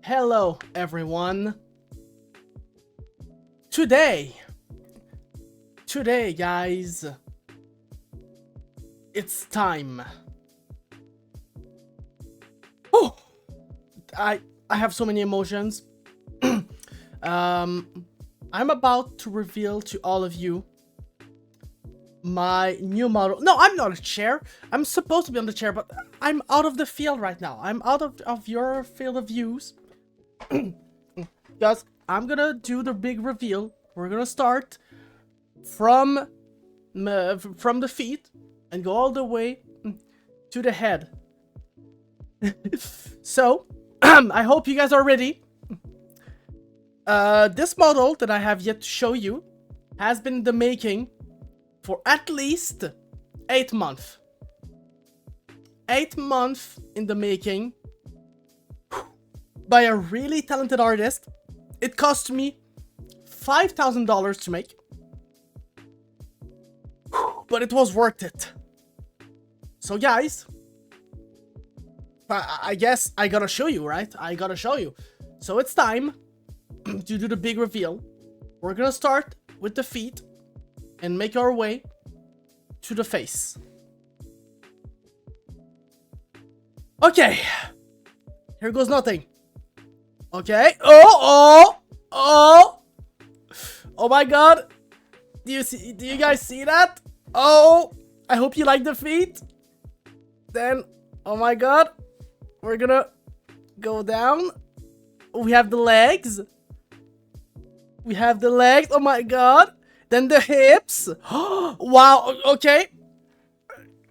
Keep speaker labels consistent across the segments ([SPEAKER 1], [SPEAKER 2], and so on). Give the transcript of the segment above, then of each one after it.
[SPEAKER 1] Hello, everyone. Today, guys, it's time. Oh, I have so many emotions. I'm about to reveal to all of you my new model. No, I'm not a chair. I'm supposed to be on the chair, but I'm out of the field right now. I'm out of your field of views. Because I'm gonna do the big reveal. We're gonna start from the feet and go all the way to the head. So, I hope you guys are ready. This model that I have yet to show you has been in the making for at least 8 months. 8 months in the making by a really talented artist. It cost me $5,000 to make, but it was worth it. So guys, I guess I gotta show you, right? I gotta show you. So it's time to do the big reveal. We're gonna start with the feet and make our way to the face. Okay, here goes nothing. Okay. Oh my god. Do you guys see that? Oh, I hope you like the feet. Then, oh my god. We're gonna go down. We have the legs. Oh my god. Then the hips. Wow, okay.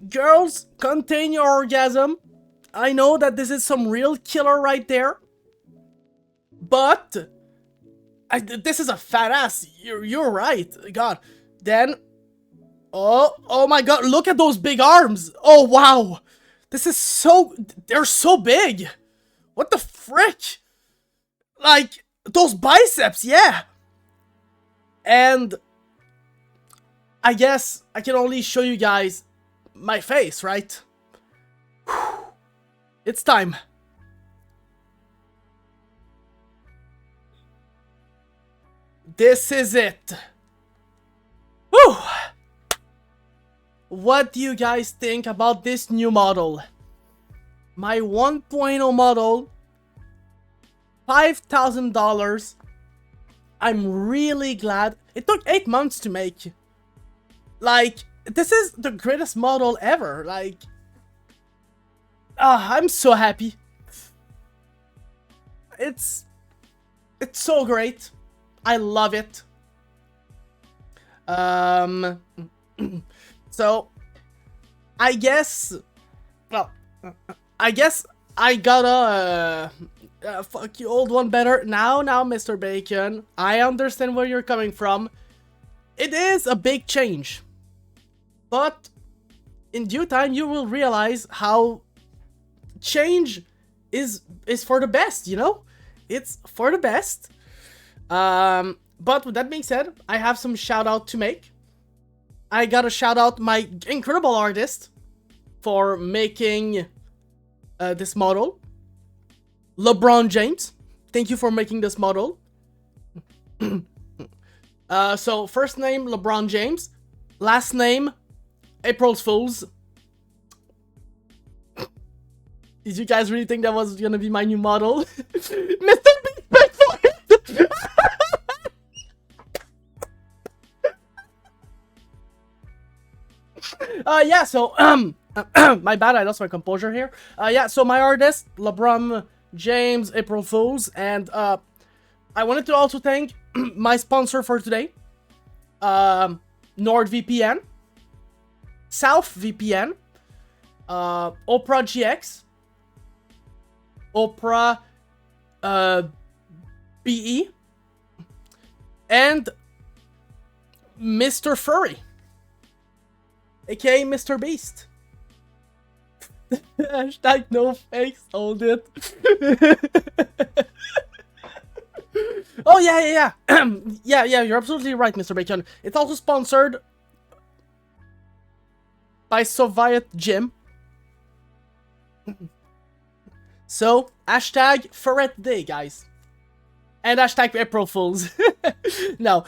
[SPEAKER 1] Girls, contain your orgasm. I know that this is some real killer right there. But this is a fat ass. You're right. God. Then oh my god, look at those big arms. Oh wow. They're so big. What the frick? Like those biceps, yeah. And I guess I can only show you guys my face, right? It's time. This is it. Woo! What do you guys think about this new model? My 1.0 model, $5,000. I'm really glad. It took 8 months to make. Like, this is the greatest model ever. Like, I'm so happy. It's so great. I love it. So I guess, well, I guess I gotta fuck you old one better. Now, Mr. Bacon, I understand where you're coming from. It is a big change, but in due time you will realize how change is for the best, you know? It's for the best. But with that being said, I have some shout out to make. I gotta shout out my incredible artist for making this model. LeBron James, thank you for making this model. So first name LeBron James, last name April's Fools. Did you guys really think that was gonna be my new model? Mr. Beast, yeah, so, my bad, I lost my composure here. Yeah, so my artist, LeBron James, April Fools, and, I wanted to also thank my sponsor for today, NordVPN, SouthVPN, Opera GX, Opera, BE, and Mr. Furry, aka Mr. Beast. Hashtag no fakes, hold it. Oh yeah. yeah, you're absolutely right, Mr. Bacon. It's also sponsored by Soviet Gym. So, hashtag Ferret Day, guys. And hashtag April Fools. No.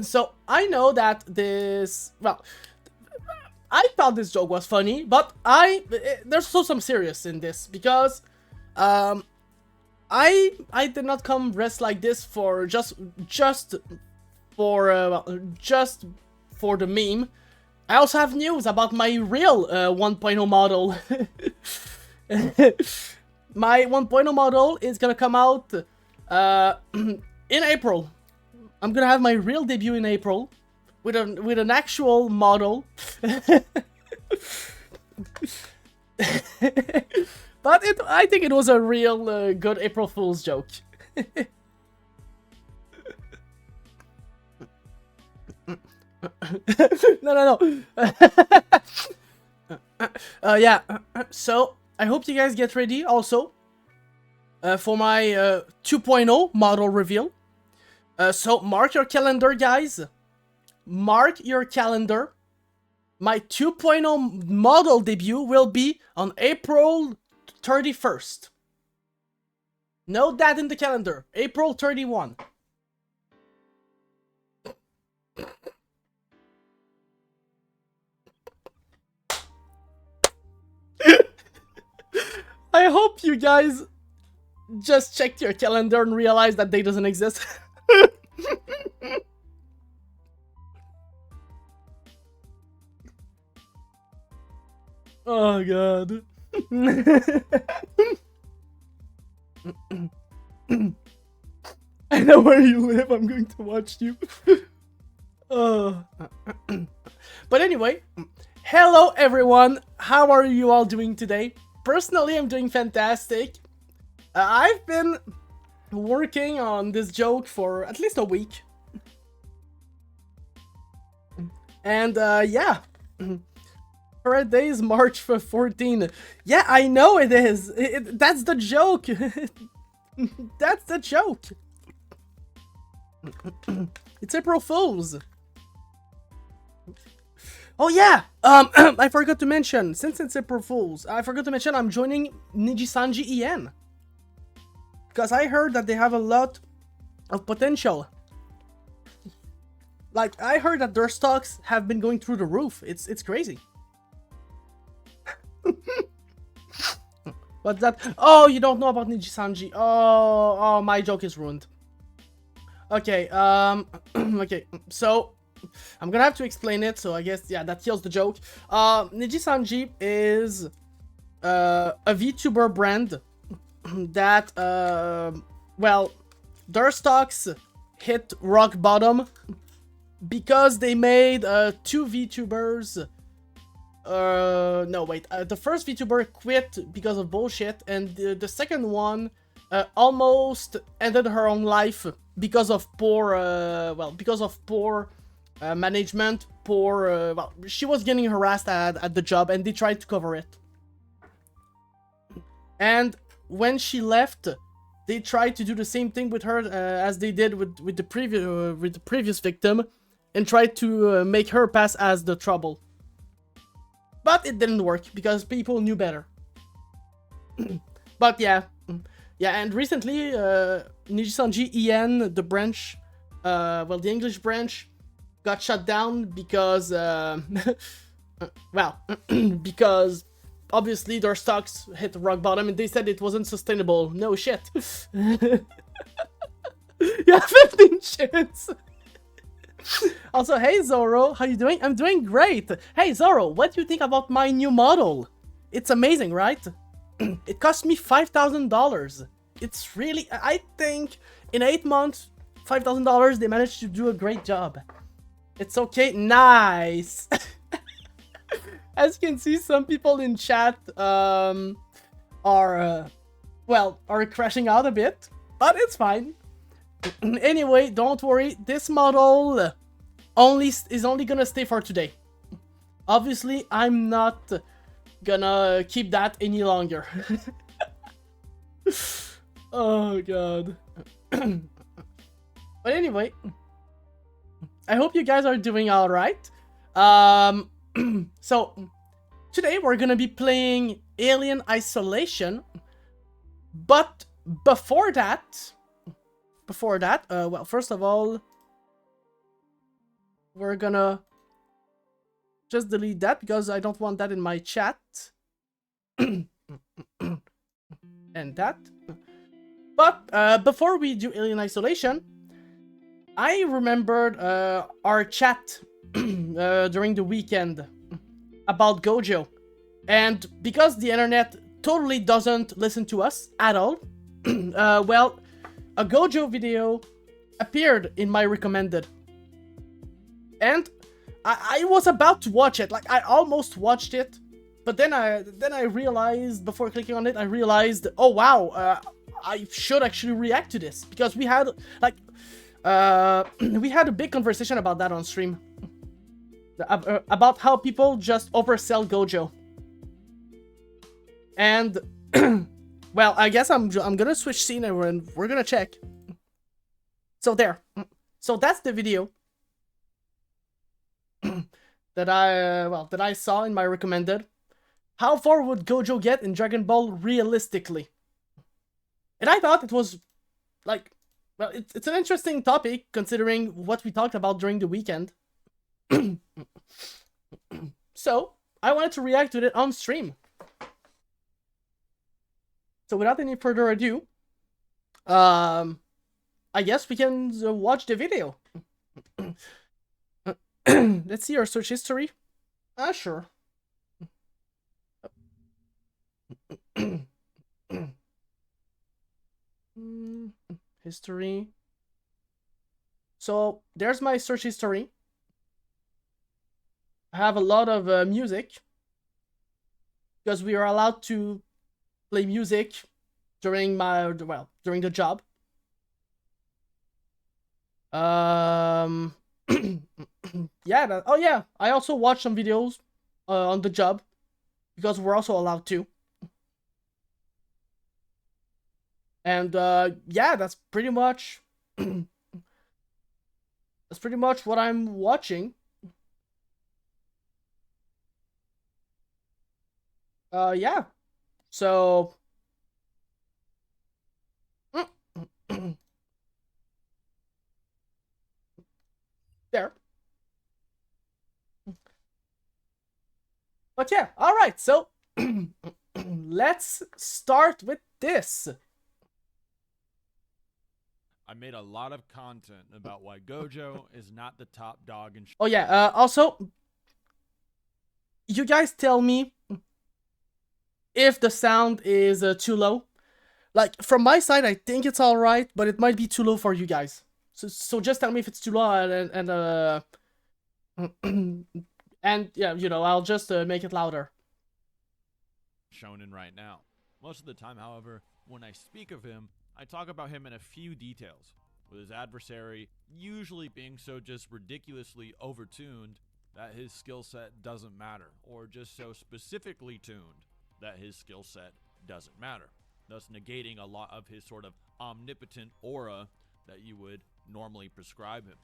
[SPEAKER 1] So, I know that this... Well, I thought this joke was funny, but there's also some serious in this, because... I did not come dressed like this for just for the meme. I also have news about my real 1.0 model. My 1.0 model is gonna come out in April. I'm gonna have my real debut in April with an actual model. But I think it was a real good April Fool's joke. No. Yeah. So I hope you guys get ready also for my 2.0 model reveal. So mark your calendar, guys. Mark your calendar. My 2.0 model debut will be on April 31st. Note that in the calendar. April 31. I hope you guys just checked your calendar and realized that day doesn't exist. Oh god. I know where you live, I'm going to watch you. But anyway, hello everyone, how are you all doing today? Personally, I'm doing fantastic. I've been working on this joke for at least a week. And yeah. Ferret Day is March 14. Yeah, I know it is. That's the joke. That's the joke. It's April Fools. Oh yeah. I forgot to mention, since it's April Fools, I forgot to mention I'm joining Nijisanji EN. Because I heard that they have a lot of potential. Like, I heard that their stocks have been going through the roof. It's crazy. What's that? Oh, you don't know about Nijisanji. Oh, my joke is ruined. Okay, okay, so I'm gonna have to explain it, so I guess, yeah, that kills the joke. Nijisanji is a VTuber brand that, well, their stocks hit rock bottom because they made two VTubers. No, wait. The first VTuber quit because of bullshit, and the second one almost ended her own life because of poor, management. Well, she was getting harassed at the job, and they tried to cover it. And when she left, they tried to do the same thing with her as they did with the previous victim, and tried to make her pass as the trouble. But it didn't work because people knew better. But yeah, and recently Nijisanji EN, the branch, well, the English branch, got shut down because, well, because obviously their stocks hit rock bottom and they said it wasn't sustainable. No shit. Yeah, 15 shits. Also, hey Zoro, how you doing? I'm doing great. Hey Zoro, what do you think about my new model? It's amazing, right? It cost me $5,000. It's really, I think in 8 months, $5,000, they managed to do a great job. It's okay, nice. As you can see, some people in chat are crashing out a bit, but it's fine. Anyway, don't worry, this model is only gonna stay for today. Obviously, I'm not gonna keep that any longer. Oh god. But anyway, I hope you guys are doing alright. So today we're gonna be playing Alien Isolation, But before that, well, first of all, we're gonna just delete that because I don't want that in my chat. And that. But before we do Alien Isolation, I remembered our chat during the weekend about Gojo. And because the internet totally doesn't listen to us at all, well, a Gojo video appeared in my recommended. And I was about to watch it, like I almost watched it, but then I realized, before clicking on it, I realized, oh wow, I should actually react to this, because we had, like, we had a big conversation about that on stream. About how people just oversell Gojo. And, well, I guess I'm gonna switch scene and we're gonna check. So there. So that's the video that I saw in my recommended. How far would Gojo get in Dragon Ball realistically? And I thought it was, like, well, it's an interesting topic considering what we talked about during the weekend. So, I wanted to react to it on stream. So without any further ado, I guess we can watch the video. Let's see our search history. Sure. History. So there's my search history. I have a lot of music because we are allowed to play music during during the job. Yeah. Oh yeah. I also watched some videos on the job because we're also allowed to. And yeah, that's pretty much what I'm watching. Yeah. So there. But yeah, all right. So let's start with this.
[SPEAKER 2] I made a lot of content about why Gojo is not the top dog in.
[SPEAKER 1] Oh yeah. Also, you guys tell me if the sound is too low. Like, from my side, I think it's all right, but it might be too low for you guys. So just tell me if it's too low, and yeah, you know, I'll just make it louder.
[SPEAKER 2] Shonen right now. Most of the time, however, when I speak of him, I talk about him in a few details, with his adversary usually being so just ridiculously overtuned that his skill set doesn't matter, or just so specifically tuned that his skill set doesn't matter, thus negating a lot of his sort of omnipotent aura that you would normally prescribe him.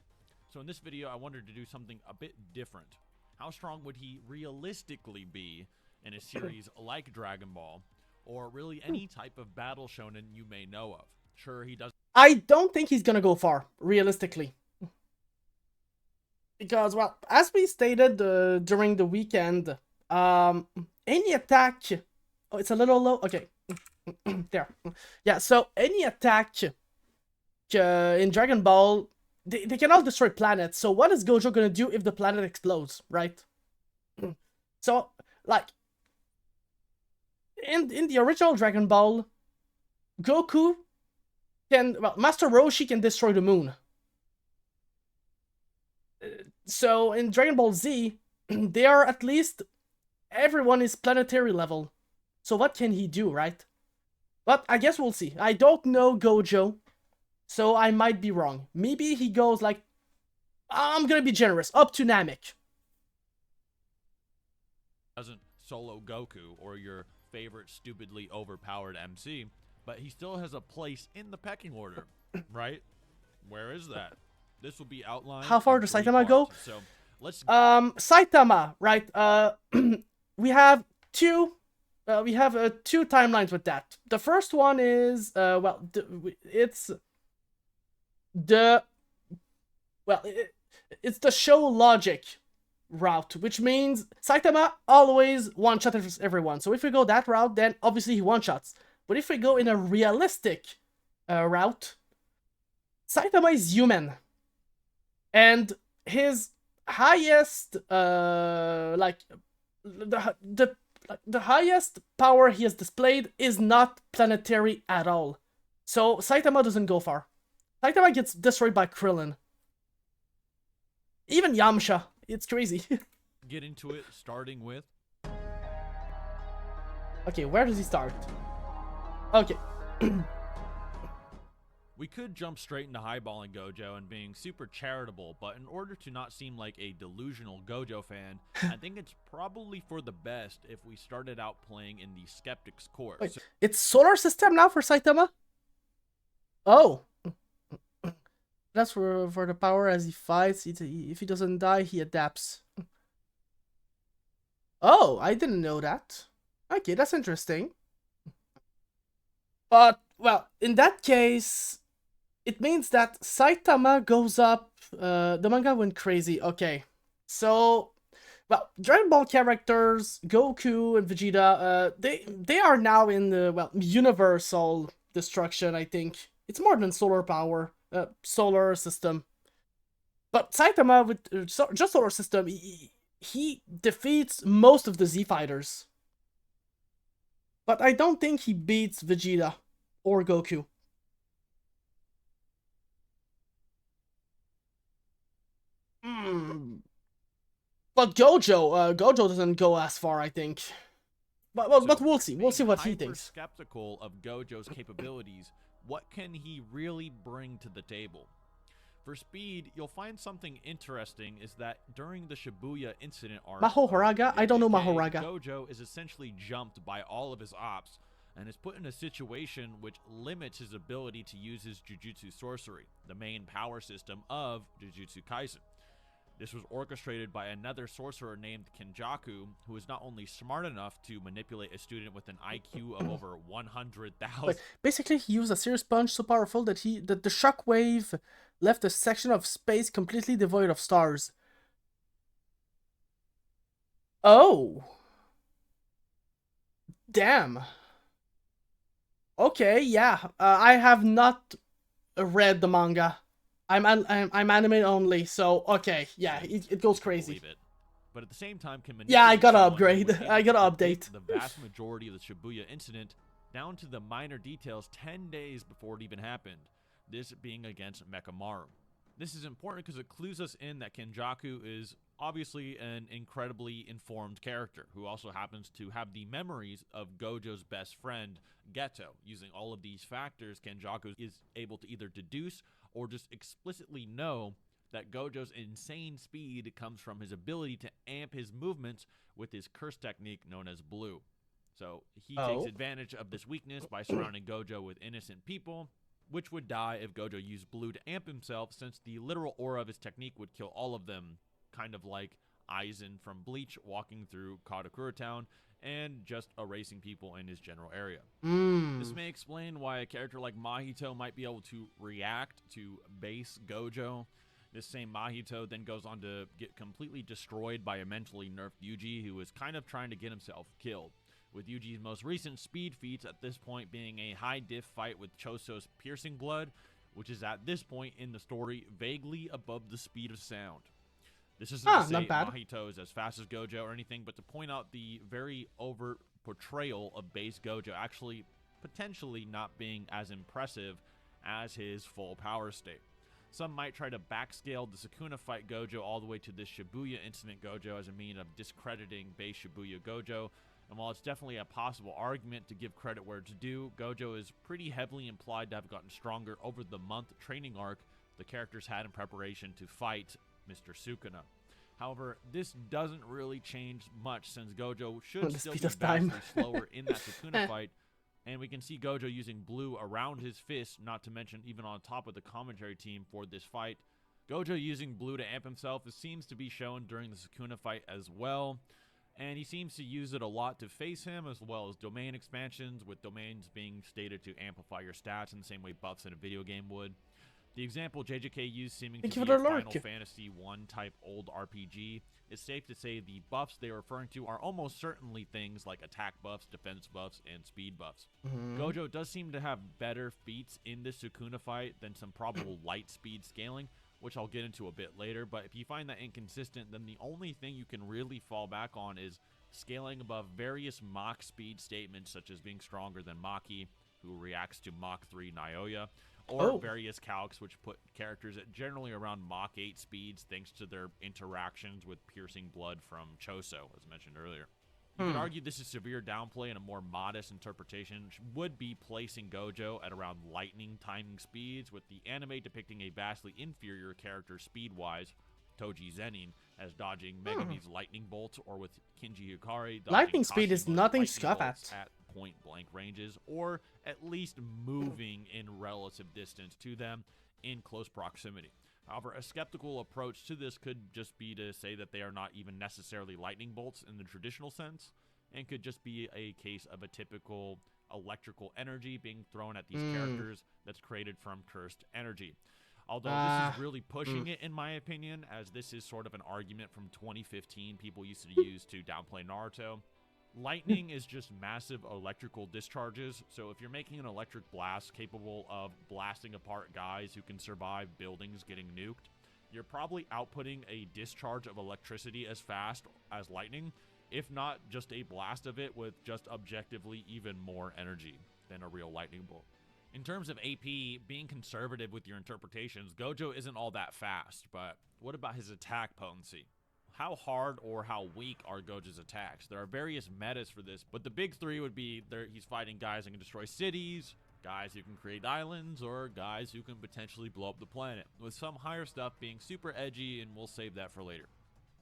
[SPEAKER 2] So in this video, I wanted to do something a bit different. How strong would he realistically be in a series like Dragon Ball, or really any type of battle shonen you may know of? Sure, he does.
[SPEAKER 1] I don't think he's gonna go far, realistically. Because, well, as we stated during the weekend, any attack... Oh, it's a little low? Okay. There. Yeah, so any attack in Dragon Ball, they can all destroy planets. So what is Gojo gonna do if the planet explodes, right? So, like, in the original Dragon Ball, Goku can... Well, Master Roshi can destroy the moon. So in Dragon Ball Z, they are at least... Everyone is planetary level. So what can he do, right? But I guess we'll see. I don't know Gojo, so I might be wrong. Maybe he goes like... I'm gonna be generous, up to Namek.
[SPEAKER 2] Doesn't solo Goku or your favorite stupidly overpowered MC, but he still has a place in the pecking order, right? Where is that? This will be outlined.
[SPEAKER 1] How far does Saitama go?
[SPEAKER 2] So let's
[SPEAKER 1] Saitama, right? We have two we have two timelines with that. The first one is it's the it's the show logic route, which means Saitama always one-shots everyone. So if we go that route, then obviously he one-shots. But if we go in a realistic route, Saitama is human, and his highest the highest power he has displayed is not planetary at all. So Saitama doesn't go far. Saitama gets destroyed by Krillin. Even Yamcha. It's crazy.
[SPEAKER 2] Get into it, starting with...
[SPEAKER 1] Okay, where does he start? Okay.
[SPEAKER 2] We could jump straight into highballing Gojo and being super charitable, but in order to not seem like a delusional Gojo fan, I think it's probably for the best if we started out playing in the Skeptic's course.
[SPEAKER 1] Wait, it's solar system now for Saitama? Oh. That's for the power as he fights. If he doesn't die, he adapts. Oh, I didn't know that. Okay, that's interesting. But, well, in that case, it means that Saitama goes up. The manga went crazy. Okay. So, well, Dragon Ball characters, Goku and Vegeta, they are now in the, well, universal destruction, I think. It's more than solar power. Solar system. But Saitama, with just solar system, he defeats most of the Z fighters. But I don't think he beats Vegeta or Goku. But Gojo doesn't go as far, I think. But we'll see. We'll see what he thinks.
[SPEAKER 2] Skeptical of Gojo's capabilities, what can he really bring to the table? For speed, you'll find something interesting is that during the Shibuya incident arc,
[SPEAKER 1] Mahoraga? I don't know Mahoraga.
[SPEAKER 2] Gojo is essentially jumped by all of his ops and is put in a situation which limits his ability to use his Jujutsu sorcery, the main power system of Jujutsu Kaisen. This was orchestrated by another sorcerer named Kenjaku, who is not only smart enough to manipulate a student with an IQ of over 100,000.
[SPEAKER 1] Basically, he used a serious punch so powerful that the shockwave left a section of space completely devoid of stars. Oh. Damn. Okay, yeah. I have not read the manga. I'm anime only, so okay, yeah, it goes crazy.
[SPEAKER 2] It. But at the same time, can
[SPEAKER 1] yeah, I gotta upgrade. I gotta update.
[SPEAKER 2] The vast majority of the Shibuya incident down to the minor details 10 days before it even happened. This being against Mechamaru. This is important because it clues us in that Kenjaku is obviously an incredibly informed character who also happens to have the memories of Gojo's best friend, Geto. Using all of these factors, Kenjaku is able to either deduce or just explicitly know that Gojo's insane speed comes from his ability to amp his movements with his curse technique known as Blue. So he takes advantage of this weakness by surrounding Gojo with innocent people, which would die if Gojo used Blue to amp himself, since the literal aura of his technique would kill all of them, kind of like Aizen from Bleach walking through Karakura Town and just erasing people in his general area. This may explain why a character like Mahito might be able to react to base Gojo. This same Mahito then goes on to get completely destroyed by a mentally nerfed Yuji, who is kind of trying to get himself killed, with Yuji's most recent speed feats at this point being a high diff fight with Choso's Piercing Blood, which is at this point in the story vaguely above the speed of sound. This isn't to say Mahito is as fast as Gojo or anything, but to point out the very overt portrayal of base Gojo actually potentially not being as impressive as his full power state. Some might try to backscale the Sukuna fight Gojo all the way to this Shibuya incident Gojo as a mean of discrediting base Shibuya Gojo, and while it's definitely a possible argument to give credit where it's due, Gojo is pretty heavily implied to have gotten stronger over the month training arc the characters had in preparation to fight Mr. Sukuna. However, this doesn't really change much since Gojo should still be vastly slower in that Sukuna fight, and we can see Gojo using Blue around his fist, not to mention even on top of the commentary team for this fight. Gojo using Blue to amp himself seems to be shown during the Sukuna fight as well. and he seems to use it a lot to face him, as well as domain expansions, with domains being stated to amplify your stats in the same way buffs in a video game would. The example JJK used, seeming
[SPEAKER 1] Thank
[SPEAKER 2] to
[SPEAKER 1] you
[SPEAKER 2] be
[SPEAKER 1] for
[SPEAKER 2] a
[SPEAKER 1] the
[SPEAKER 2] Final
[SPEAKER 1] lurk.
[SPEAKER 2] Fantasy 1 type old RPG, it's safe to say the buffs they are referring to are almost certainly things like attack buffs, defense buffs, and speed buffs. Gojo does seem to have better feats in this Sukuna fight than some probable light speed scaling, which I'll get into a bit later, but if you find that inconsistent, then the only thing you can really fall back on is scaling above various Mach speed statements, such as being stronger than Maki, who reacts to Mach 3 Naoya, or various calcs which put characters at generally around Mach 8 speeds thanks to their interactions with piercing blood from Choso, as mentioned earlier. You could argue this is severe downplay, and a more modest interpretation would be placing Gojo at around lightning timing speeds, with the anime depicting a vastly inferior character speed-wise, Toji Zenin, as dodging Megumi's lightning bolts, or with Kinji Hikari dodging
[SPEAKER 1] Lightning speed is
[SPEAKER 2] Kashima's
[SPEAKER 1] nothing
[SPEAKER 2] lightning
[SPEAKER 1] to scoff
[SPEAKER 2] bolts
[SPEAKER 1] at.
[SPEAKER 2] point-blank ranges, or at least moving in relative distance to them in close proximity. However, a skeptical approach to this could just be to say that they are not even necessarily lightning bolts in the traditional sense, and could just be a case of a typical electrical energy being thrown at these characters that's created from cursed energy. Although this is really pushing it, in my opinion, as this is sort of an argument from 2015 people used to use to downplay Naruto. Lightning is just massive electrical discharges, so if you're making an electric blast capable of blasting apart guys who can survive buildings getting nuked, you're probably outputting a discharge of electricity as fast as lightning, if not just a blast of it with just objectively even more energy than a real lightning bolt. In terms of AP, being conservative with your interpretations, Gojo isn't all that fast, but what about his attack potency? How hard or how weak are Gojo's attacks? There are various metas for this, but the big three would be he's fighting guys that can destroy cities, guys who can create islands, or guys who can potentially blow up the planet, with some higher stuff being super edgy, and we'll save that for later.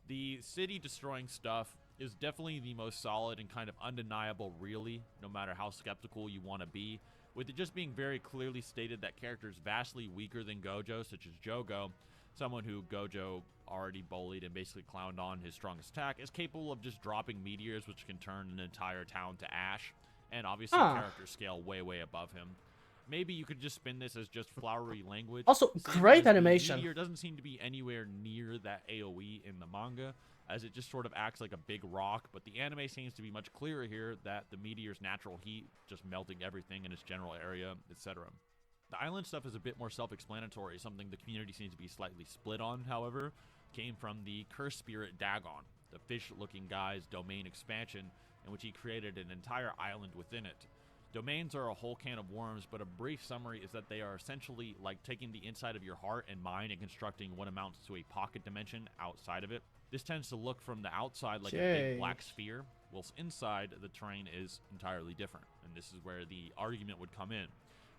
[SPEAKER 2] The city destroying stuff is definitely the most solid and kind of undeniable, really, no matter how skeptical you want to be, with it just being very clearly stated that characters vastly weaker than Gojo, such as Jogo, someone who Gojo already bullied and basically clowned on his strongest attack, is capable of just dropping meteors which can turn an entire town to ash, and obviously character scale way above him. Maybe you could just spin this as just flowery language.
[SPEAKER 1] Also, great
[SPEAKER 2] The
[SPEAKER 1] animation.
[SPEAKER 2] meteor doesn't seem to be anywhere near that AoE in the manga, as it just sort of acts like a big rock, but the anime seems to be much clearer here that the meteor's natural heat just melting everything in its general area, etc. The island stuff is a bit more self-explanatory, something the community seems to be slightly split on, however, came from the cursed spirit Dagon, the fish-looking guy's domain expansion, in which he created an entire island within it. Domains are a whole can of worms, but a brief summary is that they are essentially like taking the inside of your heart and mind and constructing what amounts to a pocket dimension outside of it. This tends to look from the outside like a big black sphere, whilst inside the terrain is entirely different, and this is where the argument would come in.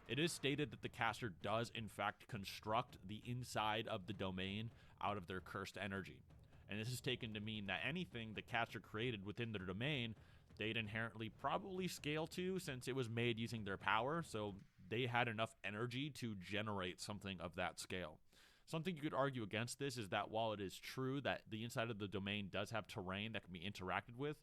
[SPEAKER 2] It is stated that the caster does in fact construct the inside of the domain out of their cursed energy, and this is taken to mean that anything the caster created within their domain, they'd inherently probably scale to, since it was made using their power, so they had enough energy to generate something of that scale. Something you could argue against this is that while it is true that the inside of the domain does have terrain that can be interacted with,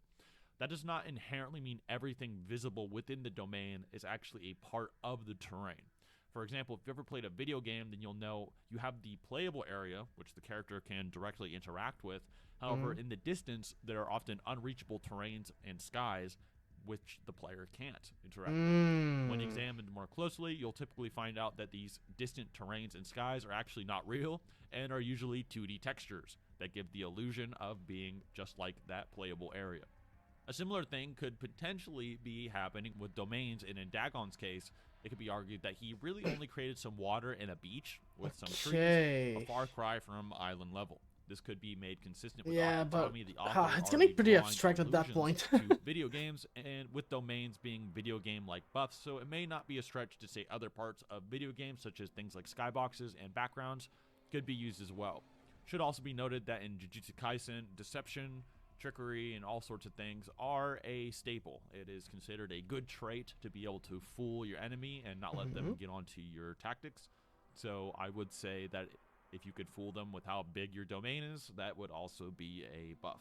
[SPEAKER 2] that does not inherently mean everything visible within the domain is actually a part of the terrain. For example, if you've ever played a video game, then you'll know you have the playable area, which the character can directly interact with. However, in the distance, there are often unreachable terrains and skies which the player can't interact with. When examined more closely, you'll typically find out that these distant terrains and skies are actually not real and are usually 2D textures that give the illusion of being just like that playable area. A similar thing could potentially be happening with domains, and in Dagon's case, it could be argued that he really only created some water and a beach with some trees, a far cry from island level. This could be made consistent with
[SPEAKER 1] but
[SPEAKER 2] the author
[SPEAKER 1] it's getting pretty
[SPEAKER 2] drawing
[SPEAKER 1] abstract at that point.
[SPEAKER 2] to video games, and with domains being video game-like buffs, so it may not be a stretch to say other parts of video games, such as things like skyboxes and backgrounds, could be used as well. Should also be noted that in Jujutsu Kaisen, deception, trickery, and all sorts of things are a staple. It is considered a good trait to be able to fool your enemy and not let them get onto your tactics. So I would say that if you could fool them with how big your domain is, that would also be a buff.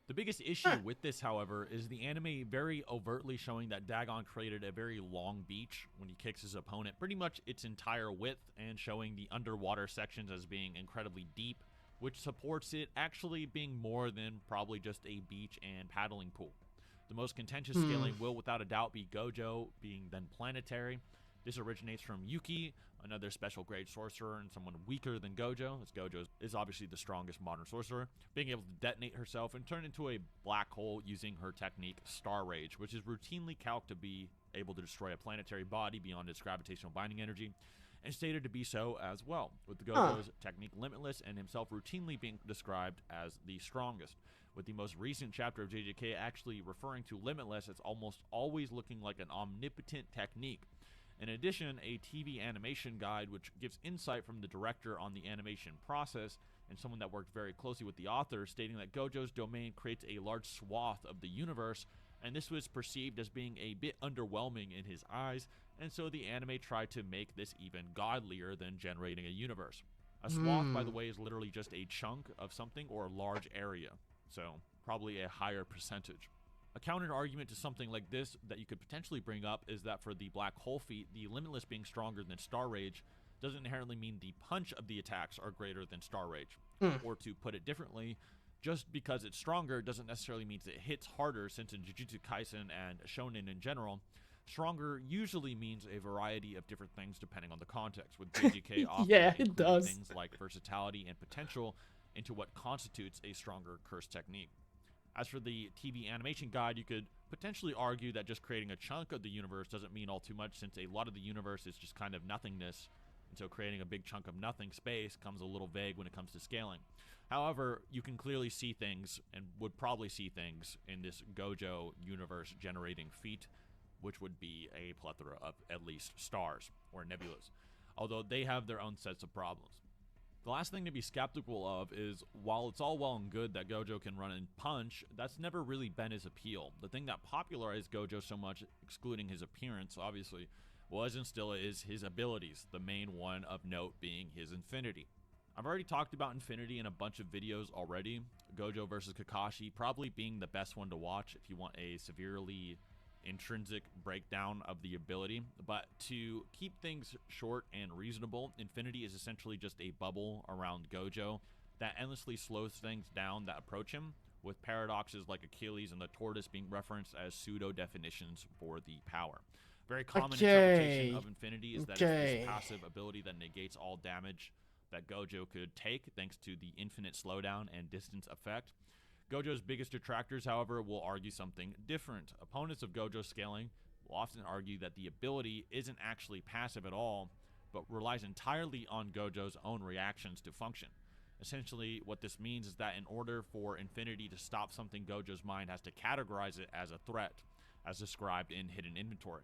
[SPEAKER 2] The biggest issue with this, however, is the anime very overtly showing that Dagon created a very long beach when he kicks his opponent, pretty much its entire width, and showing the underwater sections as being incredibly deep, which supports it actually being more than probably just a beach and paddling pool. The most contentious scaling will without a doubt be Gojo being then planetary. This originates from Yuki, another special grade sorcerer and someone weaker than Gojo, as Gojo is obviously the strongest modern sorcerer, being able to detonate herself and turn into a black hole using her technique Star Rage, which is routinely calced to be able to destroy a planetary body beyond its gravitational binding energy, and stated to be so as well, with Gojo's technique Limitless and himself routinely being described as the strongest, with the most recent chapter of JJK actually referring to Limitless as almost always looking like an omnipotent technique. In addition, a TV animation guide which gives insight from the director on the animation process and someone that worked very closely with the author, stating that Gojo's domain creates a large swath of the universe, and this was perceived as being a bit underwhelming in his eyes, and so the anime tried to make this even godlier than generating a universe. A swath, by the way, is literally just a chunk of something or a large area, so probably a higher percentage. A counter argument to something like this that you could potentially bring up is that for the black hole feat, the Limitless being stronger than Star Rage doesn't inherently mean the punch of the attacks are greater than Star Rage. Or to put it differently, just because it's stronger doesn't necessarily mean it hits harder, since in Jujutsu Kaisen and Shonen in general, stronger usually means a variety of different things depending on the context, with JJK often including things like versatility and potential into what constitutes a stronger curse technique. As for the TV animation guide, you could potentially argue that just creating a chunk of the universe doesn't mean all too much, since a lot of the universe is just kind of nothingness, and so creating a big chunk of nothing space comes a little vague when it comes to scaling. However, you can clearly see things, and would probably see things, in this Gojo universe generating feat, which would be a plethora of at least stars, or nebulas, although they have their own sets of problems. The last thing to be skeptical of is, while it's all well and good that Gojo can run and punch, that's never really been his appeal. The thing that popularized Gojo so much, excluding his appearance, obviously, was and still is his abilities, the main one of note being his Infinity. I've already talked about Infinity in a bunch of videos already, Gojo versus Kakashi probably being the best one to watch if you want a severely intrinsic breakdown of the ability, but to keep things short and reasonable, Infinity is essentially just a bubble around Gojo that endlessly slows things down that approach him, with paradoxes like Achilles and the tortoise being referenced as pseudo definitions for the power. Very common interpretation of Infinity is that it's this passive ability that negates all damage that Gojo could take thanks to the infinite slowdown and distance effect. Gojo's biggest detractors, however, will argue something different. Opponents of Gojo scaling will often argue that the ability isn't actually passive at all, but relies entirely on Gojo's own reactions to function. Essentially, what this means is that in order for Infinity to stop something, Gojo's mind has to categorize it as a threat, as described in Hidden Inventory.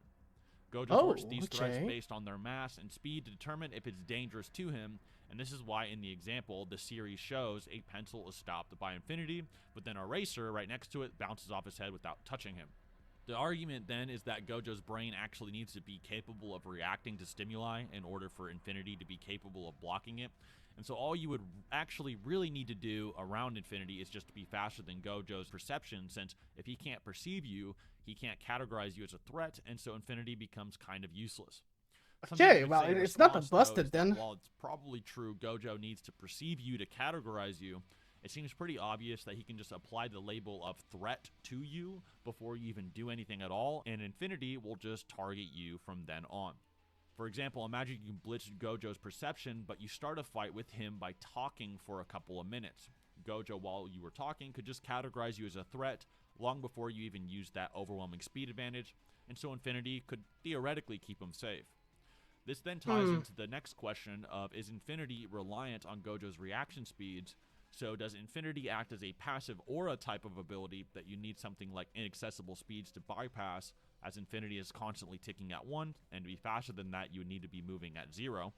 [SPEAKER 2] Gojo sorts these threats based on their mass and speed to determine if it's dangerous to him, and this is why in the example, the series shows a pencil is stopped by Infinity, but then a eraser right next to it bounces off his head without touching him. The argument then is that Gojo's brain actually needs to be capable of reacting to stimuli in order for Infinity to be capable of blocking it, and so all you would actually really need to do around Infinity is just to be faster than Gojo's perception, since if he can't perceive you, he can't categorize you as a threat, and so Infinity becomes kind of useless.
[SPEAKER 1] Okay, well, it's not that busted then.
[SPEAKER 2] While it's probably true Gojo needs to perceive you to categorize you, it seems pretty obvious that he can just apply the label of threat to you before you even do anything at all, and Infinity will just target you from then on. For example, imagine you can blitz Gojo's perception, but you start a fight with him by talking for a couple of minutes. Gojo, while you were talking, could just categorize you as a threat long before you even used that overwhelming speed advantage, and so Infinity could theoretically keep him safe. This then ties into the next question of, is Infinity reliant on Gojo's reaction speeds? So does Infinity act as a passive aura type of ability that you need something like inaccessible speeds to bypass, as Infinity is constantly ticking at 1, and to be faster than that you would need to be moving at 0?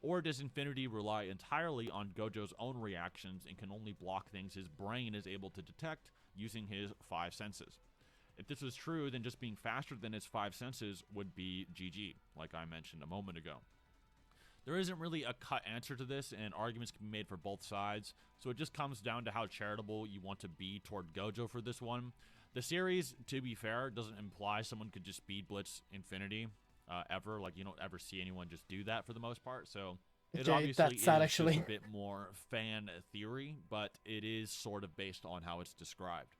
[SPEAKER 2] Or does Infinity rely entirely on Gojo's own reactions and can only block things his brain is able to detect using his 5 senses? If this was true, then just being faster than his 5 senses would be GG, like I mentioned a moment ago. There isn't really a cut answer to this, and arguments can be made for both sides, so it just comes down to how charitable you want to be toward Gojo for this one. The series, to be fair, doesn't imply someone could just speed blitz Infinity ever. Like, you don't ever see anyone just do that for the most part, so it obviously
[SPEAKER 1] that's sad,
[SPEAKER 2] is
[SPEAKER 1] actually.
[SPEAKER 2] just a bit more fan theory, but it is sort of based on how it's described.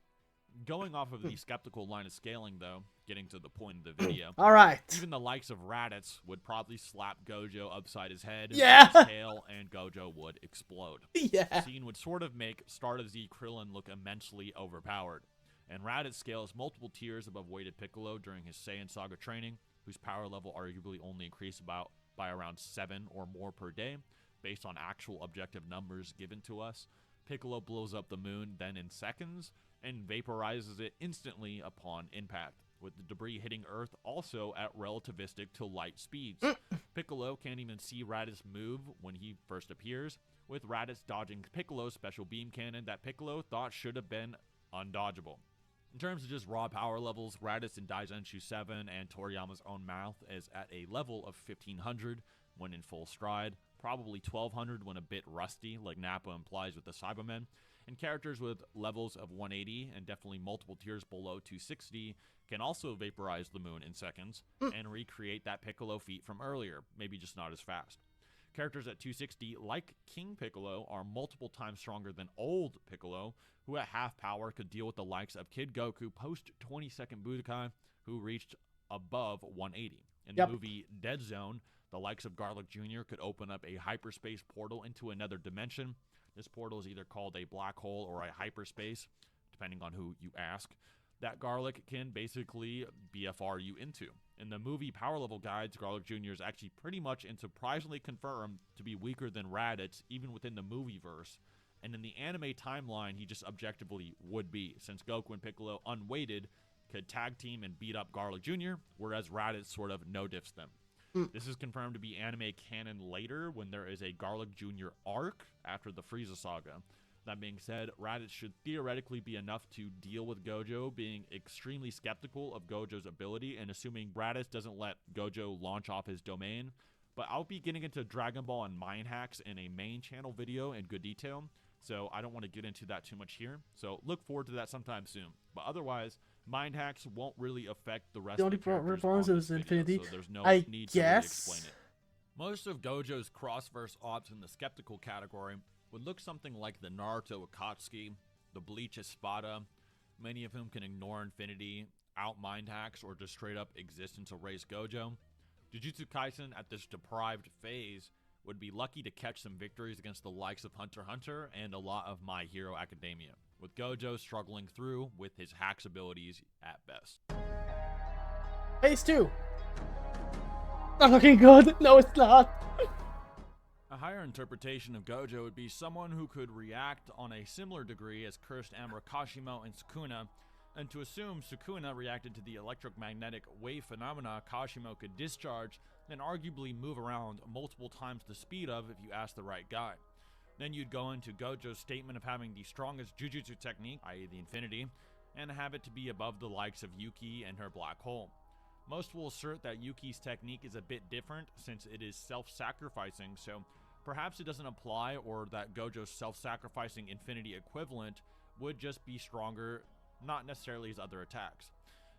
[SPEAKER 2] Going off of the skeptical line of scaling, though, getting to the point of the video,
[SPEAKER 1] All right.
[SPEAKER 2] even the likes of Raditz would probably slap Gojo upside his head,
[SPEAKER 1] Yeah.
[SPEAKER 2] his tail, and Gojo would explode.
[SPEAKER 1] Yeah.
[SPEAKER 2] The scene would sort of make Start of Z Krillin look immensely overpowered, and Raditz scales multiple tiers above weighted Piccolo during his Saiyan Saga training, whose power level arguably only increased by around 7 or more per day, based on actual objective numbers given to us. Piccolo blows up the moon then in seconds, and vaporizes it instantly upon impact, with the debris hitting Earth also at relativistic to light speeds. Piccolo can't even see Raditz move when he first appears, with Raditz dodging Piccolo's special beam cannon that Piccolo thought should have been undodgeable. In terms of just raw power levels, Raditz in Daizenshu 7 and Toriyama's own mouth is at a level of 1500 when in full stride, probably 1200 when a bit rusty, like Nappa implies with the Cybermen, and characters with levels of 180 and definitely multiple tiers below 260 can also vaporize the moon in seconds and recreate that Piccolo feat from earlier, maybe just not as fast. Characters at 260, like King Piccolo, are multiple times stronger than old Piccolo, who at half power could deal with the likes of Kid Goku post 20-second Budokai, who reached above 180. In the movie Dead Zone, the likes of Garlic Jr. could open up a hyperspace portal into another dimension. This portal is either called a black hole or a hyperspace, depending on who you ask, that Garlic can basically BFR you into. In the movie Power Level Guides, Garlic Jr. is actually pretty much and surprisingly confirmed to be weaker than Raditz, even within the movieverse. And in the anime timeline, he just objectively would be, since Goku and Piccolo, unweighted, could tag team and beat up Garlic Jr., whereas Raditz sort of no-diffs them. This is confirmed to be anime canon later when there is a Garlic Jr. arc after the Frieza saga. That being said, Raditz should theoretically be enough to deal with Gojo, being extremely skeptical of Gojo's ability and assuming Raditz doesn't let Gojo launch off his domain. But I'll be getting into Dragon Ball and mind hacks in a main channel video in good detail, so I don't want to get into that too much here. So look forward to that sometime soon. But otherwise, mind hacks won't really affect the rest of the characters on this video,
[SPEAKER 1] Infinity.
[SPEAKER 2] so there's no
[SPEAKER 1] I
[SPEAKER 2] need to really
[SPEAKER 1] guess.
[SPEAKER 2] explain it. Most of Gojo's cross-verse ops in the skeptical category would look something like the Naruto Akatsuki, the Bleach Espada, many of whom can ignore Infinity, out mind hacks, or just straight up exist to raise Gojo. Jujutsu Kaisen at this deprived phase would be lucky to catch some victories against the likes of Hunter x Hunter and a lot of My Hero Academia, with Gojo struggling through with his hacks abilities at best.
[SPEAKER 1] Phase 2. Not looking good. No, it's not.
[SPEAKER 2] A higher interpretation of Gojo would be someone who could react on a similar degree as cursed Amuro Kashimo and Sukuna, and to assume Sukuna reacted to the electromagnetic wave phenomena Kashimo could discharge, then arguably move around multiple times the speed of if you ask the right guy. Then you'd go into Gojo's statement of having the strongest Jujutsu technique, i.e. the Infinity, and have it to be above the likes of Yuki and her black hole. Most will assert that Yuki's technique is a bit different since it is self-sacrificing, so perhaps it doesn't apply, or that Gojo's self-sacrificing Infinity equivalent would just be stronger, not necessarily his other attacks.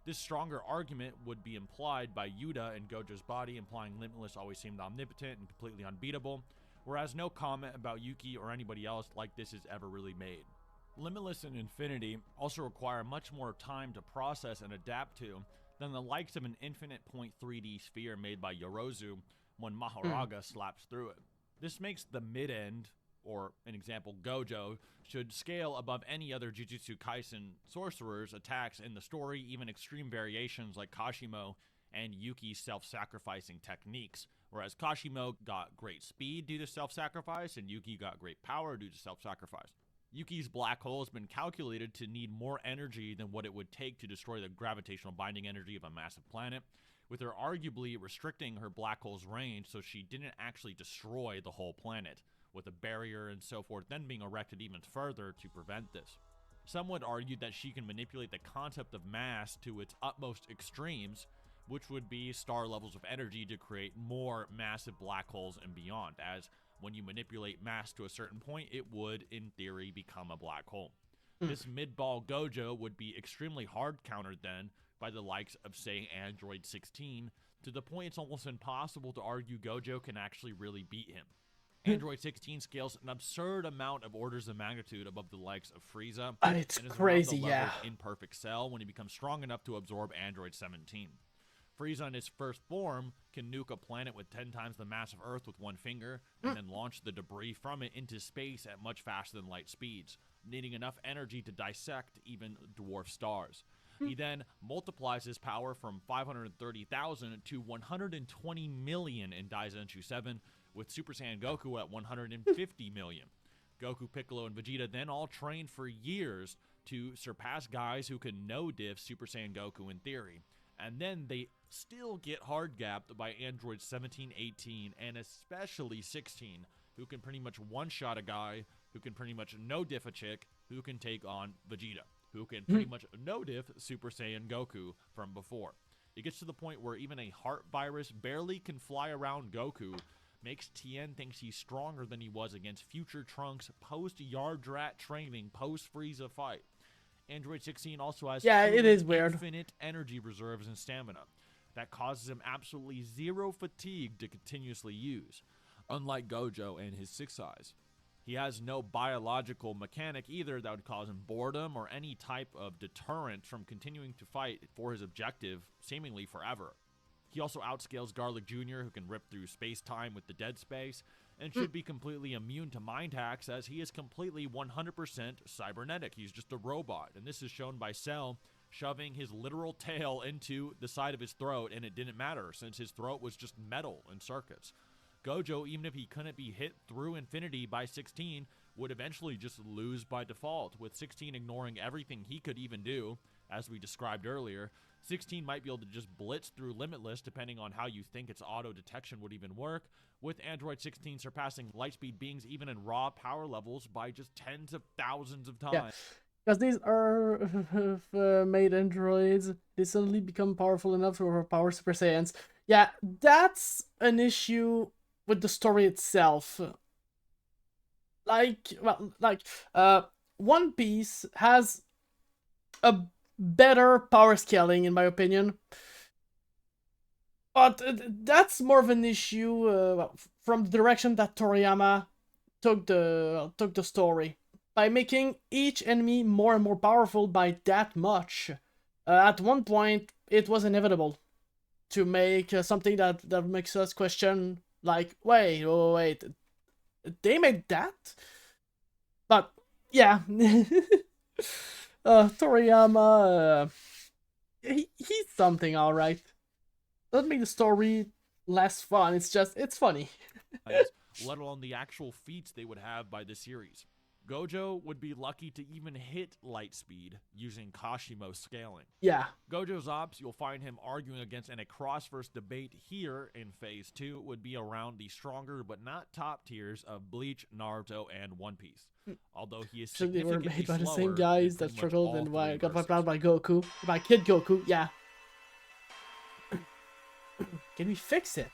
[SPEAKER 2] This stronger argument would be implied by Yuta and Gojo's body, implying Limitless always seemed omnipotent and completely unbeatable, whereas no comment about Yuki or anybody else like this is ever really made. Limitless and Infinity also require much more time to process and adapt to than the likes of an infinite point 3D sphere made by Yorozu when Mahoraga slaps through it. This makes the mid-end, or an example Gojo, should scale above any other Jujutsu Kaisen sorcerer's attacks in the story, even extreme variations like Kashimo and Yuki's self-sacrificing techniques, whereas Kashimo got great speed due to self-sacrifice and Yuki got great power due to self-sacrifice. Yuki's black hole has been calculated to need more energy than what it would take to destroy the gravitational binding energy of a massive planet, with her arguably restricting her black hole's range so she didn't actually destroy the whole planet, with a barrier and so forth then being erected even further to prevent this. Some would argue that she can manipulate the concept of mass to its utmost extremes, which would be star levels of energy to create more massive black holes and beyond, as when you manipulate mass to a certain point, it would, in theory, become a black hole. This mid-ball Gojo would be extremely hard countered then by the likes of, say, Android 16, to the point it's almost impossible to argue Gojo can actually really beat him. Android 16 scales an absurd amount of orders of magnitude above the likes of Frieza,
[SPEAKER 1] It's
[SPEAKER 2] and is
[SPEAKER 1] crazy,
[SPEAKER 2] around the
[SPEAKER 1] yeah.
[SPEAKER 2] level of Imperfect Cell when he becomes strong enough to absorb Android 17. Frieza in his first form can nuke a planet with 10 times the mass of Earth with one finger, and then launch the debris from it into space at much faster than light speeds, needing enough energy to dissect even dwarf stars. He then multiplies his power from 530,000 to 120 million in Daizenshu 7, with Super Saiyan Goku at 150 million. Goku, Piccolo, and Vegeta then all trained for years to surpass guys who can no-diff Super Saiyan Goku in theory. And then they still get hard-gapped by Androids 17, 18, and especially 16, who can pretty much one-shot a guy, who can pretty much no-diff a chick, who can take on Vegeta, who can pretty much no-diff Super Saiyan Goku from before. It gets to the point where even a heart virus barely can fly around Goku, makes Tien thinks he's stronger than he was against future Trunks post-Yardrat training, post-Frieza fight. Android 16 also has
[SPEAKER 1] it is weird.
[SPEAKER 2] infinite energy reserves and stamina that causes him absolutely zero fatigue to continuously use, unlike Gojo and his 6 eyes. He has no biological mechanic either that would cause him boredom or any type of deterrent from continuing to fight for his objective seemingly forever. He also outscales Garlic Jr., who can rip through space-time with the dead space, and should be completely immune to mind hacks, as he is completely 100% cybernetic. He's just a robot, and this is shown by Cell shoving his literal tail into the side of his throat, and it didn't matter, since his throat was just metal and circuits. Gojo, even if he couldn't be hit through infinity by 16, would eventually just lose by default, with 16 ignoring everything he could even do, as we described earlier. 16 might be able to just blitz through Limitless depending on how you think its auto detection would even work, with Android 16 surpassing lightspeed beings even in raw power levels by just tens of thousands of times.
[SPEAKER 1] Yeah, because these are made androids. They suddenly become powerful enough to overpower Super Saiyans. Yeah, that's an issue with the story itself. One Piece has a better power scaling, in my opinion. But that's more of an issue from the direction that Toriyama took the story. By making each enemy more and more powerful by that much. At one point, it was inevitable to make something that makes us question, like, wait, they made that? But, yeah. Toriyama, he's something, alright. Doesn't make the story less fun, it's funny.
[SPEAKER 2] Let alone the actual feats they would have by the series. Gojo would be lucky to even hit Lightspeed using Kashimo scaling.
[SPEAKER 1] Yeah.
[SPEAKER 2] Gojo's ops, you'll find him arguing against in a cross-verse debate here in Phase 2, would be around the stronger but not top tiers of Bleach, Naruto, and One Piece. Although he is
[SPEAKER 1] So they were
[SPEAKER 2] significantly
[SPEAKER 1] made by the
[SPEAKER 2] slower
[SPEAKER 1] same guys
[SPEAKER 2] than
[SPEAKER 1] that
[SPEAKER 2] pretty much
[SPEAKER 1] struggled
[SPEAKER 2] all
[SPEAKER 1] and
[SPEAKER 2] three
[SPEAKER 1] got wiped
[SPEAKER 2] verses.
[SPEAKER 1] out by Goku. By Kid Goku, yeah. Can we fix it?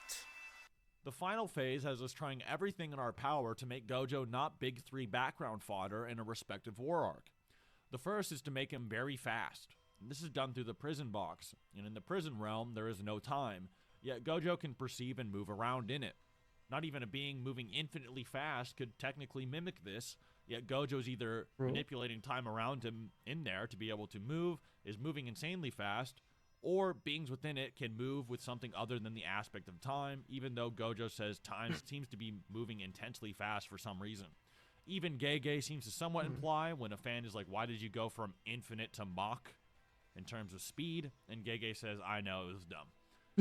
[SPEAKER 2] The final phase has us trying everything in our power to make Gojo not Big 3 background fodder in a respective war arc. The first is to make him very fast. And this is done through the prison box, and in the prison realm there is no time, yet Gojo can perceive and move around in it. Not even a being moving infinitely fast could technically mimic this, yet Gojo's either manipulating time around him in there to be able to move, is moving insanely fast, or beings within it can move with something other than the aspect of time, even though Gojo says time seems to be moving intensely fast for some reason. Even Gege seems to somewhat imply when a fan is like, why did you go from infinite to Mach in terms of speed? And Gege says, I know, it was dumb.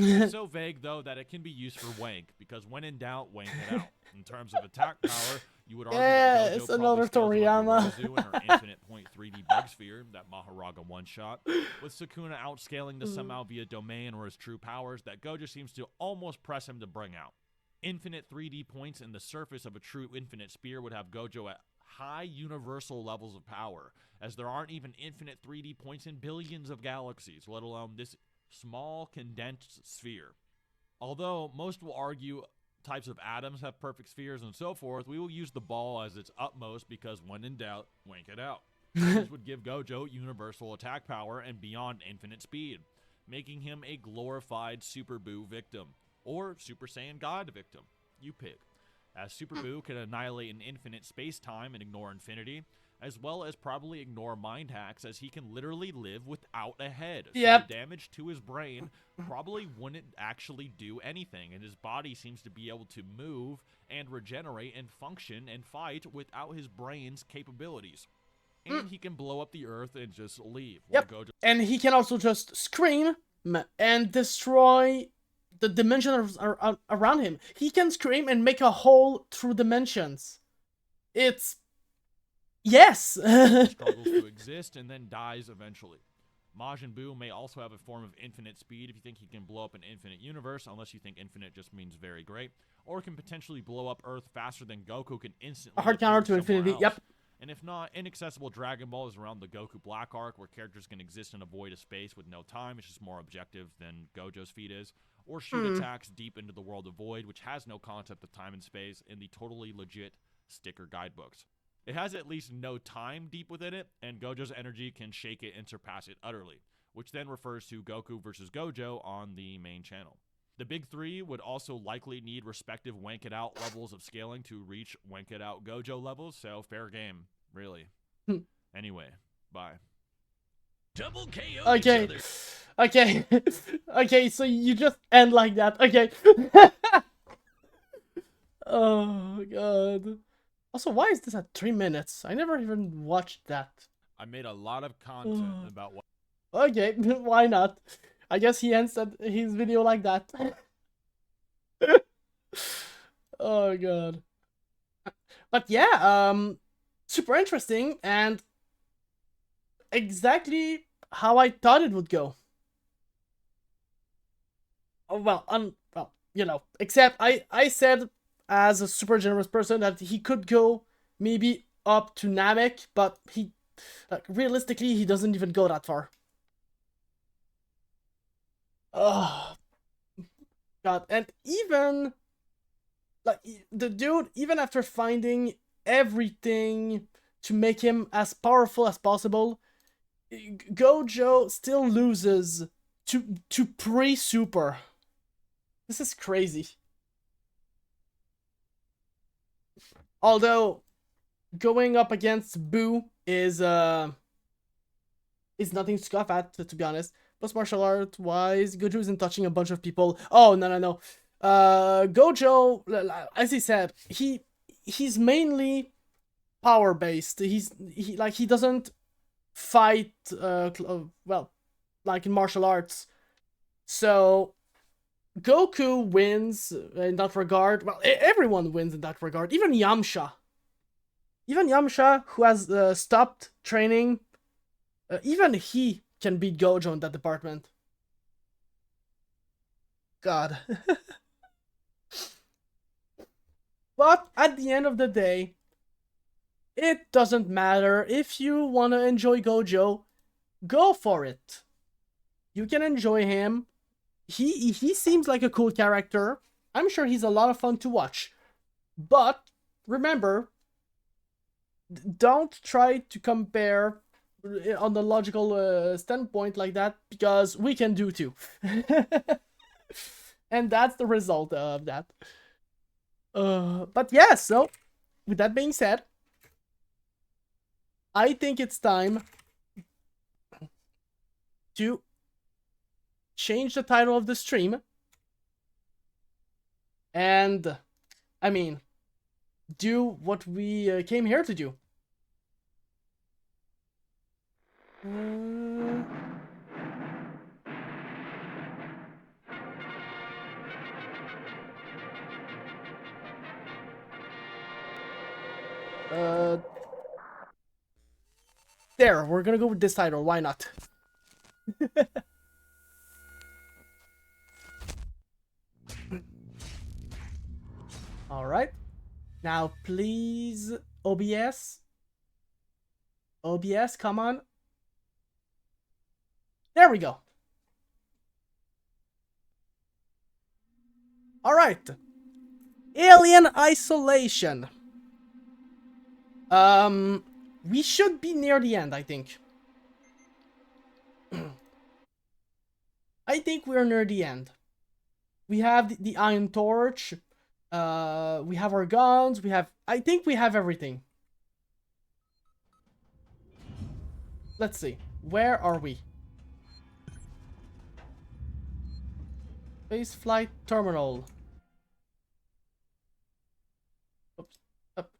[SPEAKER 2] It's so vague, though, that it can be used for wank, because when in doubt, wank it out. In terms of attack power, you would argue that Gojo
[SPEAKER 1] it's
[SPEAKER 2] probably
[SPEAKER 1] another
[SPEAKER 2] scales with
[SPEAKER 1] Toriyama.
[SPEAKER 2] Yorozu and her infinite point 3D bug sphere, that Maharaga one-shot, with Sukuna outscaling this somehow via domain or his true powers that Gojo seems to almost press him to bring out. Infinite 3D points in the surface of a true infinite spear would have Gojo at high universal levels of power, as there aren't even infinite 3D points in billions of galaxies, let alone this small condensed sphere. Although most will argue types of atoms have perfect spheres and so forth, we will use the ball as its utmost because when in doubt, wank it out. This would give Gojo universal attack power and beyond infinite speed, making him a glorified Super Buu victim, or Super Saiyan God victim. You pick. As Super Buu can annihilate an infinite space-time and ignore infinity, as well as probably ignore mind hacks, as he can literally live without a head.
[SPEAKER 1] Yep.
[SPEAKER 2] So damage to his brain probably wouldn't actually do anything, and his body seems to be able to move and regenerate and function and fight without his brain's capabilities. And he can blow up the earth and just leave.
[SPEAKER 1] Yep.
[SPEAKER 2] Gojo
[SPEAKER 1] And he can also just scream and destroy the dimensions around him. He can scream and make a hole through dimensions. It's... Yes!
[SPEAKER 2] struggles to exist and then dies eventually. Majin Buu may also have a form of infinite speed if you think he can blow up an infinite universe, unless you think infinite just means very great, or can potentially blow up Earth faster than Goku can instantly.
[SPEAKER 1] A hard counter to
[SPEAKER 2] appear somewhere
[SPEAKER 1] infinity,
[SPEAKER 2] else.
[SPEAKER 1] yep.
[SPEAKER 2] And if not, Inaccessible Dragon Ball is around the Goku Black Arc, where characters can exist in a void of space with no time. It's just more objective than Gojo's feat is. Or shoot attacks deep into the world of void, which has no concept of time and space in the totally legit sticker guidebooks. It has at least no time deep within it, and Gojo's energy can shake it and surpass it utterly, which then refers to Goku versus Gojo on the main channel. The big three would also likely need respective Wank It Out levels of scaling to reach Wank It Out Gojo levels, so fair game, really. Anyway, bye.
[SPEAKER 3] Double KO each
[SPEAKER 1] Okay.
[SPEAKER 3] other.
[SPEAKER 1] Okay. Okay, so you just end like that. Okay. Oh, God. Also, why is this at 3 minutes? I never even watched that.
[SPEAKER 2] I made a lot of content about what
[SPEAKER 1] Okay, why not? I guess he ends his video like that. Oh, God. But yeah, super interesting and exactly how I thought it would go. Oh, well, well, you know, except I said as a super generous person that he could go maybe up to Namek, but he, like, realistically, he doesn't even go that far. Oh, God, and even, like, the dude, even after finding everything to make him as powerful as possible, Gojo still loses to pre-super. This is crazy. Although going up against Buu is nothing to scoff at, to be honest. Plus martial art wise, Gojo isn't touching a bunch of people. Oh, no. Gojo, as he said, he's mainly power based. He doesn't fight well, like in martial arts. So Goku wins in that regard. Well, everyone wins in that regard. Even Yamcha. Even Yamcha, who has stopped training, even he can beat Gojo in that department. God. But at the end of the day, it doesn't matter. If you want to enjoy Gojo, go for it. You can enjoy him. He seems like a cool character. I'm sure he's a lot of fun to watch. But remember, don't try to compare on the logical standpoint like that, because we can do too. And that's the result of that. But yeah, so with that being said, I think it's time to change the title of the stream. And, I mean, do what we came here to do. There, we're gonna go with this title, why not? Alright. Now, please, OBS. OBS, come on. There we go. Alright. Alien isolation. We should be near the end, I think. I think we're near the end. We have the Iron Torch. We have our guns. I think we have everything. Let's see. Where are we? Space Flight Terminal. Oops. Up.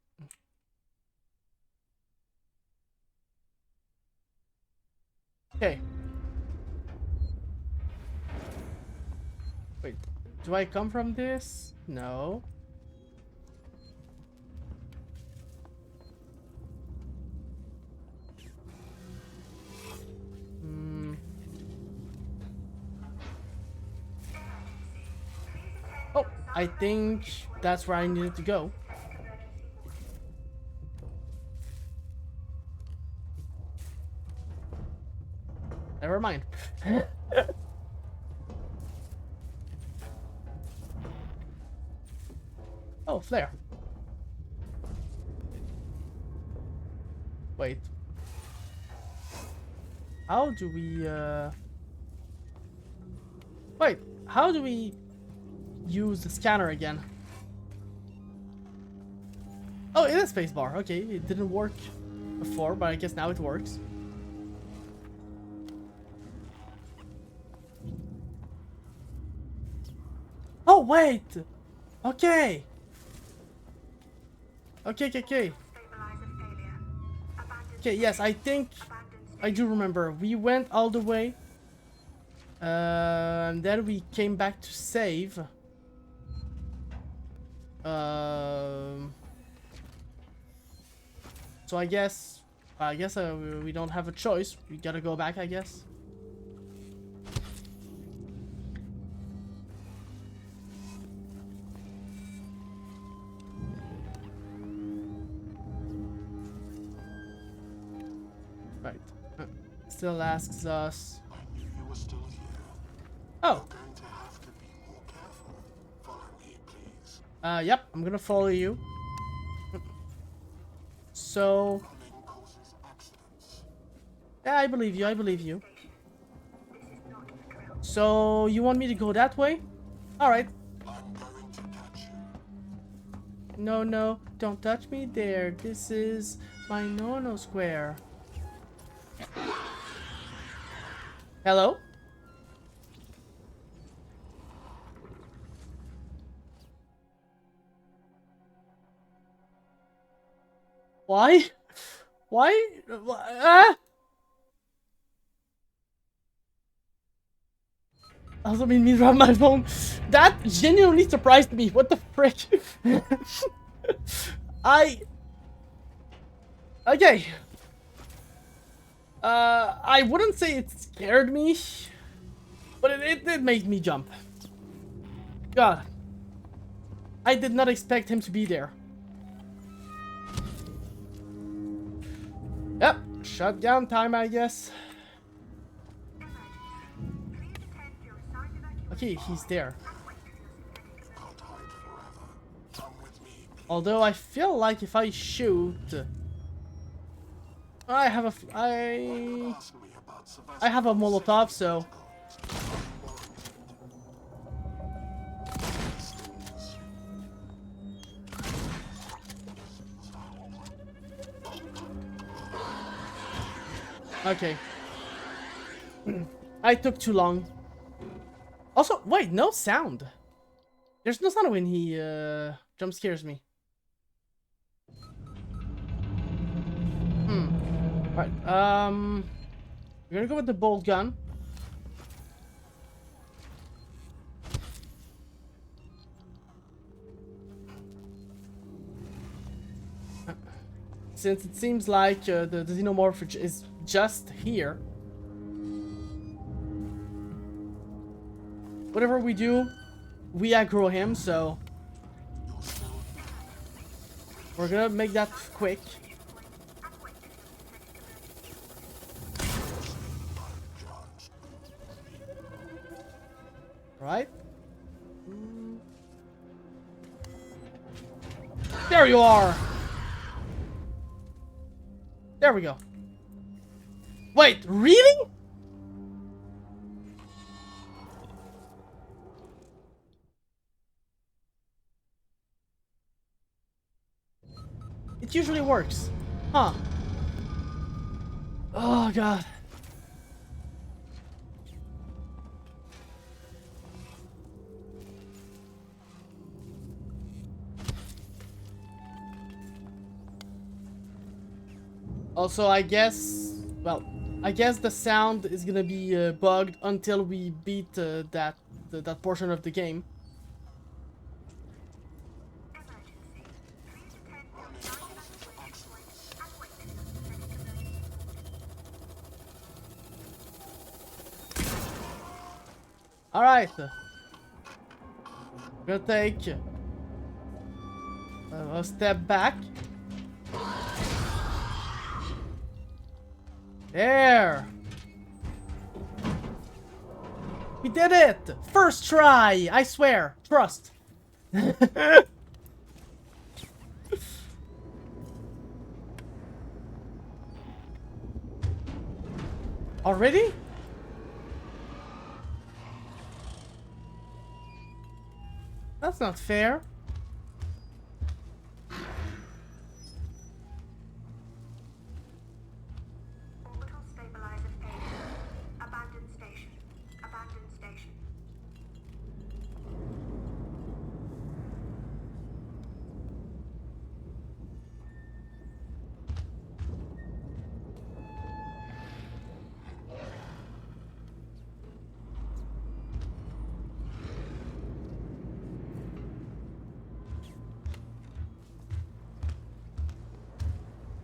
[SPEAKER 1] Okay. Wait. Do I come from this? No. Oh, I think that's where I needed to go. Never mind. Oh, flare. Wait. How do we, Wait, how do we use the scanner again? Oh, it is spacebar. Okay, it didn't work before, but I guess now it works. Oh, wait! Okay! Okay. Okay, yes, I think I do remember. We went all the way. And then we came back to save. So I guess we don't have a choice. We gotta go back, I guess. Right. Still asks us.
[SPEAKER 4] I knew you were still here.
[SPEAKER 1] Oh.
[SPEAKER 4] You're going to have to be more careful. Follow me, please.
[SPEAKER 1] Yep, I'm gonna follow you. So.
[SPEAKER 4] Running causes accidents.
[SPEAKER 1] Yeah, I believe you. So, you want me to go that way? Alright.
[SPEAKER 4] I'm going to catch you.
[SPEAKER 1] No, don't touch me there. This is my no-no square. Hello? Why? Why? Ah! I also made me drop my phone. That genuinely surprised me. What the frick? Okay. I wouldn't say it scared me, but it did make me jump. God. I did not expect him to be there. Yep, shutdown time, I guess. Okay, he's there.
[SPEAKER 4] Can't hide forever. Come with me, please.
[SPEAKER 1] Although I feel like if I shoot, I have a
[SPEAKER 4] Ask me about Sylvester.
[SPEAKER 1] I have a Molotov, so okay. I took too long. Also, wait, no sound. There's no sound when he jump scares me. Right. We're gonna go with the bolt gun. Since it seems like the xenomorph is just here. Whatever we do, we aggro him, so we're gonna make that quick. Right? There you are. There we go. Wait, really? It usually works. Huh. Oh, God. Also, I guess... Well, I guess the sound is gonna be bugged until we beat that portion of the game. Alright. Gonna take a step back. There. We did it! First try! I swear. Trust. Already? That's not fair.
[SPEAKER 5] Orbital stabilizer failure. Abandoned station. Abandoned station.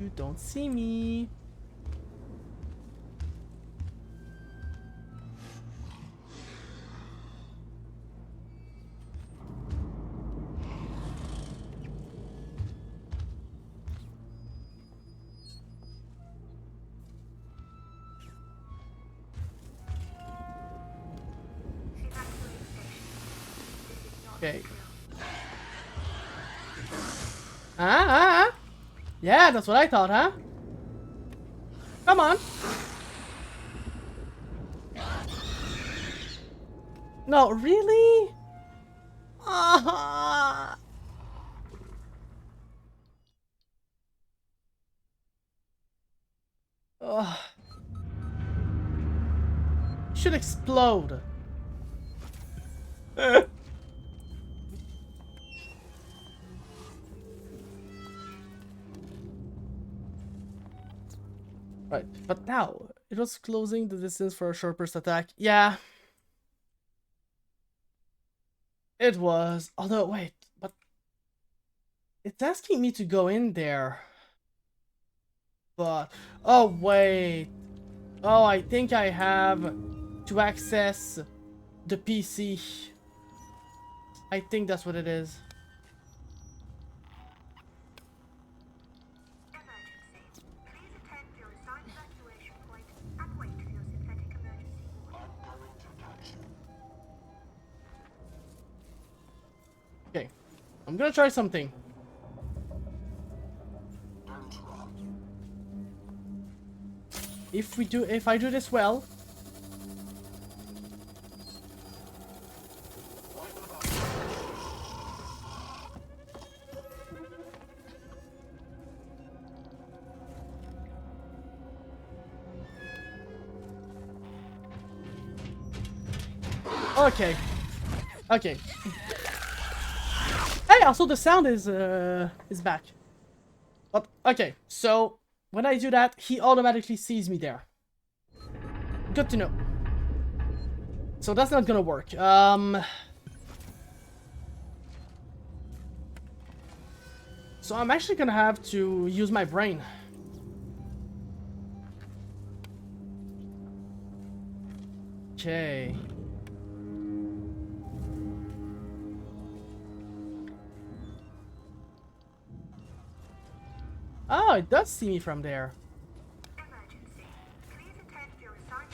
[SPEAKER 1] You don't see me. Okay. Yeah, that's what I thought, huh? Come on. No, really? Ah. Ugh. Should explode. Right, but now it was closing the distance for a short burst attack. Yeah, it was. Although, wait, but it's asking me to go in there. But oh wait, oh I think I have to access the PC. I think that's what it is. Okay, I'm gonna try something. If I do this well. Okay. Okay. Hey, also the sound is back. But okay, so when I do that, he automatically sees me there. Good to know. So that's not gonna work. So I'm actually gonna have to use my brain. Okay. Oh, it does see me from there.
[SPEAKER 5] Emergency. Please attend your assigned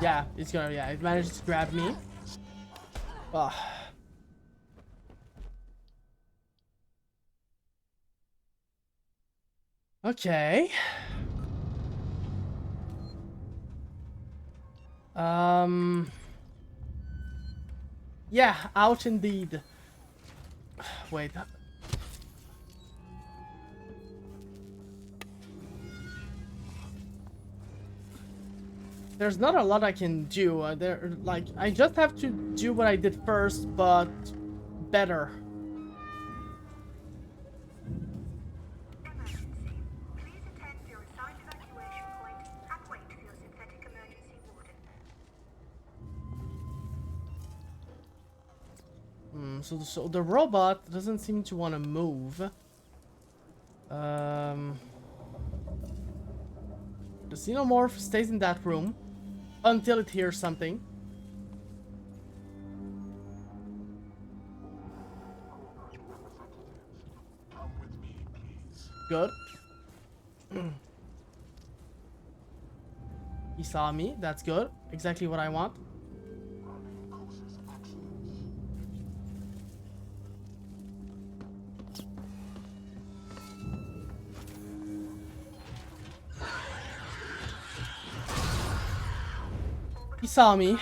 [SPEAKER 1] Yeah, it's gonna, yeah, it managed to grab me. Ugh. Okay. Yeah, out indeed. Wait. There's not a lot I can do. I just have to do what I did first, but better.
[SPEAKER 5] Emergency. Please attend your assigned evacuation point and wait for your synthetic emergency warden.
[SPEAKER 1] So the robot doesn't seem to want to move. The xenomorph stays in that room until it hears something.
[SPEAKER 4] Come with me, please.
[SPEAKER 1] Good. He saw me. That's good. Exactly what I want.
[SPEAKER 4] Running causes accidents.
[SPEAKER 1] He saw me.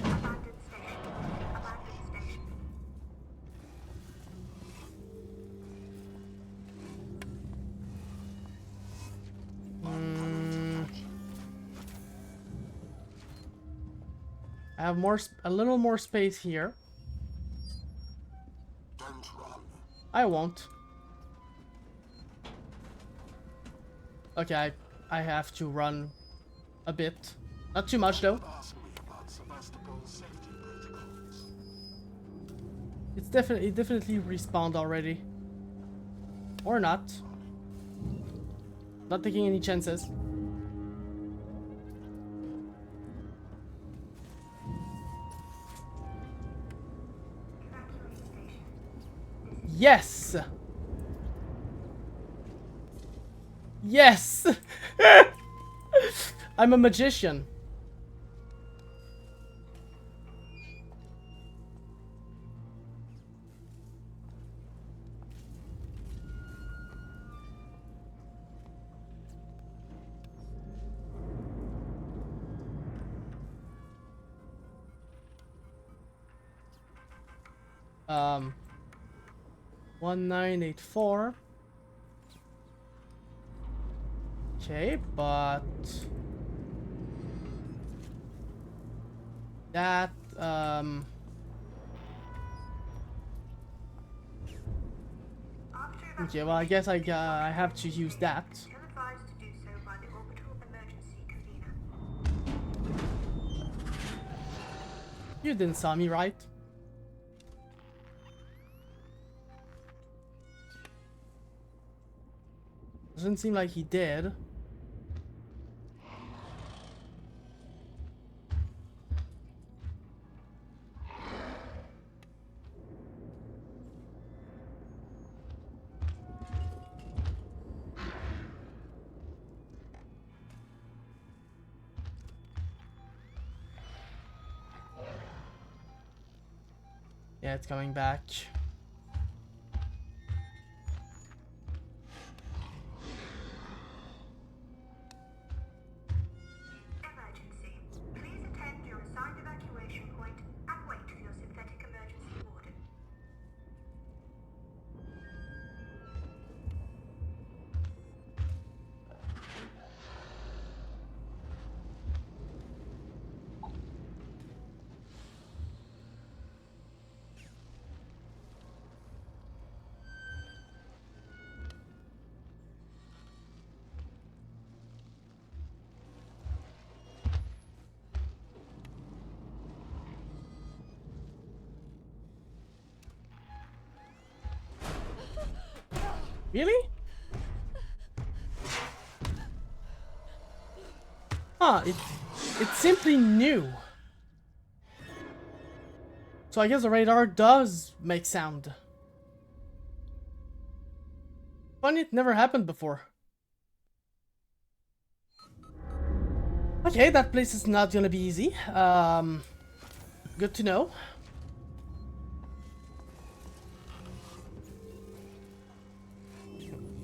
[SPEAKER 5] Abandoned station. Abandoned station.
[SPEAKER 1] I have a little more space here.
[SPEAKER 4] Don't run.
[SPEAKER 1] I won't. Okay, I have to run a bit. Not too much though.
[SPEAKER 4] Ask me about Sevastopol's safety protocols.
[SPEAKER 1] It definitely respawned already. Or not. Not taking any chances.
[SPEAKER 5] Evacuate station.
[SPEAKER 1] Yes! Yes! I'm a magician. Um, 1984. Okay, but that
[SPEAKER 5] After
[SPEAKER 1] okay, well I guess I have to use that.
[SPEAKER 5] Until advised to do so by the orbital emergency convener.
[SPEAKER 1] You didn't saw me, right? Doesn't seem like he did. Yeah, it's coming back.
[SPEAKER 5] Emergency. Please attend your assigned evacuation point and wait for your synthetic emergency warden.
[SPEAKER 1] Really? Huh, it simply knew. So I guess the radar does make sound. Funny, it never happened before. Okay, that place is not gonna be easy. Good to know.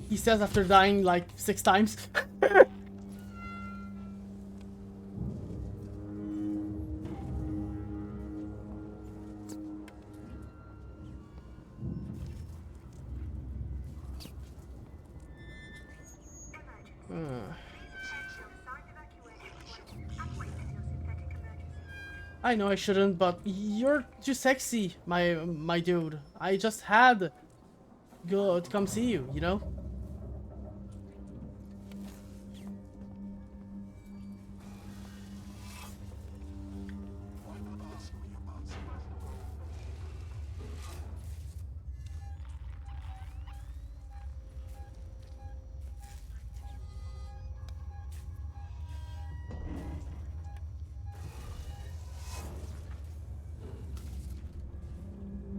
[SPEAKER 1] He says after dying like 6 times. I know I shouldn't, but you're too sexy, my dude. I just had to come see you, you know?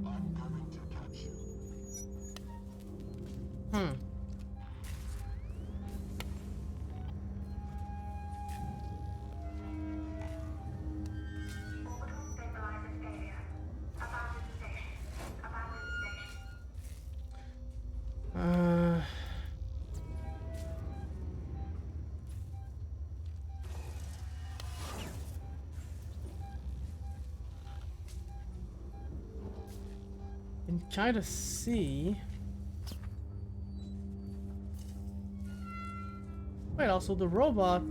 [SPEAKER 4] I'm coming to catch you.
[SPEAKER 5] Orbital stabilizer failure. Abandoned station. Abandoned station.
[SPEAKER 1] Can kind of see. Wait, also the robot,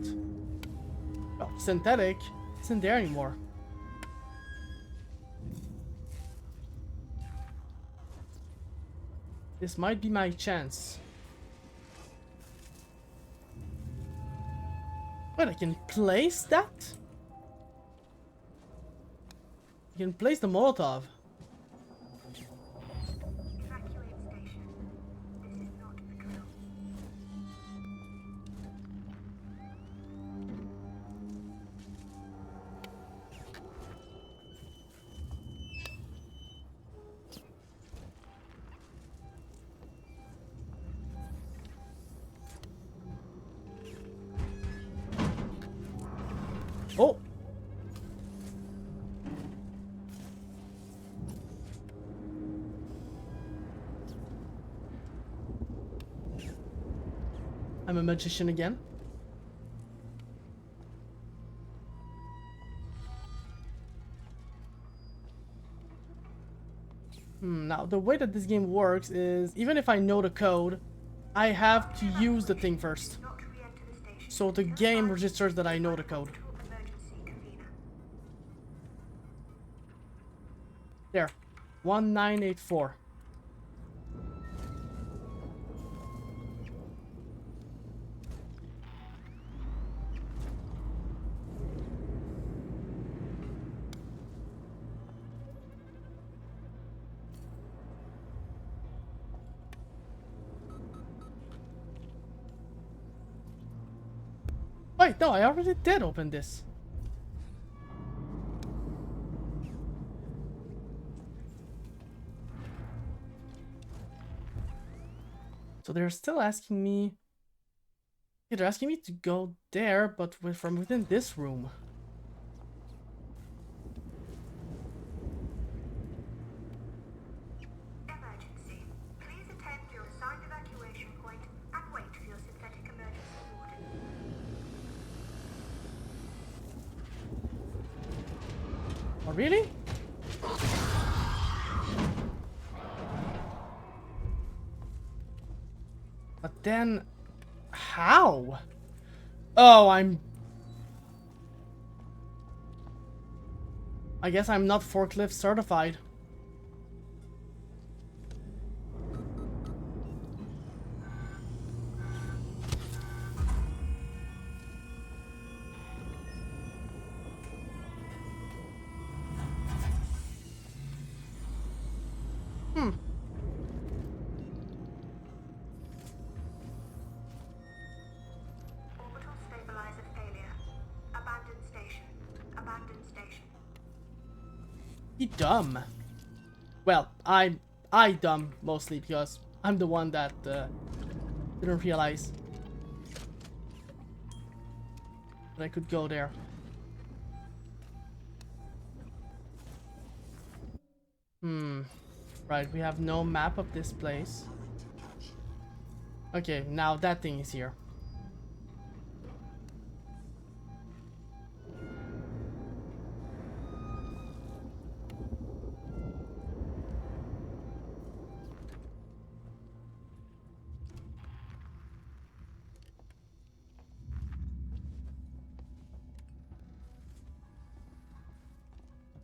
[SPEAKER 1] well, synthetic, isn't there anymore. This might be my chance. Wait, I can place that? I can place the Molotov.
[SPEAKER 5] Evacuate station. This is not the drill.
[SPEAKER 1] Oh! I'm a magician again. Now, the way that this game works is, even if I know the code, I have to use the thing first.
[SPEAKER 5] Not to re-enter the station.
[SPEAKER 1] So the game registers that I know the code.
[SPEAKER 5] Emergency convener.
[SPEAKER 1] There. 1984. Wait, no, I already did open this. So they're still asking me... Yeah, they're asking me to go there, but from within this room.
[SPEAKER 5] Emergency. Please attend to your assigned evacuation point and wait for your synthetic emergency warden.
[SPEAKER 1] Oh, really? But then... How? Oh, I guess I'm not forklift certified.
[SPEAKER 5] Orbital stabilizer failure. Abandoned station. Abandoned station.
[SPEAKER 1] He dumb. Well, I dumb mostly because I'm the one that didn't realize. that I could go there. Right, we have no map of this place. Okay, now that thing is here.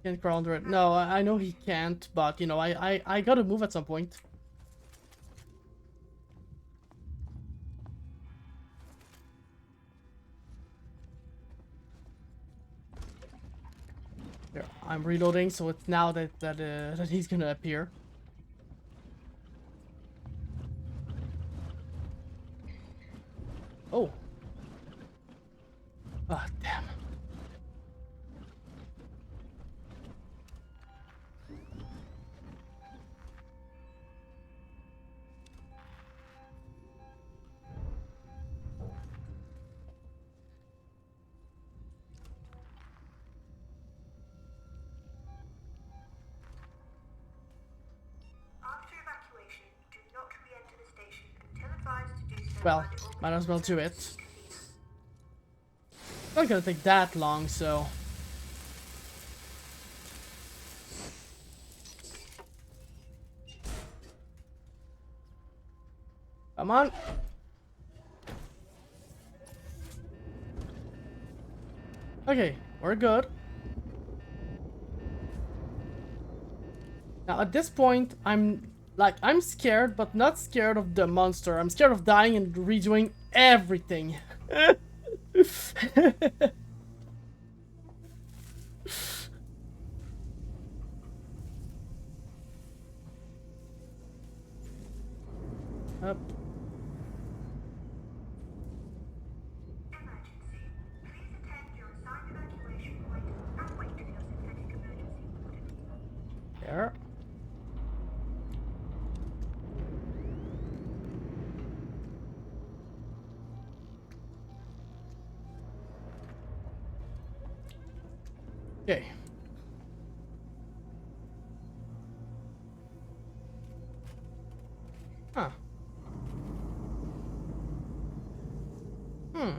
[SPEAKER 1] Can't crawl under it. No, I know he can't, but you know, I gotta move at some point. Here, I'm reloading, so it's now that he's gonna appear. Oh. Ah, damn.
[SPEAKER 5] After evacuation, do not re-enter the station until advised to do so
[SPEAKER 1] Well,
[SPEAKER 5] by the orbital
[SPEAKER 1] might as well do it.
[SPEAKER 5] emergency convener.
[SPEAKER 1] Not gonna take that long, so. Come on. Okay, we're good. Now at this point, I'm scared, but not scared of the monster. I'm scared of dying and redoing everything. Up.
[SPEAKER 5] Emergency. Please attend your assigned evacuation point and wait for your synthetic emergency order.
[SPEAKER 1] There. Okay. Huh. Hmm.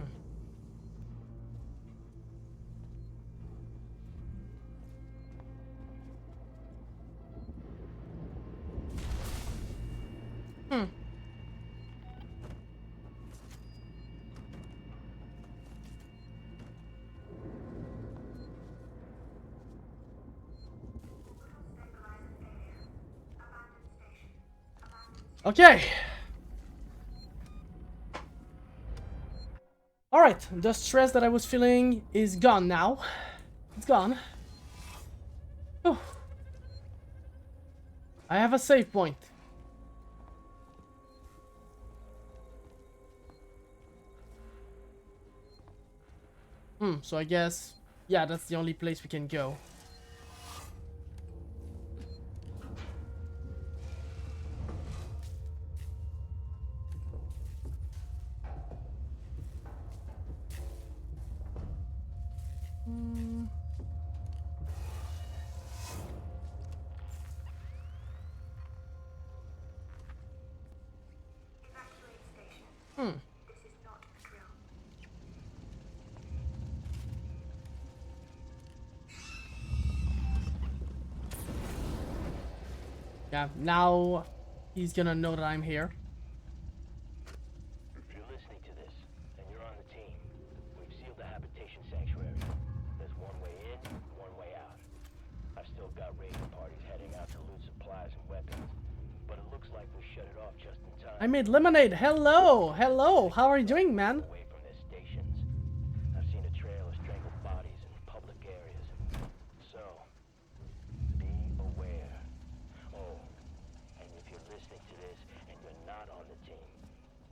[SPEAKER 1] Hmm. Okay. Alright, the stress that I was feeling is gone now. It's gone. Oh. I have a save point. So I guess, yeah, that's the only place we can go.
[SPEAKER 5] Evacuate station. This is not a drill.
[SPEAKER 1] Yeah, now he's gonna know that I'm here.
[SPEAKER 3] If you're listening to this, and you're on the team, we've sealed the habitation sanctuary. There's one way in, one way out. I've still got raiding parties heading out to loot supplies and weapons, but it looks like we shut it off just in time.
[SPEAKER 1] I made lemonade. Hello, hello. How are you doing, man?
[SPEAKER 3] Away from their stations. I've seen a trail of strangled bodies in public areas. So, be aware. Oh, and if you're listening to this and you're not on the team,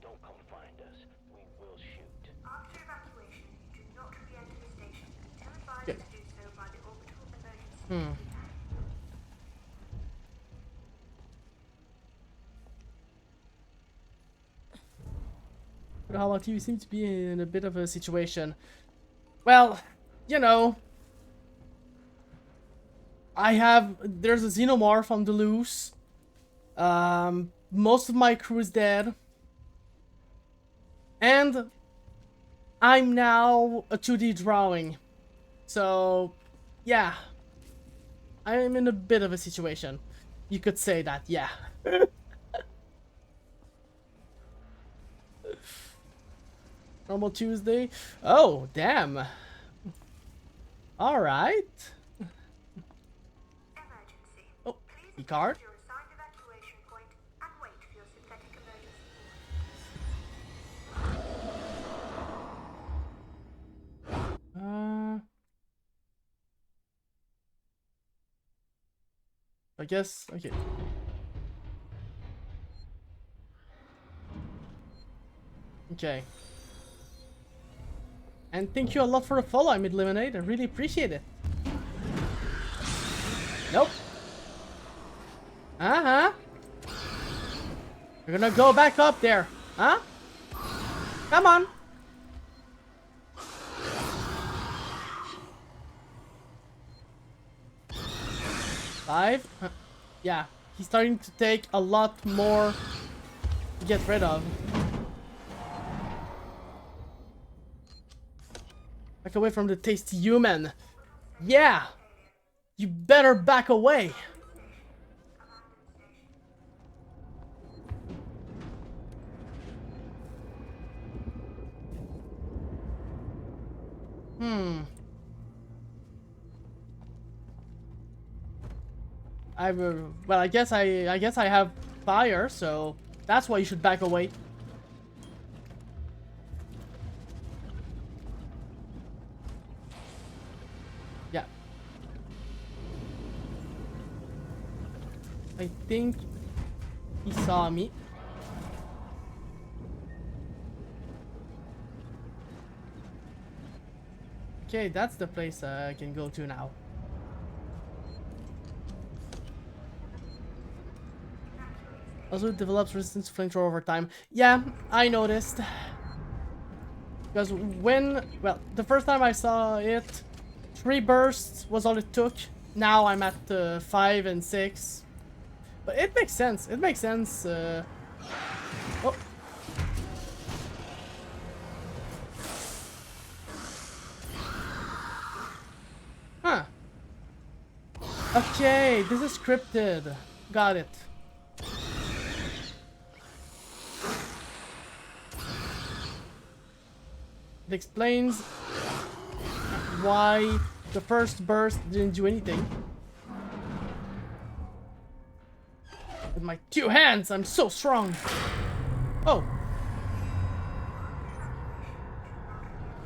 [SPEAKER 3] don't come find us. We will shoot.
[SPEAKER 5] After evacuation, do not re-enter the station until advised
[SPEAKER 1] Okay.
[SPEAKER 5] to do so by the orbital emergency convener.
[SPEAKER 1] But how about you? You seem to be in a bit of a situation. Well, you know, there's a xenomorph on the loose. Most of my crew is dead. And I'm now a 2D drawing. So, yeah. I'm in a bit of a situation. You could say that, yeah. Normal Tuesday. Oh, damn. Alright.
[SPEAKER 5] Emergency.
[SPEAKER 1] Oh,
[SPEAKER 5] Please
[SPEAKER 1] card.
[SPEAKER 5] attend your assigned evacuation point and wait for your synthetic emergency.
[SPEAKER 1] I guess, okay. Okay. And thank you a lot for the follow, Mid Lemonade. I really appreciate it. Nope. Uh-huh. You're gonna go back up there, huh? Come on. Five. Yeah, he's starting to take a lot more to get rid of. Back away from the tasty human. Yeah! You better back away. Well, I guess I have fire, so that's why you should back away. Yeah. I think he saw me. Okay, that's the place I can go to now. Also, it develops resistance to flamethrower over time. Yeah, I noticed. Because well, the first time I saw it, 3 bursts was all it took. Now I'm at 5 and 6. But it makes sense. It makes sense. Oh. Huh. Okay, this is scripted. Got it. It explains why the first burst didn't do anything. With my 2 hands, I'm so strong. Oh.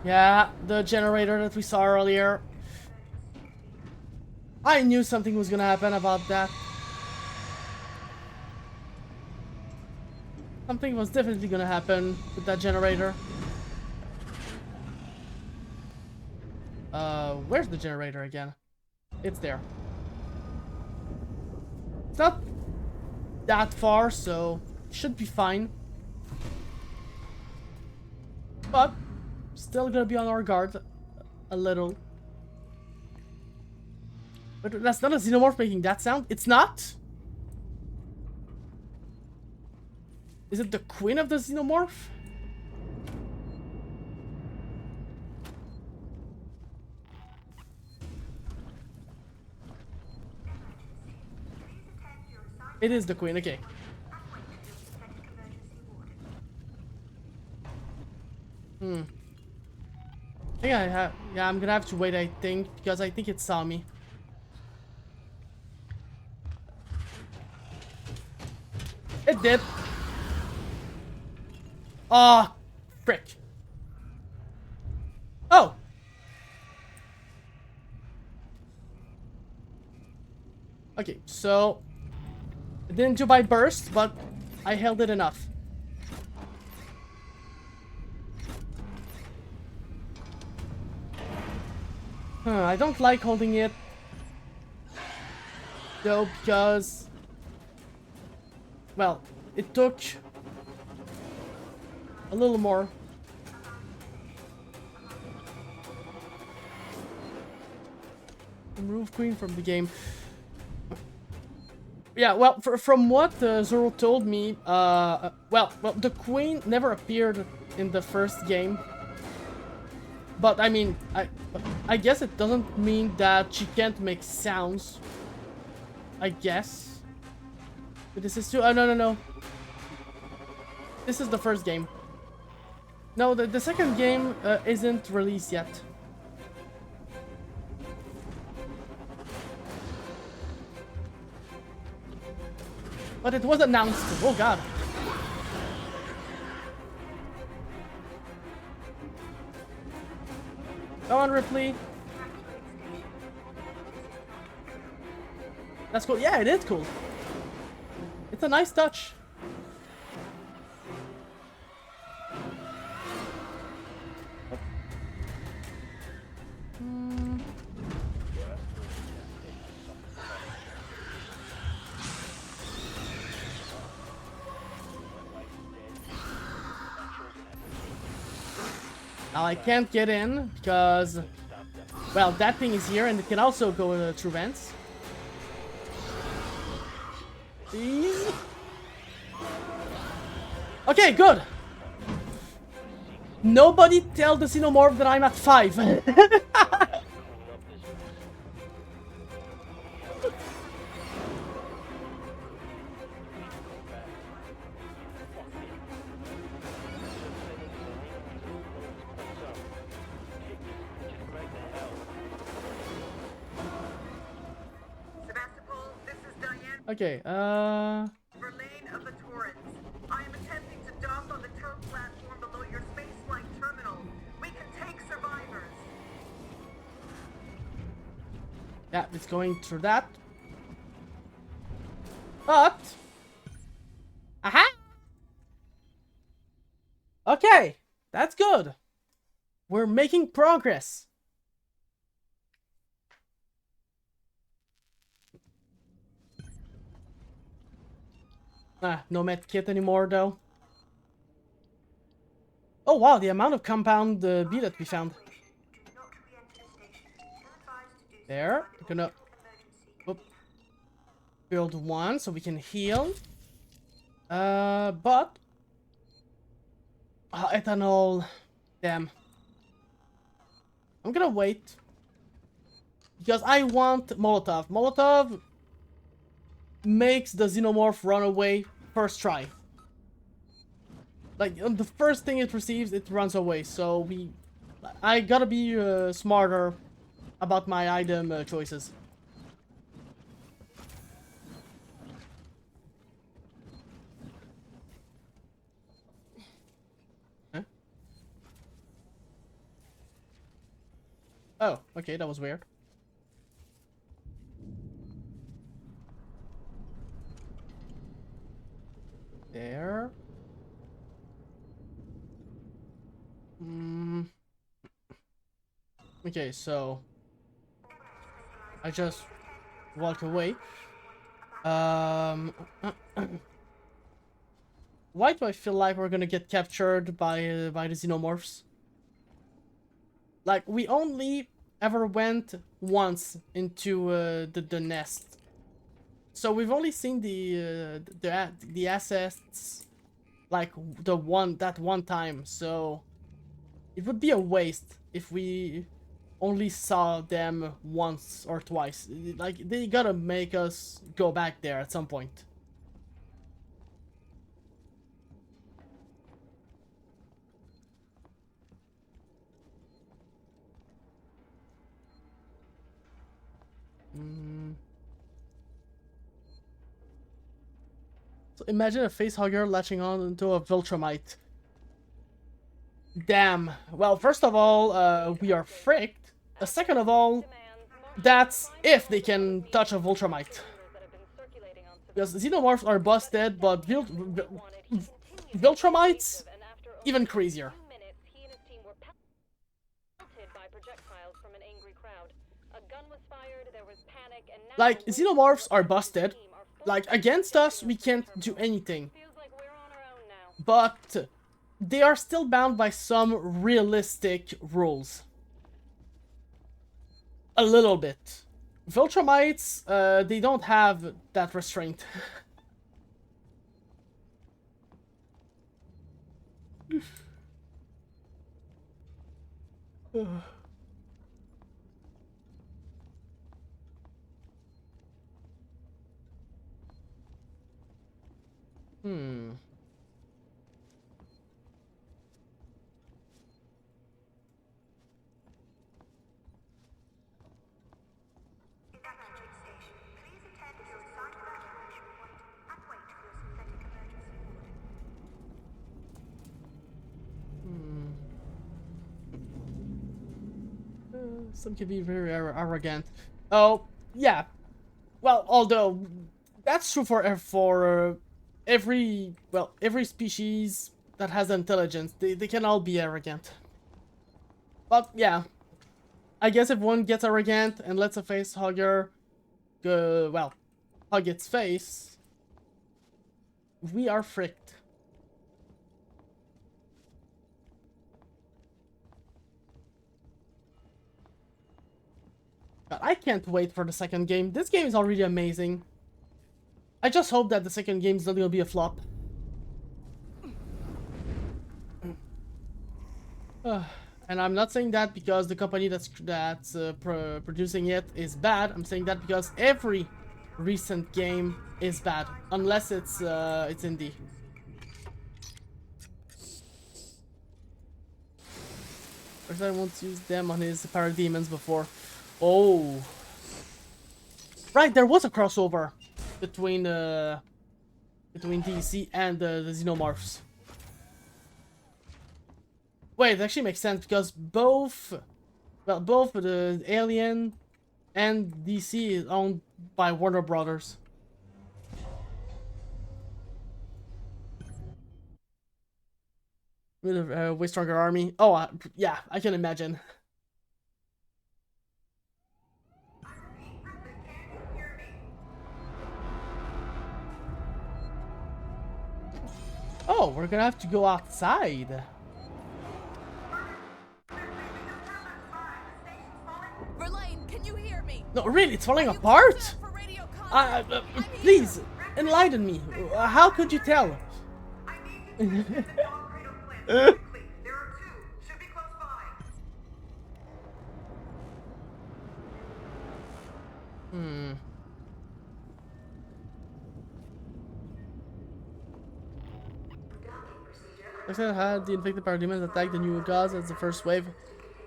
[SPEAKER 1] Yeah, the generator that we saw earlier. I knew something was gonna happen about that. Something was definitely gonna happen with that generator. Where's the generator again? It's there. It's not that far, so should be fine. But still gonna be on our guard a little. But that's not a xenomorph making that sound. It's not? Is it the queen of the xenomorph? It is the queen, okay. I think I have, yeah, I'm gonna have to wait, I think, because I think it saw me. It did. Oh, frick. Oh. Okay, so it didn't do by burst, but I held it enough. I don't like holding it though, because, well, it took a little more. remove Queen from the game. Yeah, well, from what Zoro told me, well, the Queen never appeared in the first game. But I mean, I guess it doesn't mean that she can't make sounds. I guess. But this is too. Oh no. This is the first game. No, the second game isn't released yet. But it was announced. Oh god. Go on, Ripley. That's cool. Yeah, it is cool. It's a nice touch. Now I can't get in because, well, that thing is here and it can also go through vents. Please. Okay, good. Nobody tell the Xenomorph that I'm at 5.
[SPEAKER 5] Sebastopol, this is Diane
[SPEAKER 1] Okay,
[SPEAKER 5] Verlaine of the Torrens. I am attempting to dock on the tow platform below your spaceflight terminal. We can take survivors.
[SPEAKER 1] yeah, it's going through that. But, aha! Okay, that's good. We're making progress. No med kit anymore though. Oh wow, the amount of compound B that we found.
[SPEAKER 5] Do not re-enter the station until advised to do so
[SPEAKER 1] There,
[SPEAKER 5] by
[SPEAKER 1] we're gonna
[SPEAKER 5] emergency.
[SPEAKER 1] build one so we can heal. But ethanol. Damn. I'm gonna wait because I want Molotov. Molotov makes the Xenomorph run away first try. Like the first thing it receives, it runs away. So I gotta be smarter about my item choices. Huh? Oh, okay, that was weird. There. Okay, so I just walk away. Why do I feel like we're gonna get captured by the Xenomorphs? Like we only ever went once into the nest, so we've only seen the assets like that one time. So it would be a waste if we only saw them once or twice. Like they gotta make us go back there at some point. So imagine a facehugger latching on into a Viltrumite. Damn. Well, first of all, we are fricked. Second of all, that's if they can touch a Viltrumite. Because Xenomorphs are busted, but Viltrumites, even crazier. Like, Xenomorphs are busted. Like, against us, we can't do anything. But they are still bound by some realistic rules. A little bit. Viltrumites, they don't have that restraint. Hmm.
[SPEAKER 5] Evacuate station. Please attend to your assigned evacuation point and wait for your synthetic emergency order.
[SPEAKER 1] Some can be very arrogant. Oh, yeah. Well, although that's true for every species that has intelligence. They can all be arrogant. But yeah, I guess if one gets arrogant and lets a face hugger, hug its face, we are fricked. God, I can't wait for the second game. This game is already amazing. I just hope that the second game is not gonna be a flop. And I'm not saying that because the company that's producing it is bad. I'm saying that because every recent game is bad, unless it's indie. First, I won't use them on his parademons before. Oh, right, there was a crossover between DC and the Xenomorphs. Wait, it actually makes sense because both the Alien and DC is owned by Warner Brothers. With a way stronger army. Oh, yeah, I can imagine. Oh, we're gonna have to go outside.
[SPEAKER 6] Verlaine, can you hear me?
[SPEAKER 1] No, really, it's falling
[SPEAKER 6] Are you
[SPEAKER 1] apart.
[SPEAKER 6] close enough for radio contact? I'm
[SPEAKER 1] Please,
[SPEAKER 6] here.
[SPEAKER 1] enlighten me. How could you tell?
[SPEAKER 5] I need you to check the dog cradle plant quickly. There are two. Should be close by.
[SPEAKER 1] Except had the infected parademons attack the new gods as the first wave,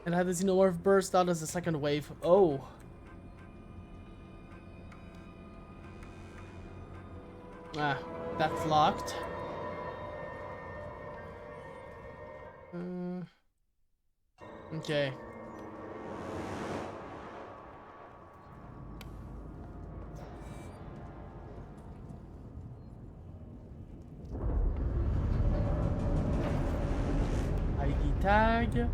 [SPEAKER 1] and had the xenomorph burst out as the second wave. Oh. Ah, that's locked. Okay. ID tag.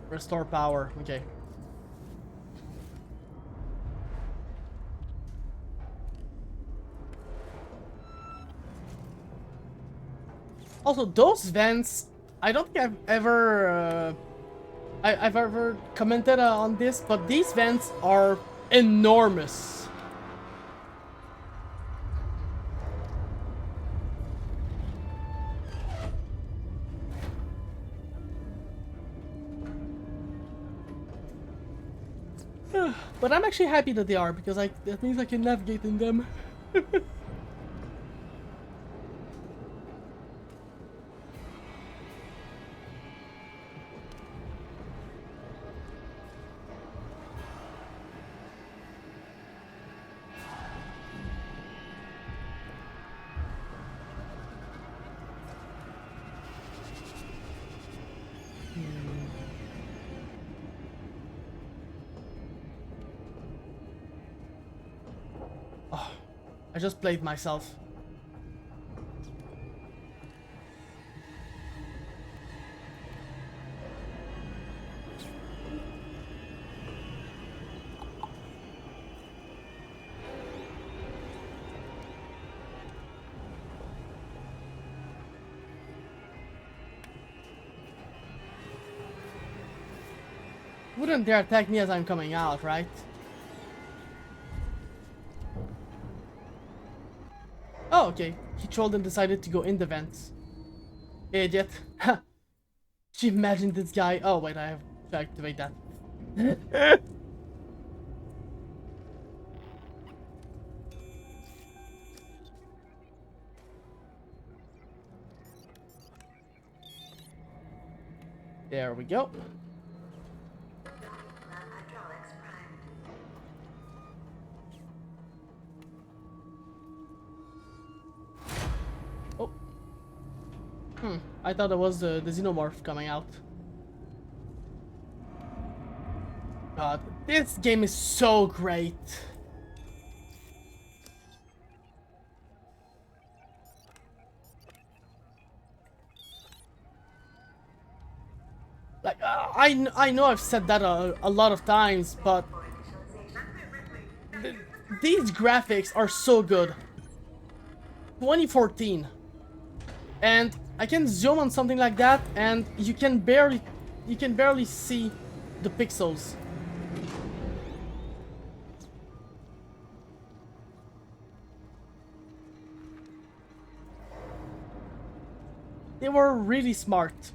[SPEAKER 1] Restore power. Okay. Also, those vents, I don't think I've ever I've ever commented on this, but these vents are enormous. But I'm actually happy that they are, because that means I can navigate in them. Oh, I just played myself. Wouldn't dare attack me as I'm coming out, right? Oh, okay. He trolled and decided to go in the vents. Idiot. Ha! Could you imagine this guy? Oh, wait, I have to activate that. There we go.
[SPEAKER 5] Hydraulics primed.
[SPEAKER 1] Oh. I thought it was the Xenomorph coming out. God, this game is so great. Like, I know I've said that a lot of times, but these graphics are so good. 2014. And I can zoom on something like that and you can barely see the pixels. They were really smart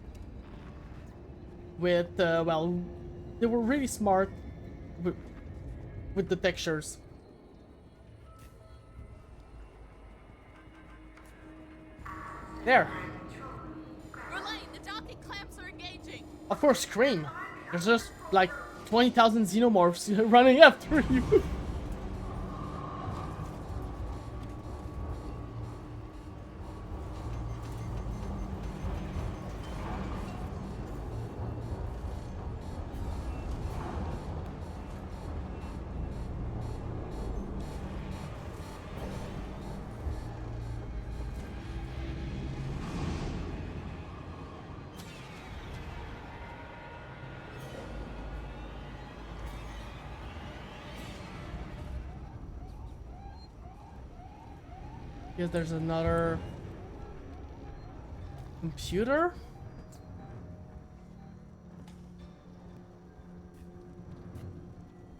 [SPEAKER 1] with well, they were really smart with the textures. There.
[SPEAKER 6] Verlaine, the docking clamps are engaging.
[SPEAKER 1] Of course, Scream. There's just like 20,000 xenomorphs running after you. Guess there's another computer.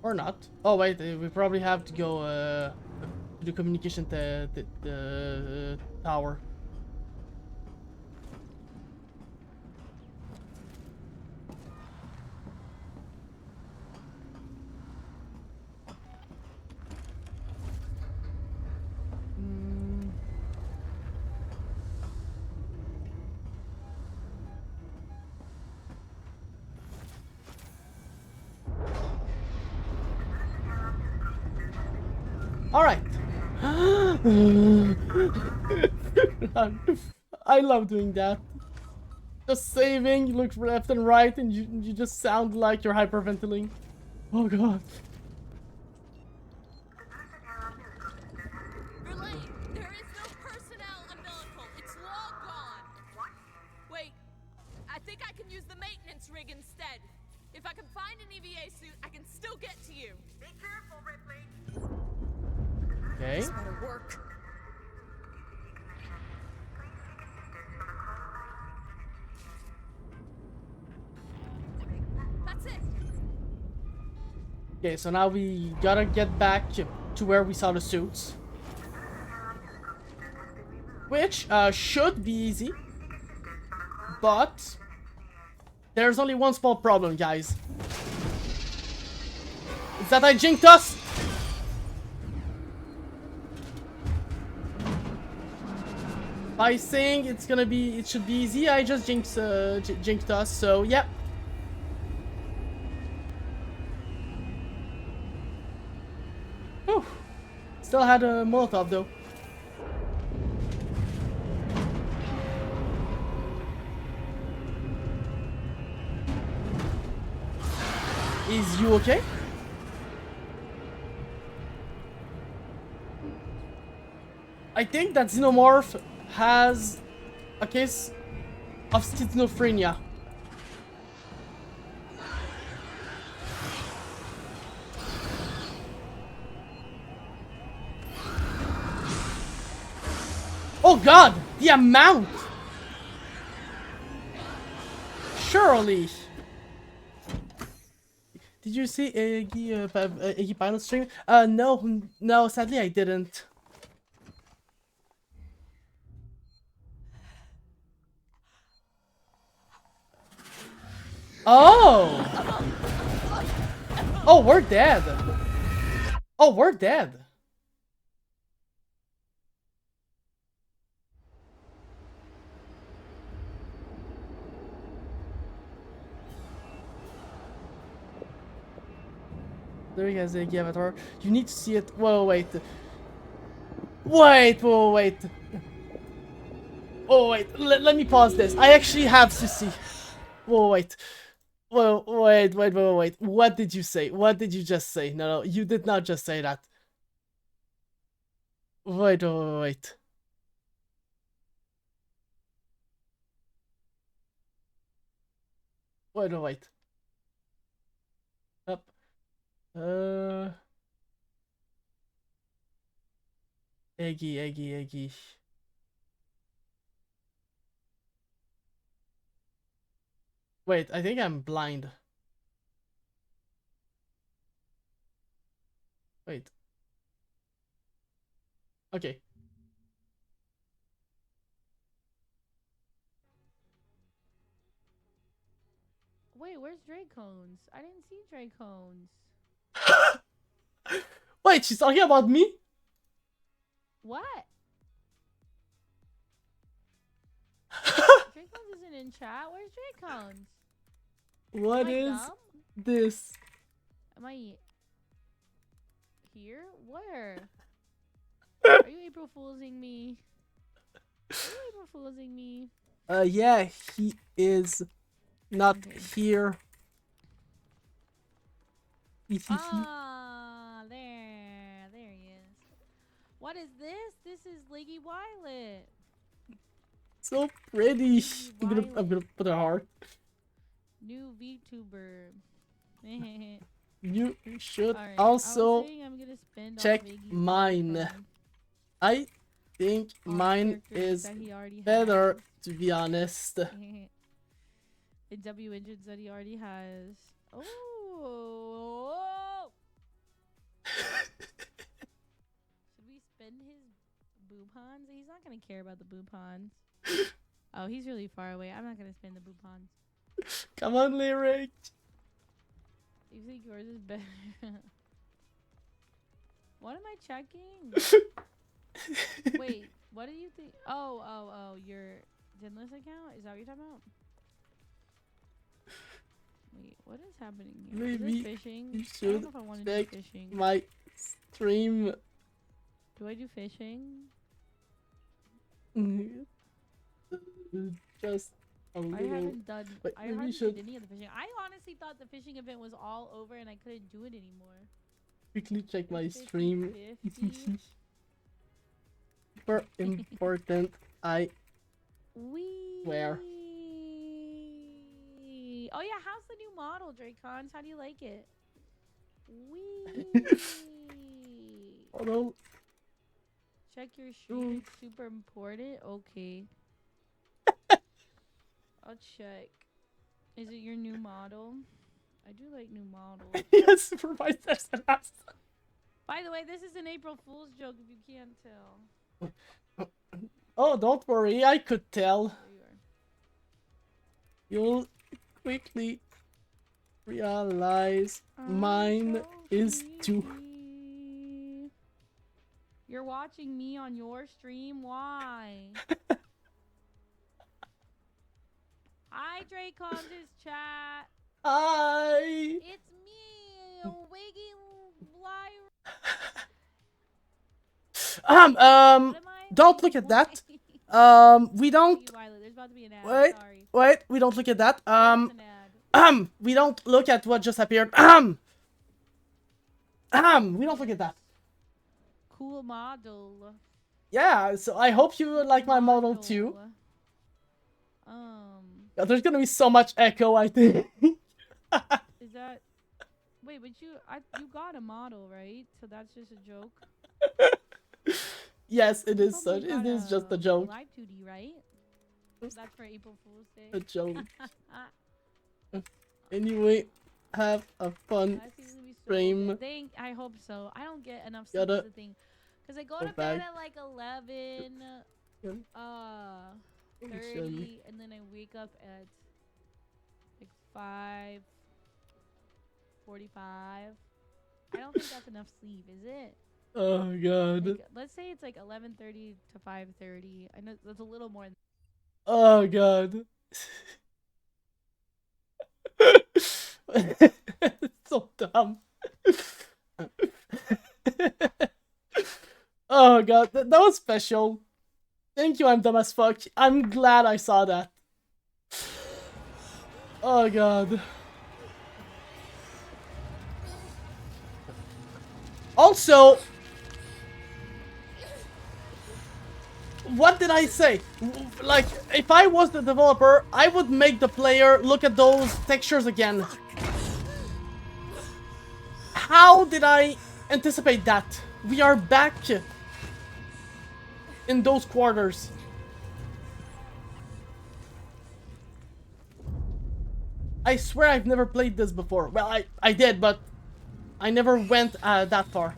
[SPEAKER 1] Or not. Oh wait, we probably have to go to the communication tower. Alright. I love doing that. Just saving, you look left and right, and you just sound like you're hyperventilating. Oh god.
[SPEAKER 6] Verlaine, there is no personnel umbilical. It's long gone. What? Wait, I think I can use the maintenance rig instead. If I can find an EVA suit, I can still get to you.
[SPEAKER 5] Be careful, Ripley.
[SPEAKER 1] Okay.
[SPEAKER 6] This better work. That's it.
[SPEAKER 1] Okay, so now we gotta get back to where we saw the suits. Which should be easy. But there's only one small problem, guys. Is that I jinked us? By saying it should be easy, I just jinked us, so yep. Whew. Still had a Molotov though. Is you okay? I think that Xenomorph has a case of schizophrenia. Oh god, the amount! Surely. Did you see Iggy Pilot stream? No, sadly I didn't. Oh! Oh, we're dead. Oh, we're dead. There you go, Iggy Avatar. You need to see it. Whoa, wait. Wait. Oh, wait. Let me pause this. I actually have to see. Whoa, wait. Whoa, wait. What did you say? What did you just say? No, you did not just say that. Wait. Wait. Up. Eggy. Wait, I think I'm blind. Wait. Okay.
[SPEAKER 7] Wait, where's Dracones? I didn't see Dracones.
[SPEAKER 1] Wait, she's talking about me?
[SPEAKER 7] What? Dracones isn't in chat. Where's Dracones?
[SPEAKER 1] What
[SPEAKER 7] Am I
[SPEAKER 1] is
[SPEAKER 7] dumb?
[SPEAKER 1] this?
[SPEAKER 7] Am I here? Where? Are you April Foolsing me?
[SPEAKER 1] Yeah, he is not
[SPEAKER 7] Okay.
[SPEAKER 1] here.
[SPEAKER 7] Ah, there he is. What is this? This is Leggy Violet.
[SPEAKER 1] So pretty. I'm gonna put a heart.
[SPEAKER 7] New VTuber.
[SPEAKER 1] You should
[SPEAKER 7] Alright,
[SPEAKER 1] also
[SPEAKER 7] I'm gonna spend
[SPEAKER 1] check
[SPEAKER 7] on Viggy's
[SPEAKER 1] mine.
[SPEAKER 7] fun
[SPEAKER 1] I think
[SPEAKER 7] on
[SPEAKER 1] mine
[SPEAKER 7] characters
[SPEAKER 1] is
[SPEAKER 7] that he already
[SPEAKER 1] better,
[SPEAKER 7] has.
[SPEAKER 1] to be honest.
[SPEAKER 7] The W engines that he already has. Oh! Should we spend his boopons? He's not gonna care about the boopons. Oh, he's really far away. I'm not gonna spend the boopons.
[SPEAKER 1] Come on, Lyric.
[SPEAKER 7] You think yours is better? What am I checking? Wait, what do you think? Oh, your Dinless account? Is that what you're talking about? Wait, what is happening here?
[SPEAKER 1] Maybe
[SPEAKER 7] is this fishing?
[SPEAKER 1] you
[SPEAKER 7] I don't
[SPEAKER 1] should
[SPEAKER 7] know if I want to do
[SPEAKER 1] check
[SPEAKER 7] fishing.
[SPEAKER 1] my stream.
[SPEAKER 7] Do I do fishing?
[SPEAKER 1] Just a
[SPEAKER 7] I
[SPEAKER 1] little.
[SPEAKER 7] haven't done.
[SPEAKER 1] But
[SPEAKER 7] I
[SPEAKER 1] maybe
[SPEAKER 7] haven't
[SPEAKER 1] should-
[SPEAKER 7] did any of the fishing. I honestly thought the fishing event was all over and I couldn't do it anymore.
[SPEAKER 1] Quickly check my
[SPEAKER 7] 50,
[SPEAKER 1] stream.
[SPEAKER 7] 50.
[SPEAKER 1] Super important. I
[SPEAKER 7] Wee.
[SPEAKER 1] Where?
[SPEAKER 7] Oh yeah, how's the new model, Dracons? How do you like it? Wee.
[SPEAKER 1] hold on.
[SPEAKER 7] Check your stream. It's super important. Okay. I'll check. Is it your new model? I do like new models.
[SPEAKER 1] Yes, supervisors and us.
[SPEAKER 7] By the way, this is an April Fool's joke if you can't tell.
[SPEAKER 1] Oh, don't worry, I could tell.
[SPEAKER 7] There you are.
[SPEAKER 1] You'll quickly realize mine
[SPEAKER 7] so
[SPEAKER 1] is too.
[SPEAKER 7] creepy. You're watching me on your stream? Why? Hi, Dracons' chat.
[SPEAKER 1] Hi.
[SPEAKER 7] It's me, Wiggy Lyra. What am I?
[SPEAKER 1] Don't look at that. We don't.
[SPEAKER 7] Wiggy Violet, there's about to be an ad.
[SPEAKER 1] Wait.
[SPEAKER 7] Sorry.
[SPEAKER 1] Wait, we don't look at that.
[SPEAKER 7] There's an ad.
[SPEAKER 1] We don't look at what just appeared. We don't look at that.
[SPEAKER 7] Cool model.
[SPEAKER 1] Yeah, so I hope you like my model too. There's gonna be so much echo, I think.
[SPEAKER 7] Is that? Wait, but you got a model, right? So that's just a joke.
[SPEAKER 1] Yes, it is.
[SPEAKER 7] Told me
[SPEAKER 1] Such.
[SPEAKER 7] you
[SPEAKER 1] It
[SPEAKER 7] got
[SPEAKER 1] is just a joke.
[SPEAKER 7] Live 2D, right? That's for April Fool's Day.
[SPEAKER 1] A joke. Anyway, have a fun
[SPEAKER 7] That seems to be so
[SPEAKER 1] stream.
[SPEAKER 7] good. I hope so. I don't get enough sleep
[SPEAKER 1] Gotta
[SPEAKER 7] is the thing. Because I go
[SPEAKER 1] go
[SPEAKER 7] to bed
[SPEAKER 1] back.
[SPEAKER 7] at like 11,
[SPEAKER 1] Station.
[SPEAKER 7] 30, and then I wake up at like 5:45. I don't think that's enough sleep, is it?
[SPEAKER 1] Oh god.
[SPEAKER 7] Like, let's say it's like 11:30 to 5:30. I know that's a little more.
[SPEAKER 1] Oh god. So dumb. Oh god, that was special. Thank you, I'm dumb as fuck. I'm glad I saw that. Oh god. Also, what did I say? Like, if I was the developer, I would make the player look at those textures again. How did I anticipate that? We are back in those quarters. I swear I've never played this before. Well, I did, but I never went that far.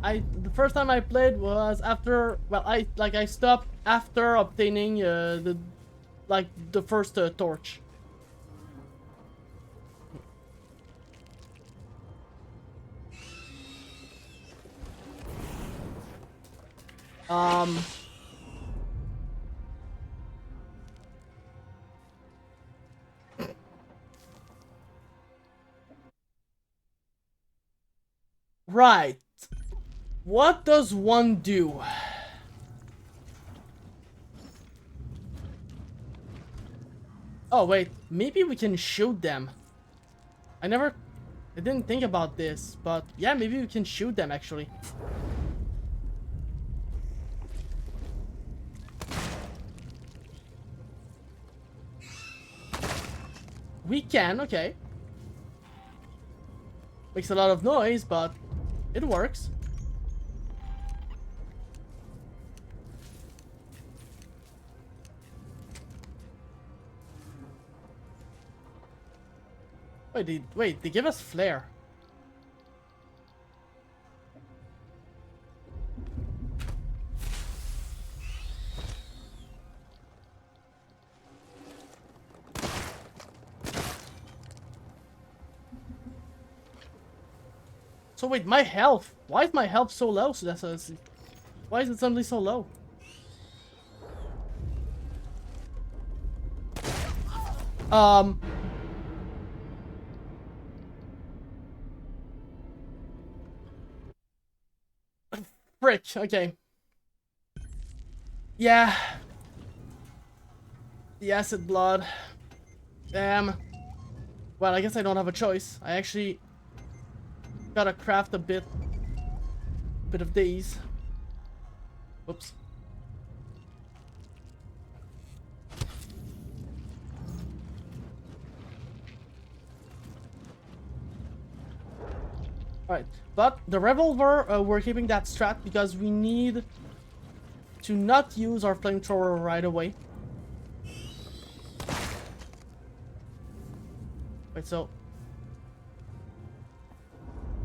[SPEAKER 1] The first time I played was after, well, I stopped after obtaining the first torch. Right. What does one do? Oh wait, maybe we can shoot them. I didn't think about this, but yeah, maybe we can shoot them actually. We can, okay. Makes a lot of noise, but it works. Wait, they give us flare. So wait, my health. Why is my health so low? So why is it suddenly so low? Frick, okay. Yeah. The acid blood. Damn. Well, I guess I don't have a choice. I actually gotta craft a bit of these. Whoops. Alright, but the revolver, we're keeping that strat because we need to not use our flamethrower right away. Wait, so...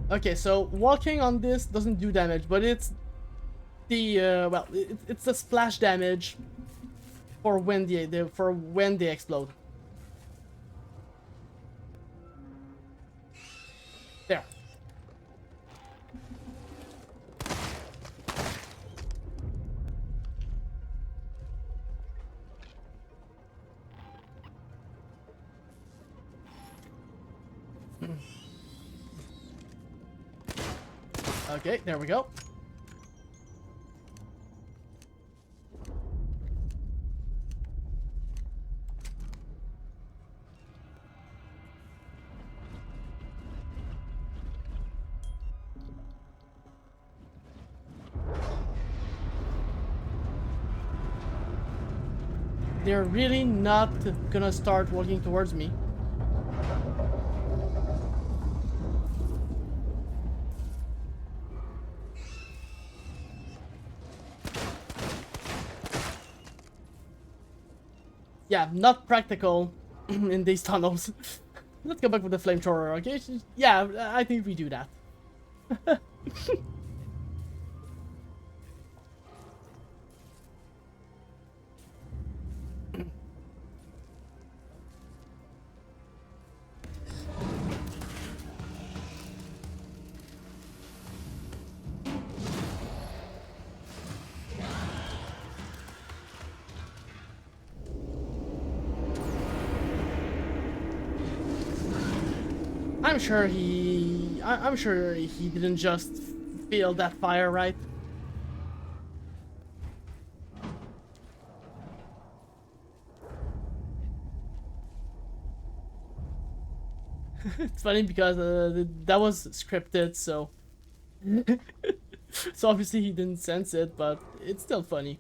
[SPEAKER 1] Okay, so walking on this doesn't do damage, but it's the, well, it's the splash damage for when they explode. There. Okay, there we go. They're really not gonna start walking towards me. Yeah, not practical in these tunnels. Let's go back with the flamethrower, okay? Yeah, I think we do that. I'm sure he didn't just feel that fire, right? It's funny because that was scripted, so so obviously he didn't sense it, but it's still funny.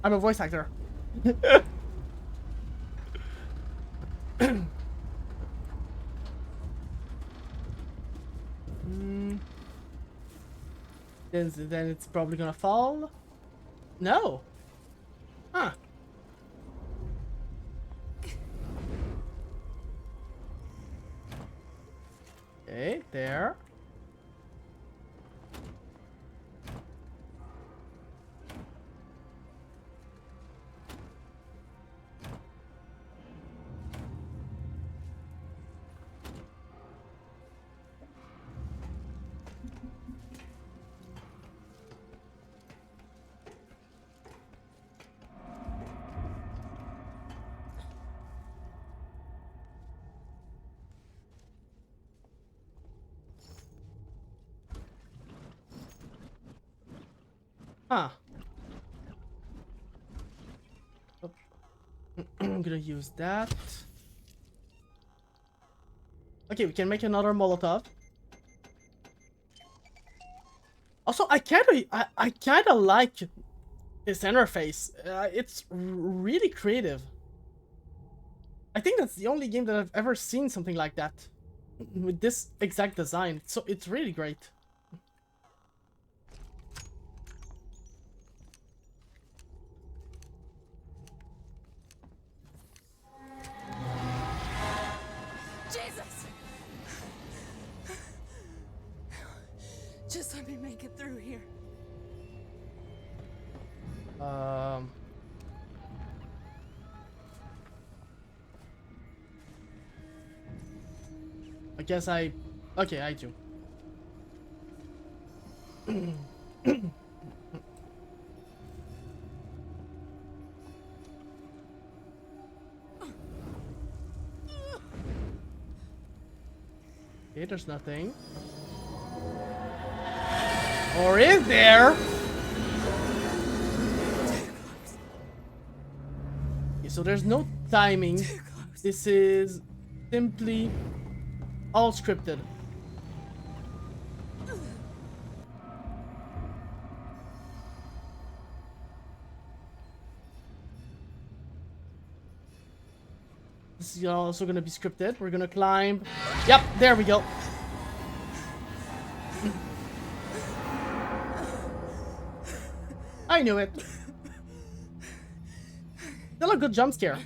[SPEAKER 1] I'm a voice actor. Then it's probably gonna fall. No. Huh. Okay, there. Huh. Oh. I'm gonna use that. Okay, we can make another Molotov. Also, I kinda like this interface. It's really creative. I think that's the only game that I've ever seen something like that with this exact design. So it's really great.
[SPEAKER 6] Jesus! Just let me make it through here.
[SPEAKER 1] I guess okay, I do. Okay, there's nothing. Or is there? Okay, so there's no timing. This is simply all scripted. This is also gonna be scripted. We're gonna climb. Yep, there we go. I knew it. Still a good jump scare.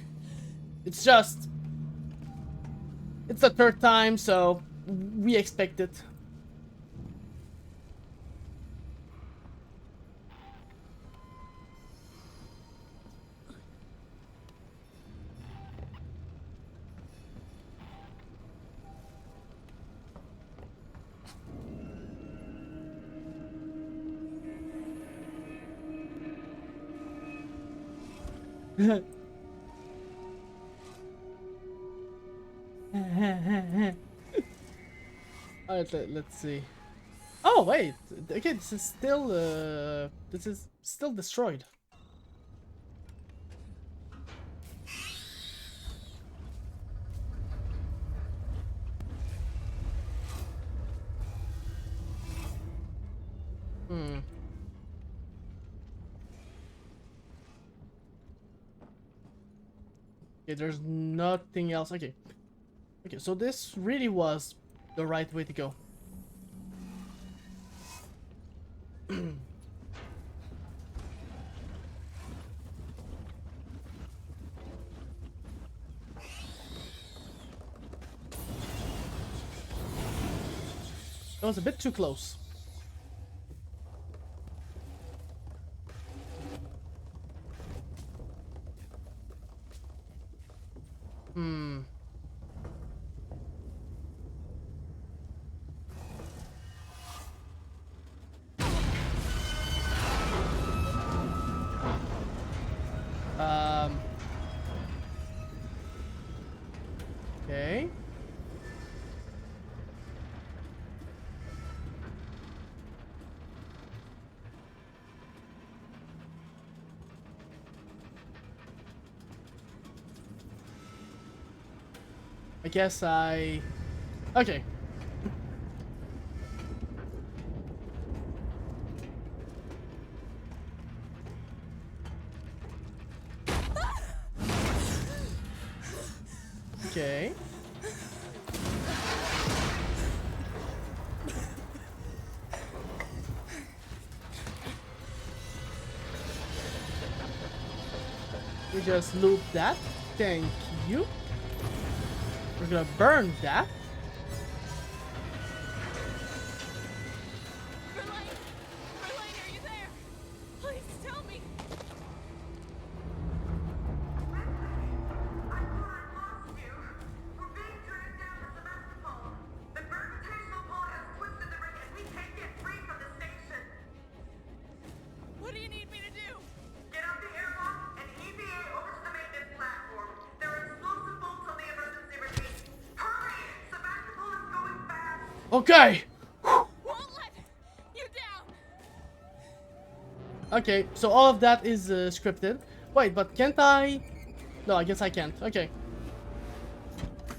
[SPEAKER 1] It's just... It's the third time, so we expect it. Alright, let's see. Oh wait, okay, this is still destroyed. Hmm. Okay, there's nothing else. Okay. Okay, so this really was the right way to go. That was a bit too close. Hmm. Okay. I guess I... Okay. Okay. We just loop that. Thank you. We're gonna burn that.
[SPEAKER 6] Verlaine! Verlaine, are you there? Please tell me!
[SPEAKER 5] I thought I lost you. We're being dragged down to Sebastopol. The gravitational pull has twisted the ring and we can't get free from the station.
[SPEAKER 6] What do you need me to do?
[SPEAKER 5] Get out the airlock and EVA over to the maintenance platform. There are explosive bolts on the emergency release. Hurry! Sebastopol is going fast.
[SPEAKER 1] Okay.
[SPEAKER 6] Won't let you down!
[SPEAKER 1] Okay, so all of that is scripted. Wait, but can't I? No, I guess I can't. Okay.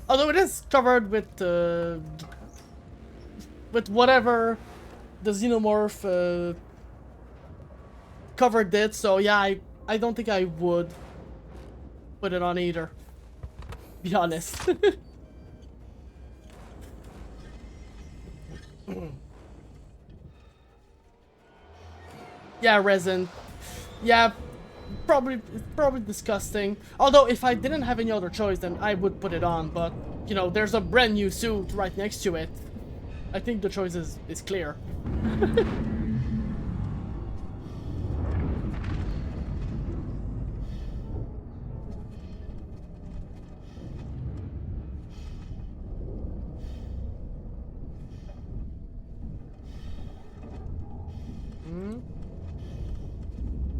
[SPEAKER 1] Although it is covered with whatever the xenomorph covered it. So yeah, I don't think I would put it on either. Be honest. Yeah, resin. Yeah, probably disgusting. Although if I didn't have any other choice, then I would put it on. But you know, there's a brand new suit right next to it. I think the choice is clear.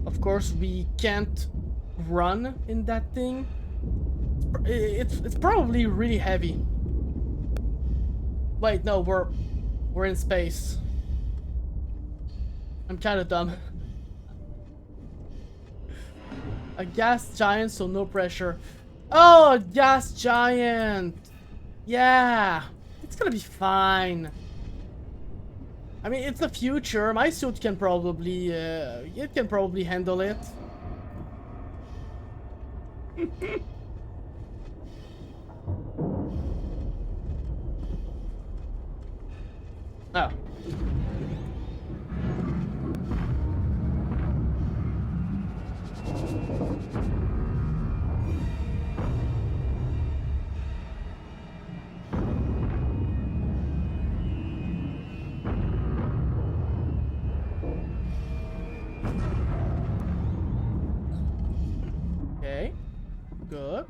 [SPEAKER 1] Of course, we can't run in that thing. It's probably really heavy. Wait, no, we're in space. I'm kind of dumb. A gas giant, so no pressure. Oh, a gas giant. Yeah, it's gonna be fine. I mean, it's the future. My suit can probably, it can probably handle it. Oh. Okay. Good.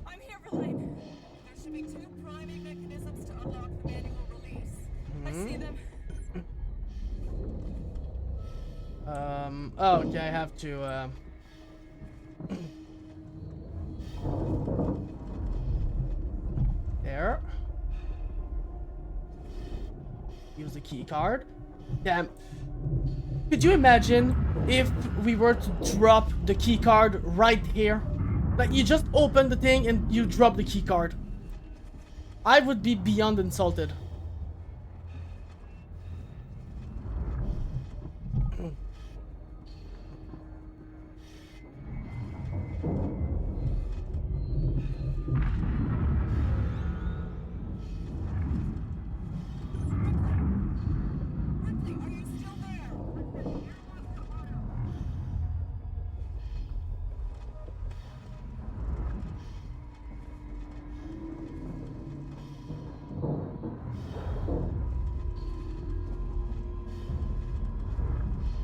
[SPEAKER 5] I'm here, Verlaine. There should be 2 priming mechanisms to unlock the manual release. I see them.
[SPEAKER 1] Oh, okay, I have to, the key card. Damn. Could you imagine if we were to drop the key card right here? Like, you just open the thing and you drop the key card. I would be beyond insulted.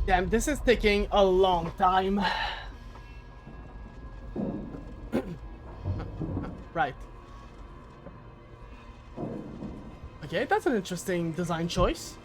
[SPEAKER 1] Damn, this is taking a long time. Right. Okay, that's an interesting design choice.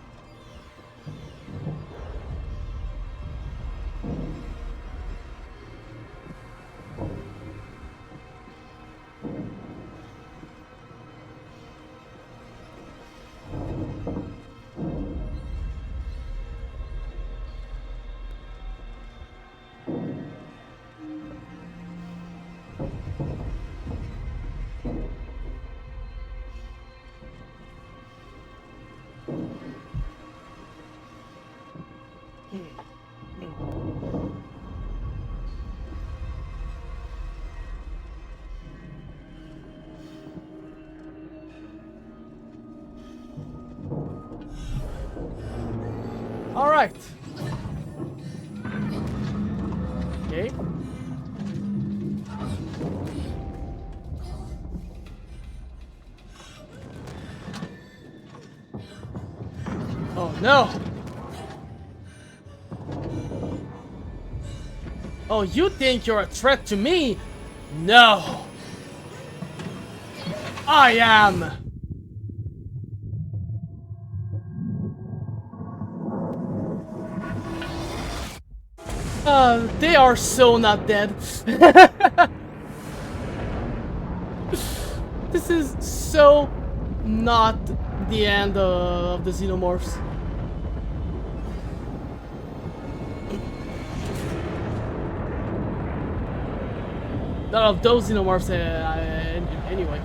[SPEAKER 1] All right. Okay. Oh no. Oh, you think you're a threat to me? No. I am. They are so not dead. This is so not the end of the Xenomorphs. Not of those Xenomorphs, anyway.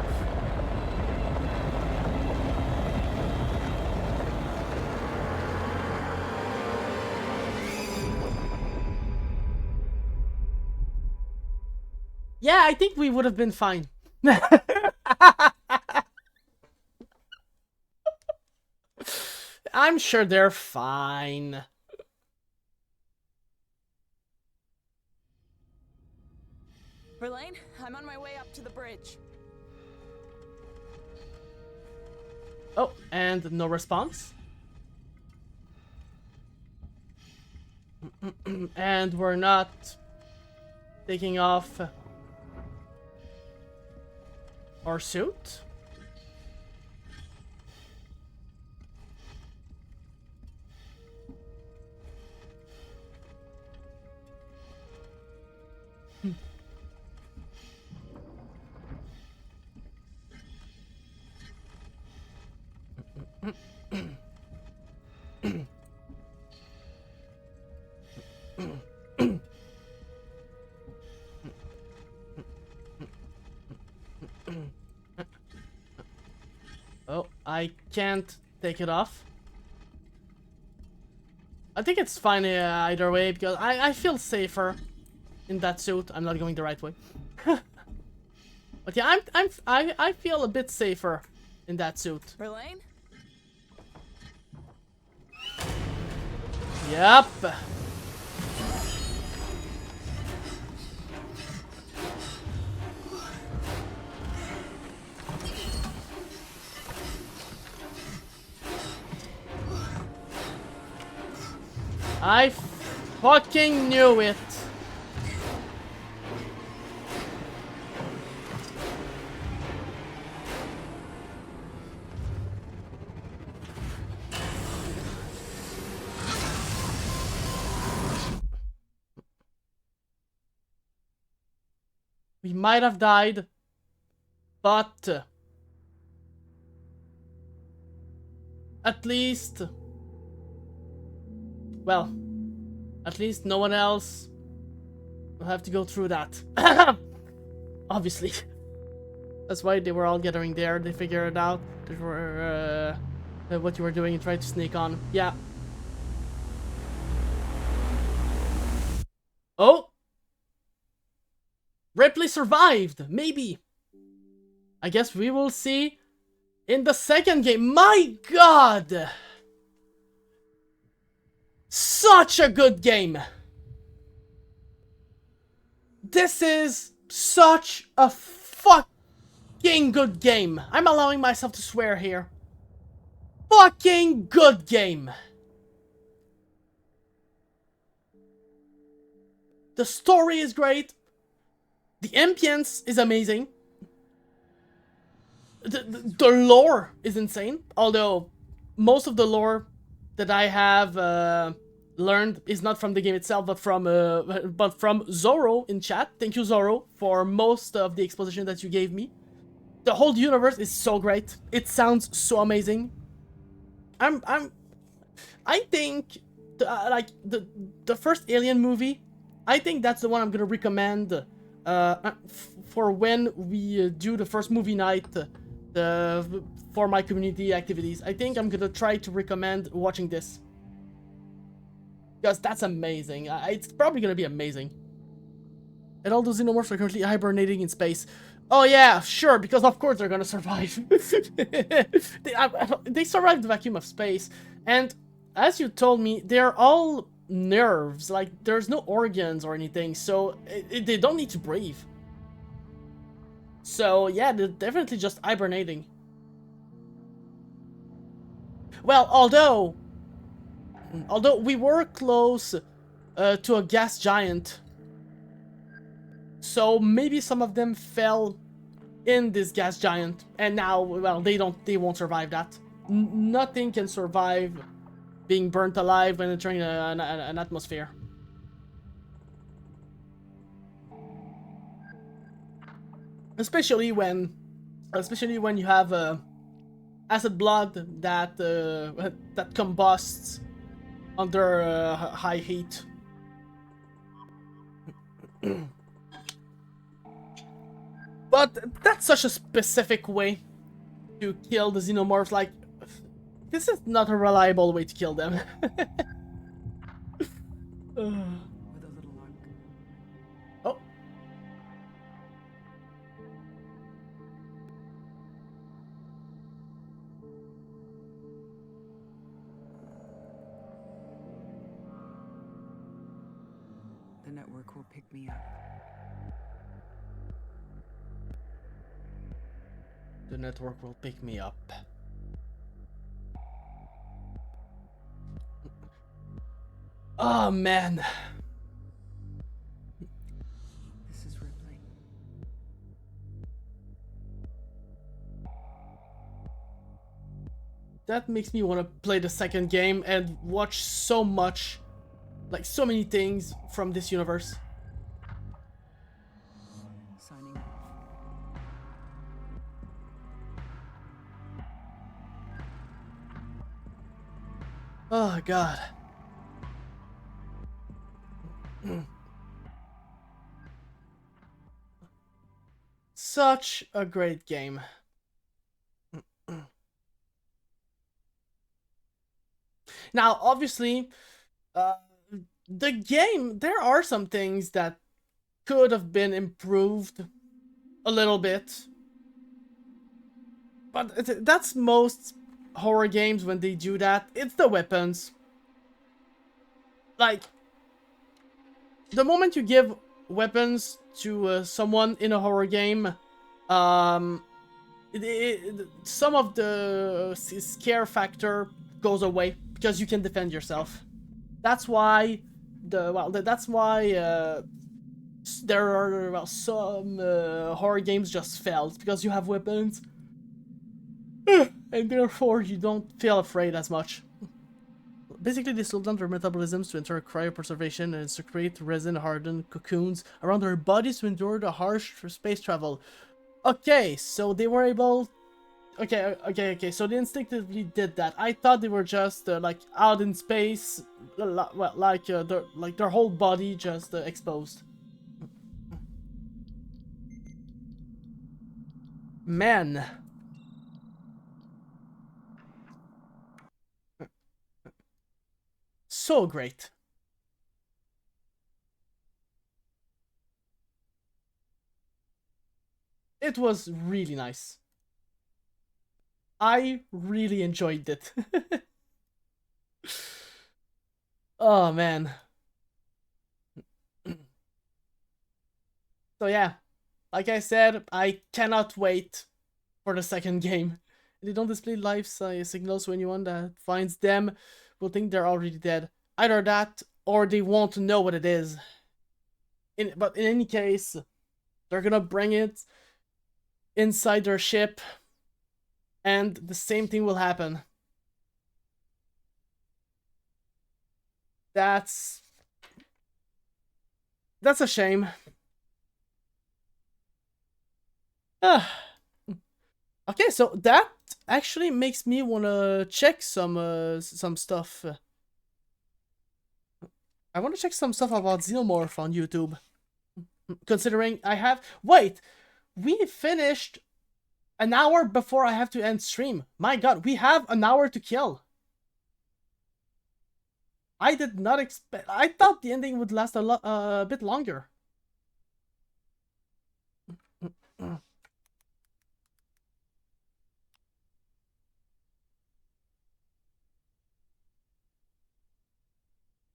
[SPEAKER 1] Yeah, I think we would have been fine. I'm sure they're fine.
[SPEAKER 6] Verlaine, I'm on my way up to the bridge.
[SPEAKER 1] Oh, and no response. And we're not taking off our suit. Oh, I can't take it off. I think it's fine either way because I feel safer in that suit. I'm not going the right way. But yeah, I feel a bit safer in that suit.
[SPEAKER 6] Verlaine?
[SPEAKER 1] Yep. I fucking knew it. We might have died, but at least... Well, at least no one else will have to go through that. Obviously. That's why they were all gathering there. They figured it out. They were, what you were doing and tried to sneak on. Yeah. Oh! Ripley survived! Maybe! I guess we will see in the second game. My god! Such a good game! This is such a fucking good game. I'm allowing myself to swear here. Fucking good game. The story is great. The ambience is amazing. The lore is insane. Although, most of the lore that I have learned is not from the game itself, but from Zoro in chat. Thank you, Zoro, for most of the exposition that you gave me. The whole universe is so great. It sounds so amazing. I think like the first Alien movie, I think that's the one I'm gonna recommend for when we do the first movie night for my community activities. I think I'm gonna try to recommend watching this, because that's amazing. It's probably gonna be amazing. And all those xenomorphs are currently hibernating in space. Oh yeah, sure, because of course they're gonna survive. They survived the vacuum of space, and as you told me, they're all nerves. Like, there's no organs or anything, so they don't need to breathe. So yeah, they're definitely just hibernating. Well, although we were close to a gas giant, so maybe some of them fell in this gas giant, and now, well, they won't survive that. Nothing can survive being burnt alive when entering an atmosphere. Especially when you have acid blood that combusts under high heat. But that's such a specific way to kill the xenomorphs. Like, this is not a reliable way to kill them. Oh.
[SPEAKER 8] The network will pick me up.
[SPEAKER 1] The network will pick me up. Oh man.
[SPEAKER 8] This is Ripley.
[SPEAKER 1] That makes me want to play the second game and watch so much, like so many things from this universe.
[SPEAKER 8] Signing off.
[SPEAKER 1] Oh god. Such a great game. Now, obviously, the game, there are some things that could have been improved a little bit. But that's most horror games when they do that. It's the weapons. Like, the moment you give weapons to someone in a horror game, some of the scare factor goes away because you can defend yourself. That's why there are some horror games just failed because you have weapons, and therefore you don't feel afraid as much. Basically, they slow down their metabolisms to enter cryopreservation and secrete resin-hardened cocoons around their bodies to endure the harsh space travel. Okay, so they were able Okay. So they instinctively did that. I thought they were just like out in space, well, like their whole body just exposed. Man. So great. It was really nice. I really enjoyed it. Oh man. So yeah, like I said, I cannot wait for the second game. They don't display life signals, so anyone that finds them will think they're already dead. Either that, or they won't know what it is. But in any case, they're gonna bring it inside their ship, and the same thing will happen. That's a shame. Okay, so that actually makes me wanna check some stuff. I wanna check some stuff about Xenomorph on YouTube. Considering I have... Wait! We finished an hour before I have to end stream. My god, we have an hour to kill. I did not expect... I thought the ending would last a bit longer.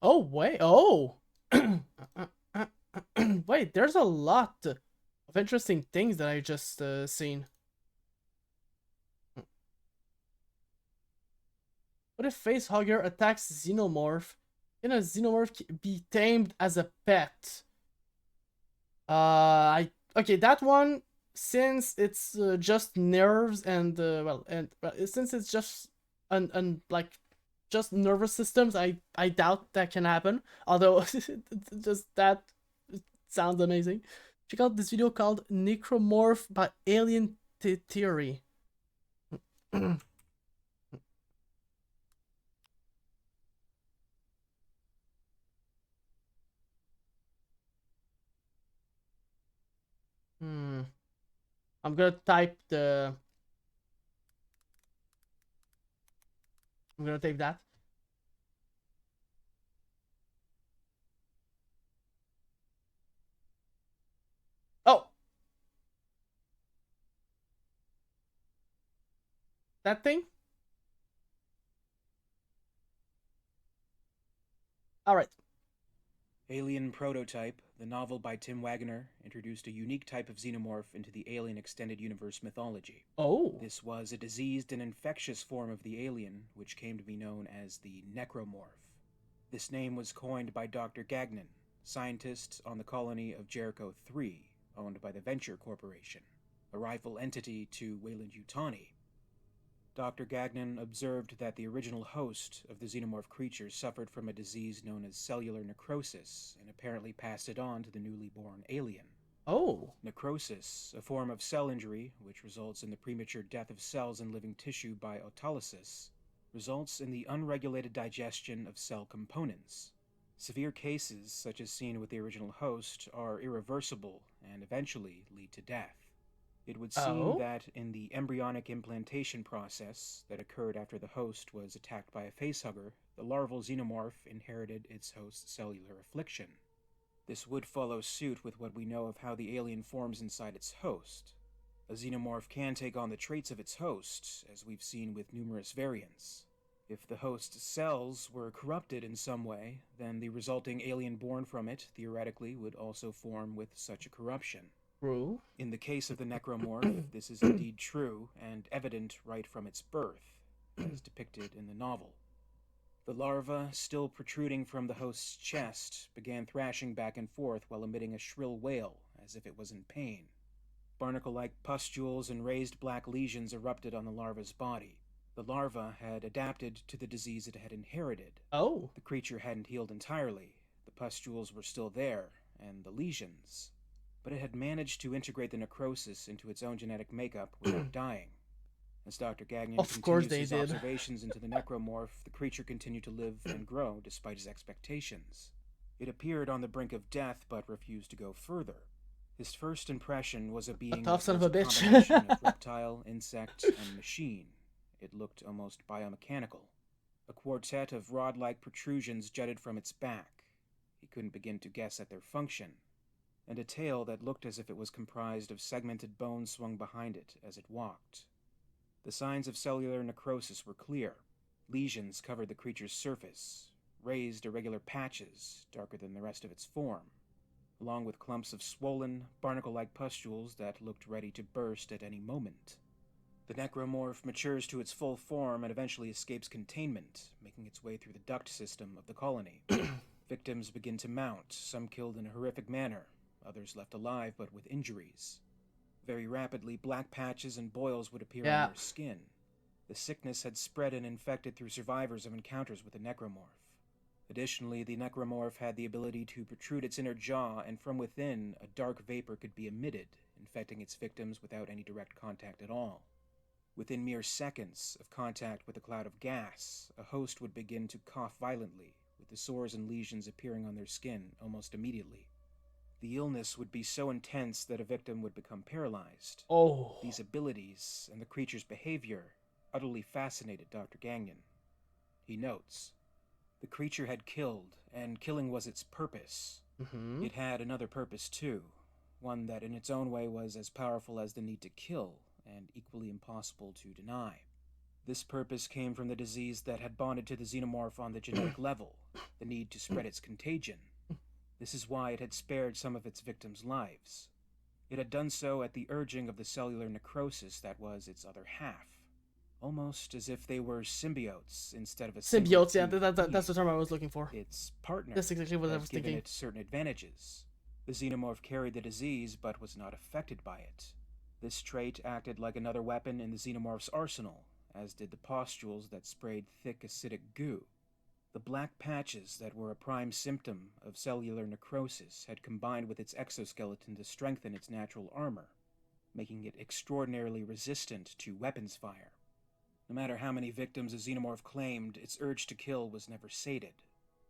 [SPEAKER 1] Oh, wait. Oh! Wait, there's a lot of interesting things that I just seen. What if Facehugger attacks Xenomorph? Can a Xenomorph be tamed as a pet? Okay, that one, since it's just nerves and since it's just like just nervous systems, I doubt that can happen. Although just that sounds amazing. Check out this video called Necromorph by Alien Theory. I'm gonna type the... I'm gonna type that. Oh! That thing? Alright.
[SPEAKER 9] Alien Prototype, the novel by Tim Wagner, introduced a unique type of xenomorph into the Alien Extended Universe mythology.
[SPEAKER 1] Oh.
[SPEAKER 9] This was a diseased and infectious form of the alien, which came to be known as the Necromorph. This name was coined by Dr. Gagnon, scientist on the colony of Jericho 3, owned by the Venture Corporation, a rival entity to Weyland-Yutani. Dr. Gagnon observed that the original host of the xenomorph creature suffered from a disease known as cellular necrosis, and apparently passed it on to the newly born alien.
[SPEAKER 1] Oh.
[SPEAKER 9] Necrosis, a form of cell injury which results in the premature death of cells in living tissue by autolysis, results in the unregulated digestion of cell components. Severe cases, such as seen with the original host, are irreversible and eventually lead to death. It would seem that in the embryonic implantation process that occurred after the host was attacked by a facehugger, the larval xenomorph inherited its host's cellular affliction. This would follow suit with what we know of how the alien forms inside its host. A xenomorph can take on the traits of its host, as we've seen with numerous variants. If the host's cells were corrupted in some way, then the resulting alien born from it theoretically would also form with such a corruption.
[SPEAKER 1] True.
[SPEAKER 9] In the case of the Necromorph, this is indeed true and evident right from its birth, as depicted in the novel. The larva, still protruding from the host's chest, began thrashing back and forth while emitting a shrill wail, as if it was in pain. Barnacle-like pustules and raised black lesions erupted on the larva's body. The larva had adapted to the disease it had inherited.
[SPEAKER 1] Oh.
[SPEAKER 9] The creature hadn't healed entirely. The pustules were still there, and the lesions... but it had managed to integrate the necrosis into its own genetic makeup without dying. As Dr. Gagnon
[SPEAKER 1] Of course
[SPEAKER 9] continues
[SPEAKER 1] they
[SPEAKER 9] his
[SPEAKER 1] did.
[SPEAKER 9] observations into the necromorph, the creature continued to live and grow despite his expectations. It appeared on the brink of death but refused to go further. His first impression was a being
[SPEAKER 1] tough
[SPEAKER 9] that
[SPEAKER 1] son of
[SPEAKER 9] was
[SPEAKER 1] a bitch.
[SPEAKER 9] combination of reptile, insect, and machine. It looked almost biomechanical. A quartet of rod-like protrusions jutted from its back. He couldn't begin to guess at their function. And a tail that looked as if it was comprised of segmented bones swung behind it as it walked. The signs of cellular necrosis were clear. Lesions covered the creature's surface, raised irregular patches darker than the rest of its form, along with clumps of swollen, barnacle-like pustules that looked ready to burst at any moment. The necromorph matures to its full form and eventually escapes containment, making its way through the duct system of the colony. Victims begin to mount, some killed in a horrific manner, others left alive but with injuries. Very rapidly, black patches and boils would appear on their skin. The sickness had spread and infected through survivors of encounters with the necromorph. Additionally, the necromorph had the ability to protrude its inner jaw, and from within, a dark vapor could be emitted, infecting its victims without any direct contact at all. Within mere seconds of contact with a cloud of gas, a host would begin to cough violently, with the sores and lesions appearing on their skin almost immediately. The illness would be so intense that a victim would become paralyzed.
[SPEAKER 1] Oh.
[SPEAKER 9] These abilities and the creature's behavior utterly fascinated Dr. Gagnon. He notes, the creature had killed, and killing was its purpose.
[SPEAKER 1] Mm-hmm.
[SPEAKER 9] It had another purpose too, one that in its own way was as powerful as the need to kill, and equally impossible to deny. This purpose came from the disease that had bonded to the xenomorph on the genetic level, the need to spread its contagion. This is why it had spared some of its victims' lives. It had done so at the urging of the cellular necrosis that was its other half, almost as if they were symbiotes instead of a single
[SPEAKER 1] Symbiotes, yeah,
[SPEAKER 9] being.
[SPEAKER 1] that's the term I was looking for.
[SPEAKER 9] Its partner
[SPEAKER 1] That's exactly what I
[SPEAKER 9] had
[SPEAKER 1] was
[SPEAKER 9] given
[SPEAKER 1] thinking.
[SPEAKER 9] it certain advantages. The xenomorph carried the disease but was not affected by it. This trait acted like another weapon in the xenomorph's arsenal, as did the pustules that sprayed thick acidic goo. The black patches that were a prime symptom of cellular necrosis had combined with its exoskeleton to strengthen its natural armor, making it extraordinarily resistant to weapons fire. No matter how many victims a xenomorph claimed, its urge to kill was never sated.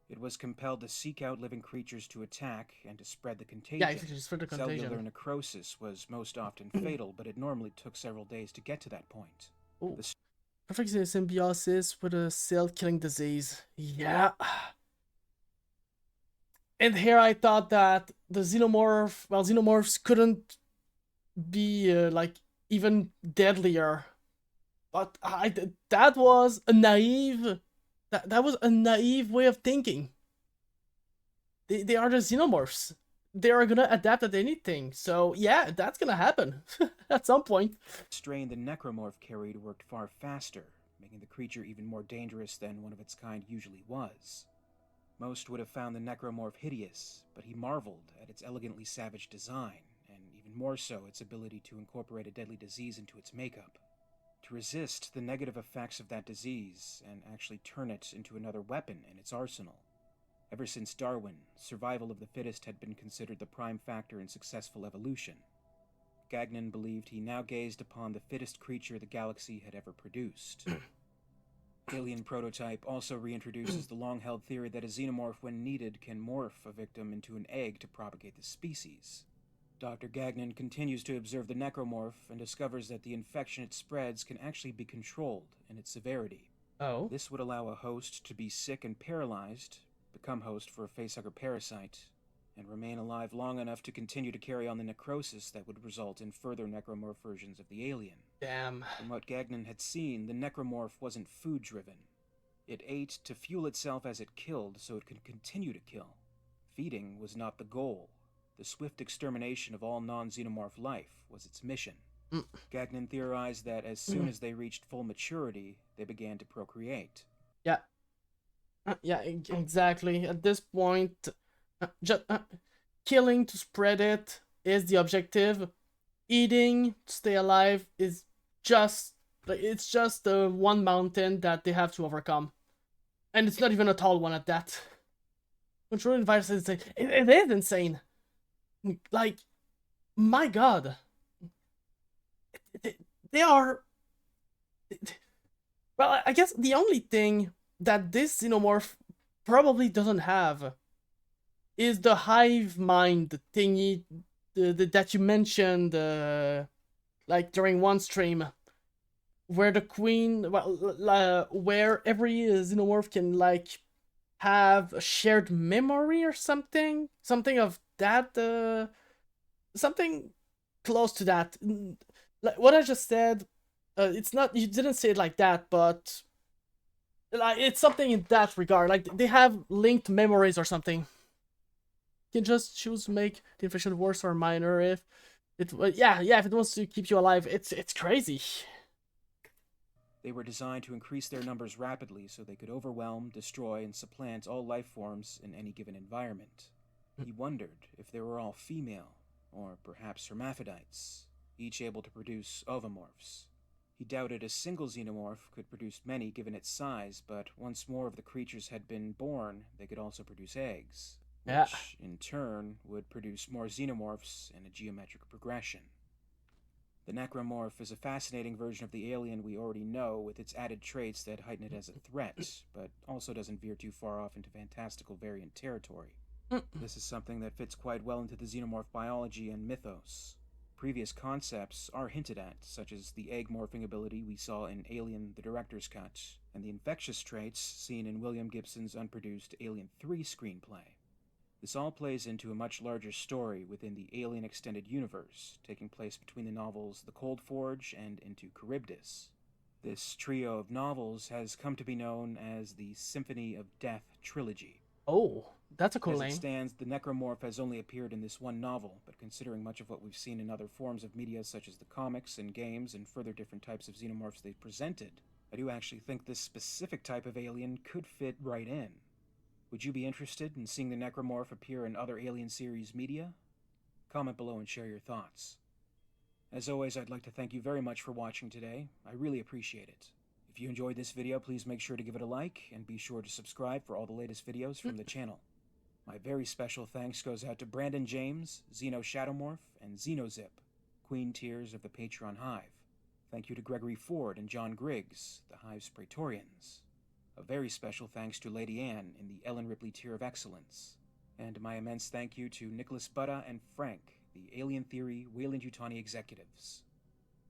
[SPEAKER 9] It was compelled to seek out living creatures to attack and to spread the contagion.
[SPEAKER 1] Yeah, exactly, spread the contagion.
[SPEAKER 9] Cellular necrosis was most often fatal, but it normally took several days to get to that point.
[SPEAKER 1] Ooh.
[SPEAKER 9] The
[SPEAKER 1] Perfect symbiosis with a cell-killing disease. Yeah. And here I thought that the xenomorphs couldn't be like even deadlier. But that was a naive way of thinking. They are the xenomorphs. They are gonna adapt at anything. So yeah, that's gonna happen at some point.
[SPEAKER 9] strain the necromorph carried worked far faster, making the creature even more dangerous than one of its kind usually was. Most would have found the necromorph hideous, but he marveled at its elegantly savage design, and even more so its ability to incorporate a deadly disease into its makeup. To resist the negative effects of that disease, and actually turn it into another weapon in its arsenal. Ever since Darwin, survival of the fittest had been considered the prime factor in successful evolution. Gagnon believed he now gazed upon the fittest creature the galaxy had ever produced. Alien Prototype also reintroduces the long-held theory that a xenomorph, when needed, can morph a victim into an egg to propagate the species. Dr. Gagnon continues to observe the necromorph and discovers that the infection it spreads can actually be controlled in its severity.
[SPEAKER 1] Oh.
[SPEAKER 9] This would allow a host to be sick and paralyzed, become host for a facehugger parasite, and remain alive long enough to continue to carry on the necrosis that would result in further necromorph versions of the alien.
[SPEAKER 1] Damn.
[SPEAKER 9] From what Gagnon had seen, the necromorph wasn't food-driven. It ate to fuel itself as it killed so it could continue to kill. Feeding was not the goal. The swift extermination of all non-xenomorph life was its mission. Gagnon theorized that as soon as they reached full maturity, they began to procreate.
[SPEAKER 1] Yeah. Yeah, exactly. At this point, just killing to spread it is the objective. Eating to stay alive is just one mountain that they have to overcome, and it's not even a tall one at that. Controlling virus is insane. It is insane. Like, my God, they are Well, I guess the only thing that this xenomorph probably doesn't have is the hive mind thingy that you mentioned, like during one stream, where the queen, well, where every xenomorph can like have a shared memory or something of that, something close to that. Like what I just said, it's not, you didn't say it like that, but like it's something in that regard. Like they have linked memories or something. You can just choose to make the infection worse or minor if it, yeah, if it wants to keep you alive. It's crazy.
[SPEAKER 9] They were designed to increase their numbers rapidly so they could overwhelm, destroy, and supplant all life forms in any given environment. He wondered if they were all female, or perhaps hermaphrodites, each able to produce ovomorphs. He doubted a single xenomorph could produce many given its size, but once more of the creatures had been born, they could also produce eggs, which in turn would produce more xenomorphs in a geometric progression. The necromorph is a fascinating version of the alien we already know, with its added traits that heighten it as a threat, but also doesn't veer too far off into fantastical variant territory. This is something that fits quite well into the xenomorph biology and mythos. Previous concepts are hinted at, such as the egg morphing ability we saw in Alien: The Director's Cut, and the infectious traits seen in William Gibson's unproduced Alien 3 screenplay. This all plays into a much larger story within the Alien Extended Universe, taking place between the novels The Cold Forge and Into Charybdis. This trio of novels has come to be known as the Symphony of Death trilogy.
[SPEAKER 1] Oh, that's a cool
[SPEAKER 9] As
[SPEAKER 1] name.
[SPEAKER 9] it stands, the necromorph has only appeared in this one novel, but considering much of what we've seen in other forms of media such as the comics and games and further different types of xenomorphs they've presented, I do actually think this specific type of alien could fit right in. Would you be interested in seeing the necromorph appear in other Alien series media? Comment below and share your thoughts. As always, I'd like to thank you very much for watching today. I really appreciate it. If you enjoyed this video, please make sure to give it a like, and be sure to subscribe for all the latest videos from the channel. My very special thanks goes out to Brandon James, Xeno Shadowmorph, and Xenozip, Queen Tiers of the Patreon Hive. Thank you to Gregory Ford and John Griggs, the Hive's Praetorians. A very special thanks to Lady Anne in the Ellen Ripley Tier of Excellence. And my immense thank you to Nicholas Butta and Frank, the Alien Theory Weyland-Yutani executives.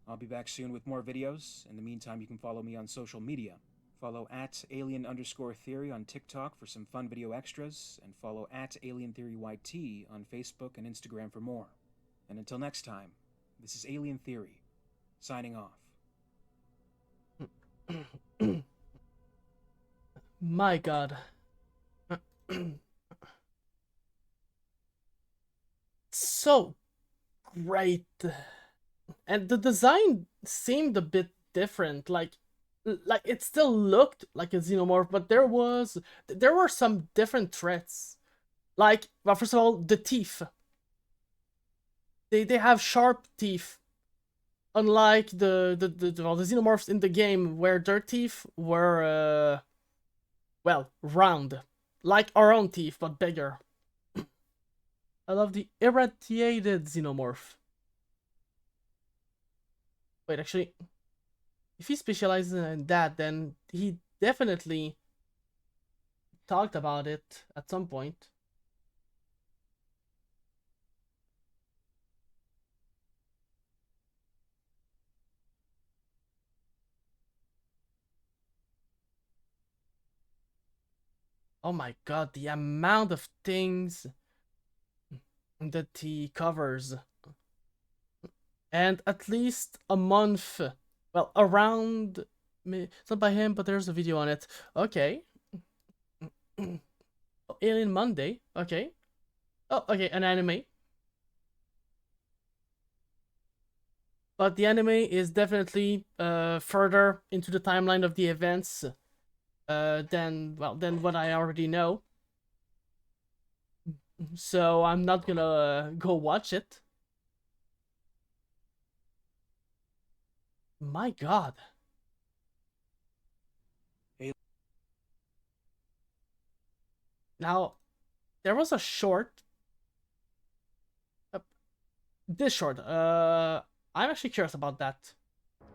[SPEAKER 9] I'll be back soon with more videos. In the meantime, you can follow me on social media. Follow @alien_theory on TikTok for some fun video extras, and follow @AlienTheoryYT on Facebook and Instagram for more. And until next time, this is Alien Theory, signing off.
[SPEAKER 1] My god. So great. And the design seemed a bit different. Like it still looked like a xenomorph, but there were some different threats. Like, well, first of all, the teeth. They have sharp teeth. Unlike the xenomorphs in the game, where their teeth were well, round. Like our own teeth, but bigger. I love the irradiated xenomorph. Wait, actually, if he specializes in that, then he definitely talked about it at some point. Oh my god, the amount of things that he covers. And at least a month, well, around, it's not by him, but there's a video on it. Okay. Alien Monday, okay. Oh, okay, an anime. But the anime is definitely further into the timeline of the events than what I already know. So I'm not gonna go watch it. My god. Now, there was a short. This short. I'm actually curious about that.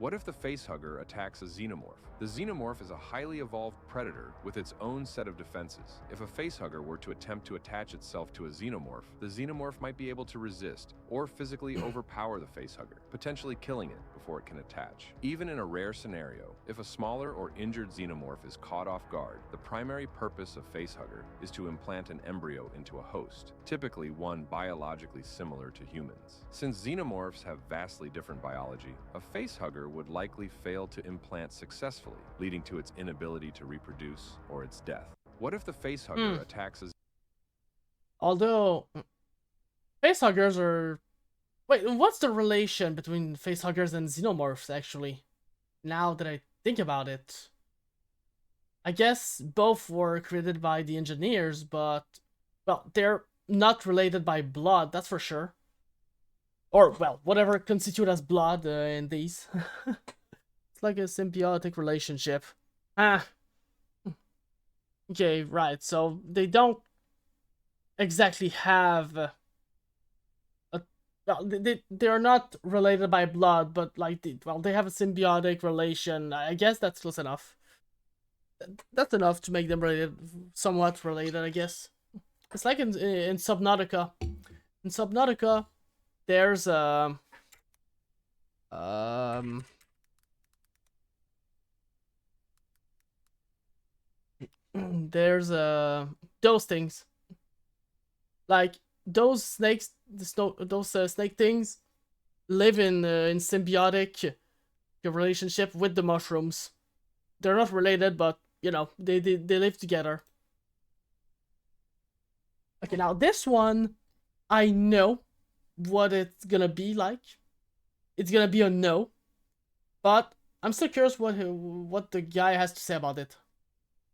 [SPEAKER 10] What if the facehugger attacks a xenomorph? The xenomorph is a highly evolved predator with its own set of defenses. If a facehugger were to attempt to attach itself to a xenomorph, the xenomorph might be able to resist or physically overpower the facehugger, potentially killing it before it can attach. Even in a rare scenario, if a smaller or injured xenomorph is caught off guard, the primary purpose of facehugger is to implant an embryo into a host, typically one biologically similar to humans. Since xenomorphs have vastly different biology, a facehugger would likely fail to implant successfully, leading to its inability to reproduce or its death. What if the facehugger attacks a...
[SPEAKER 1] Although, facehuggers are... Wait, what's the relation between facehuggers and xenomorphs, actually? Now that I think about it. I guess both were created by the engineers, but... Well, they're not related by blood, that's for sure. Or, well, whatever constitute as blood in these. It's like a symbiotic relationship. Okay, right, so they don't exactly have... Well, they're not related by blood, but like, they have a symbiotic relation. I guess that's close enough. That's enough to make them related, somewhat related, I guess. It's like in Subnautica. In Subnautica, there's there's those things, like those snakes, those snake things live in symbiotic relationship with the mushrooms. They're not related, but you know, they live together. Okay, now this one, I know what it's gonna be like. It's gonna be a no, but I'm still curious what the guy has to say about it.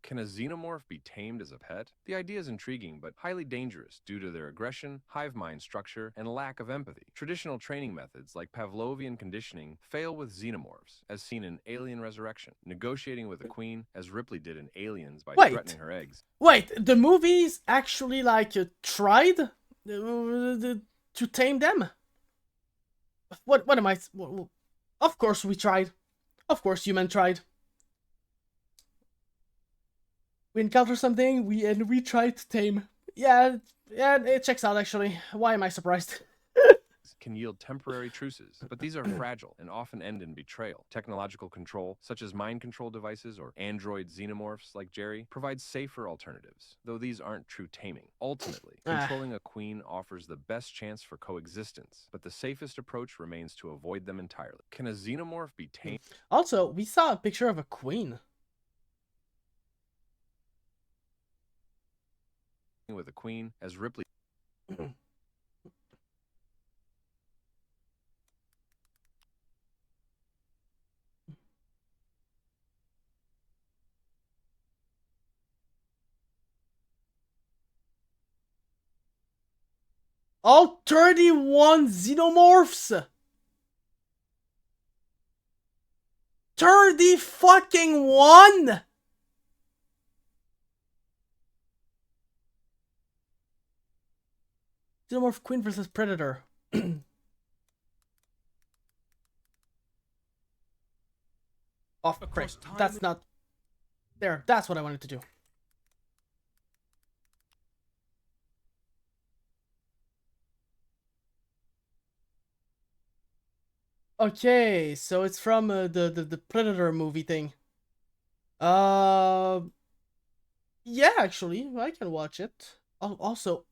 [SPEAKER 10] Can a xenomorph be tamed as a pet? The idea is intriguing, but highly dangerous due to their aggression, hive mind structure, and lack of empathy. Traditional training methods like Pavlovian conditioning fail with xenomorphs, as seen in Alien Resurrection, negotiating with a queen, as Ripley did in Aliens by threatening her eggs.
[SPEAKER 1] Wait, the movies actually like tried to tame them? What am I... Of course we tried. Of course human tried. We encounter something, we try to tame. Yeah, it checks out actually. Why am I surprised?
[SPEAKER 10] Can yield temporary truces, but these are fragile and often end in betrayal. Technological control, such as mind control devices or android xenomorphs like Jerry, provides safer alternatives, though these aren't true taming. Ultimately, controlling a queen offers the best chance for coexistence, but the safest approach remains to avoid them entirely. Can a xenomorph be tamed?
[SPEAKER 1] Also, we saw a picture of a queen.
[SPEAKER 10] With a queen, as Ripley...
[SPEAKER 1] All 31 xenomorphs! 30 fucking 1! Xenomorph Queen versus Predator. Oh, great. That's not... There, that's what I wanted to do. Okay, so it's from the Predator movie thing. Yeah, actually, I can watch it. Also...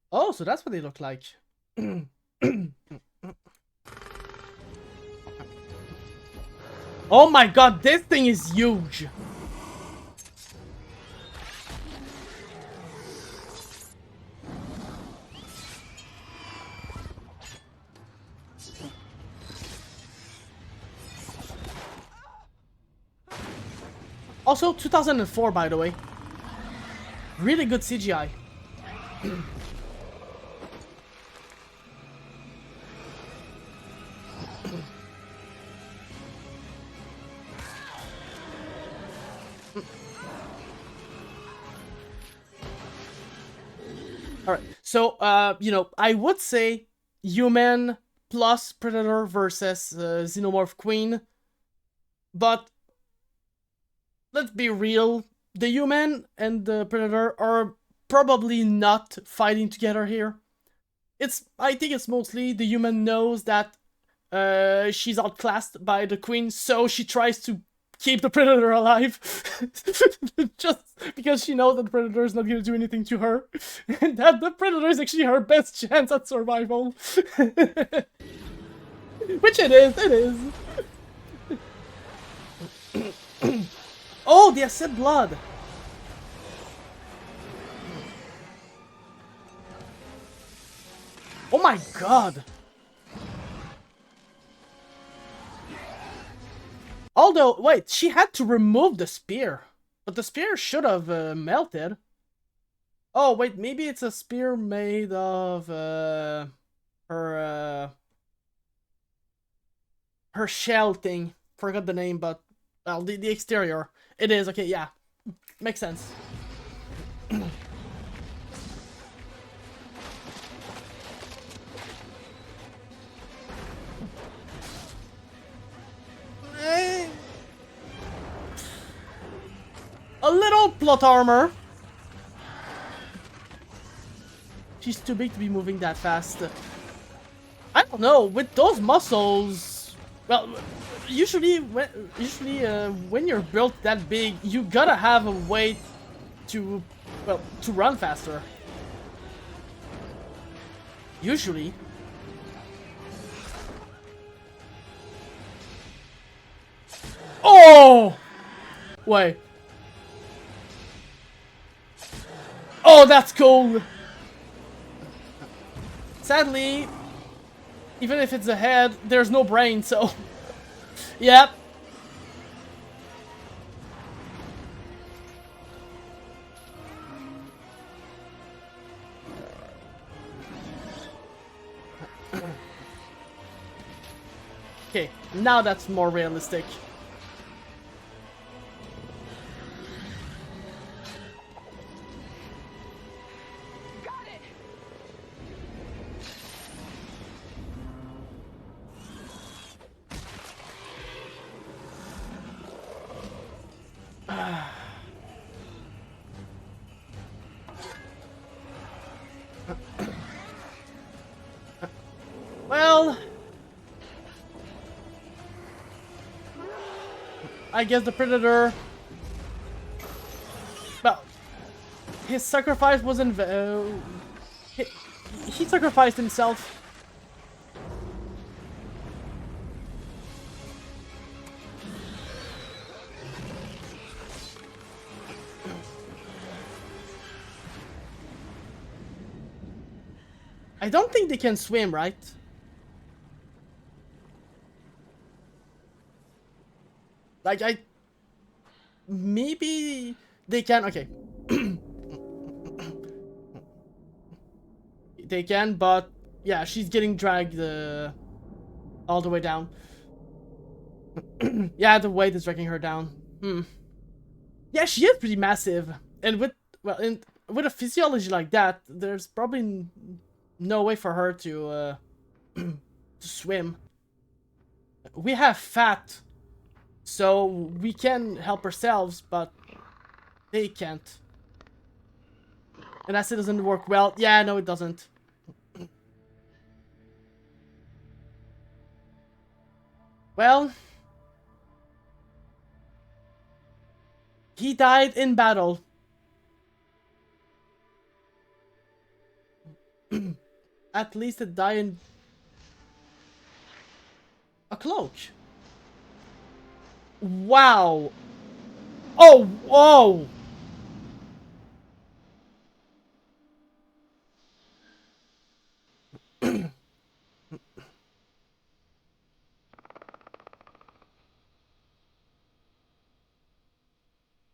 [SPEAKER 1] Oh, so that's what they look like. Oh my god, this thing is huge. Also, 2004, by the way. Really good CGI. Alright, so, you know, I would say human plus predator versus xenomorph queen, but let's be real, the human and the predator are probably not fighting together here. I think it's mostly the human knows that she's outclassed by the queen, so she tries to keep the predator alive. Just because she knows that the predator is not going to do anything to her. And that the predator is actually her best chance at survival. Which it is. Oh, the acid blood. Oh my god. Although, wait, she had to remove the spear. But the spear should have melted. Oh, wait, maybe it's a spear made of her shell thing. Forgot the name, but, well, the exterior. It is, okay, yeah. Makes sense. A little plot armor. She's too big to be moving that fast. I don't know, with those muscles, well, usually when you're built that big, you gotta have a way to, well, to run faster. Usually. Oh! Wait. Oh, that's cool! Sadly, even if it's a head, there's no brain, so... Yep. Okay, now that's more realistic. Well, I guess the predator, well, his sacrifice wasn't, he sacrificed himself. I don't think they can swim, right? Like, maybe they can, okay. They can, but yeah, she's getting dragged all the way down. Yeah, the weight is dragging her down. Yeah, she is pretty massive. And with, well, with a physiology like that, there's probably no way for her to to swim. We have fat, so we can help ourselves, but they can't. And as it doesn't work well. Yeah, no, it doesn't. Well, he died in battle. At least it died in a cloak. Wow. Oh, whoa.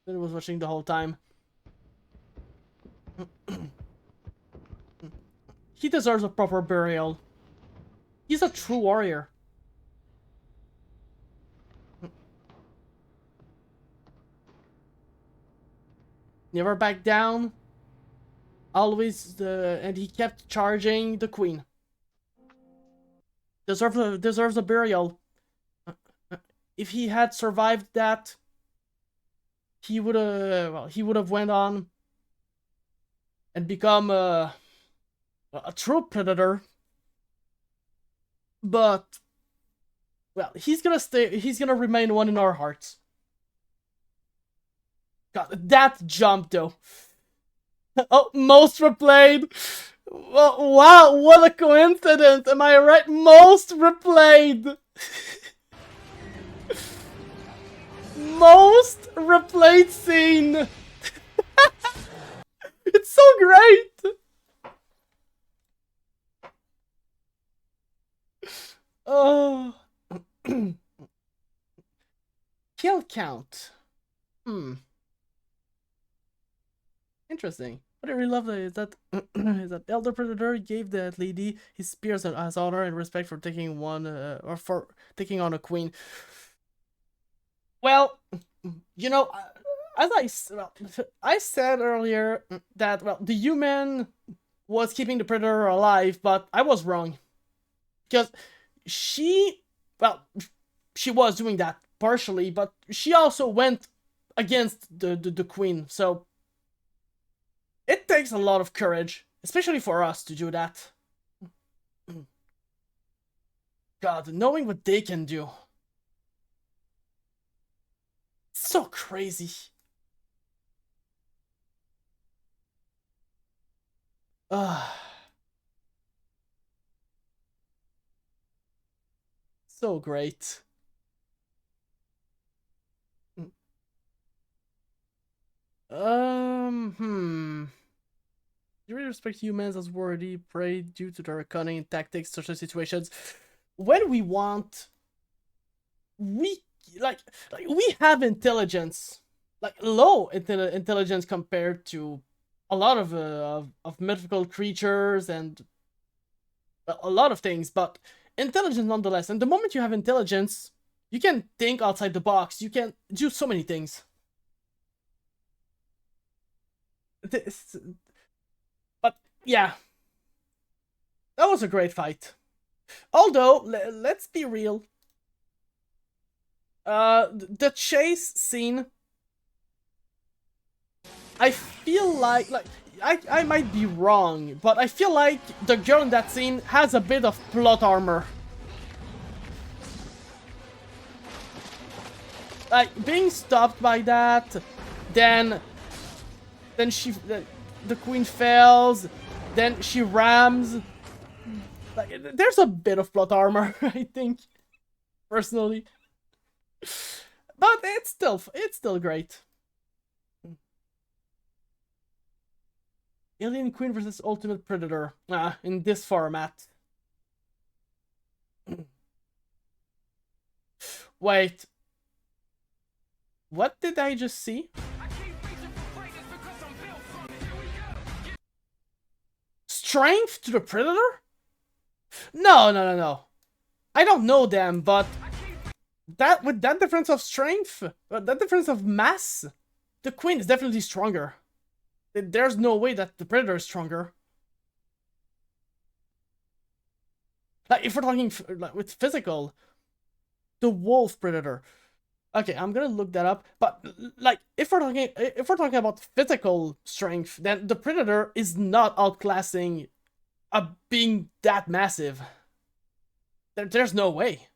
[SPEAKER 1] I was watching the whole time. He deserves a proper burial. He's a true warrior. never backed down. Always and he kept charging the queen. Deserves a burial. If he had survived that, he would have went on and become a true predator. But well, he's gonna remain one in our hearts. God, that jump though. Oh, most replayed. Wow, what a coincidence. Am I right? Most replayed. Most replayed scene. It's so great. Oh. Kill count. Interesting. What I really love is that is that Elder Predator gave that lady his spears as honor and respect for taking one or for taking on a queen. Well, you know, as I said earlier that the human was keeping the predator alive, but I was wrong because she was doing that partially, but she also went against the queen, so. It takes a lot of courage, especially for us to do that. God, knowing what they can do. So crazy. So great. You really respect humans as worthy prey due to their cunning and tactics in social situations. When we want, we have intelligence, like low intelligence compared to a lot of mythical creatures and a lot of things, but intelligence nonetheless. And the moment you have intelligence, you can think outside the box. You can do so many things. But yeah, that was a great fight. Although, let's be real. The chase scene, I feel like I might be wrong, but I feel like the girl in that scene has a bit of plot armor. Like, being stopped by that, then the queen fails, then she rams. Like, there's a bit of plot armor, I think, personally. But it's still great. Alien Queen versus Ultimate Predator. In this format. Wait. What did I just see? Strength to the Predator? No. I don't know them, but with that difference of strength, that difference of mass, the Queen is definitely stronger. There's no way that the Predator is stronger. Like, if we're talking with physical, the Wolf Predator. Okay, I'm gonna look that up. But like, if we're talking about physical strength, then the Predator is not outclassing being that massive. There's no way.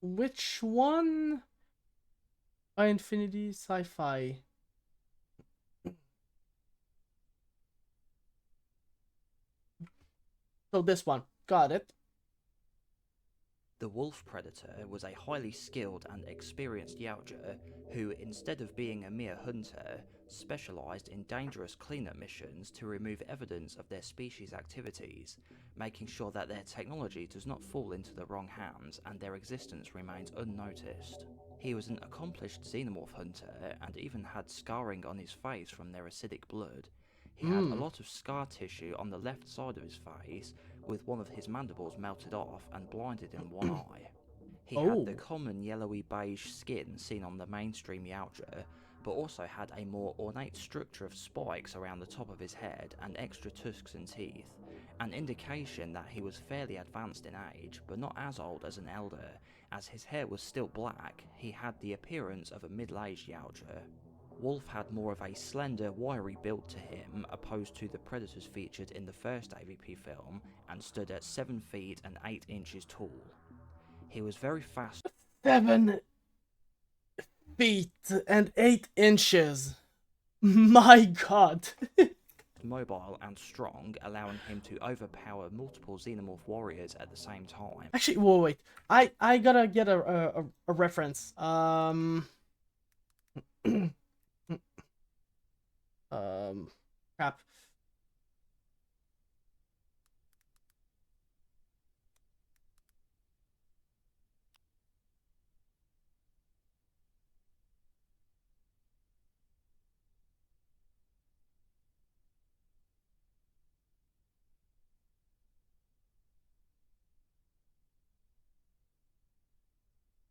[SPEAKER 1] Which one? Infinity Sci-Fi. So this one. Got it.
[SPEAKER 11] The The wolf predator was a highly skilled and experienced Yautja who, instead of being a mere hunter, specialised in dangerous cleanup missions to remove evidence of their species' activities, making sure that their technology does not fall into the wrong hands and their existence remains unnoticed. He was an accomplished xenomorph hunter and even had scarring on his face from their acidic blood. He had a lot of scar tissue on the left side of his face, with one of his mandibles melted off and blinded in one eye. He had the common yellowy beige skin seen on the mainstream Yautja, but also had a more ornate structure of spikes around the top of his head and extra tusks and teeth, an indication that he was fairly advanced in age, but not as old as an elder. As his hair was still black, he had the appearance of a middle-aged Yautja. Wolf had more of a slender, wiry build to him, opposed to the predators featured in the first AVP film, and stood at 7 feet and 8 inches tall. He was very fast.
[SPEAKER 1] 7 feet and 8 inches. My god.
[SPEAKER 11] Mobile and strong, allowing him to overpower multiple xenomorph warriors at the same time.
[SPEAKER 1] Actually, wait. I gotta get a reference. Crap.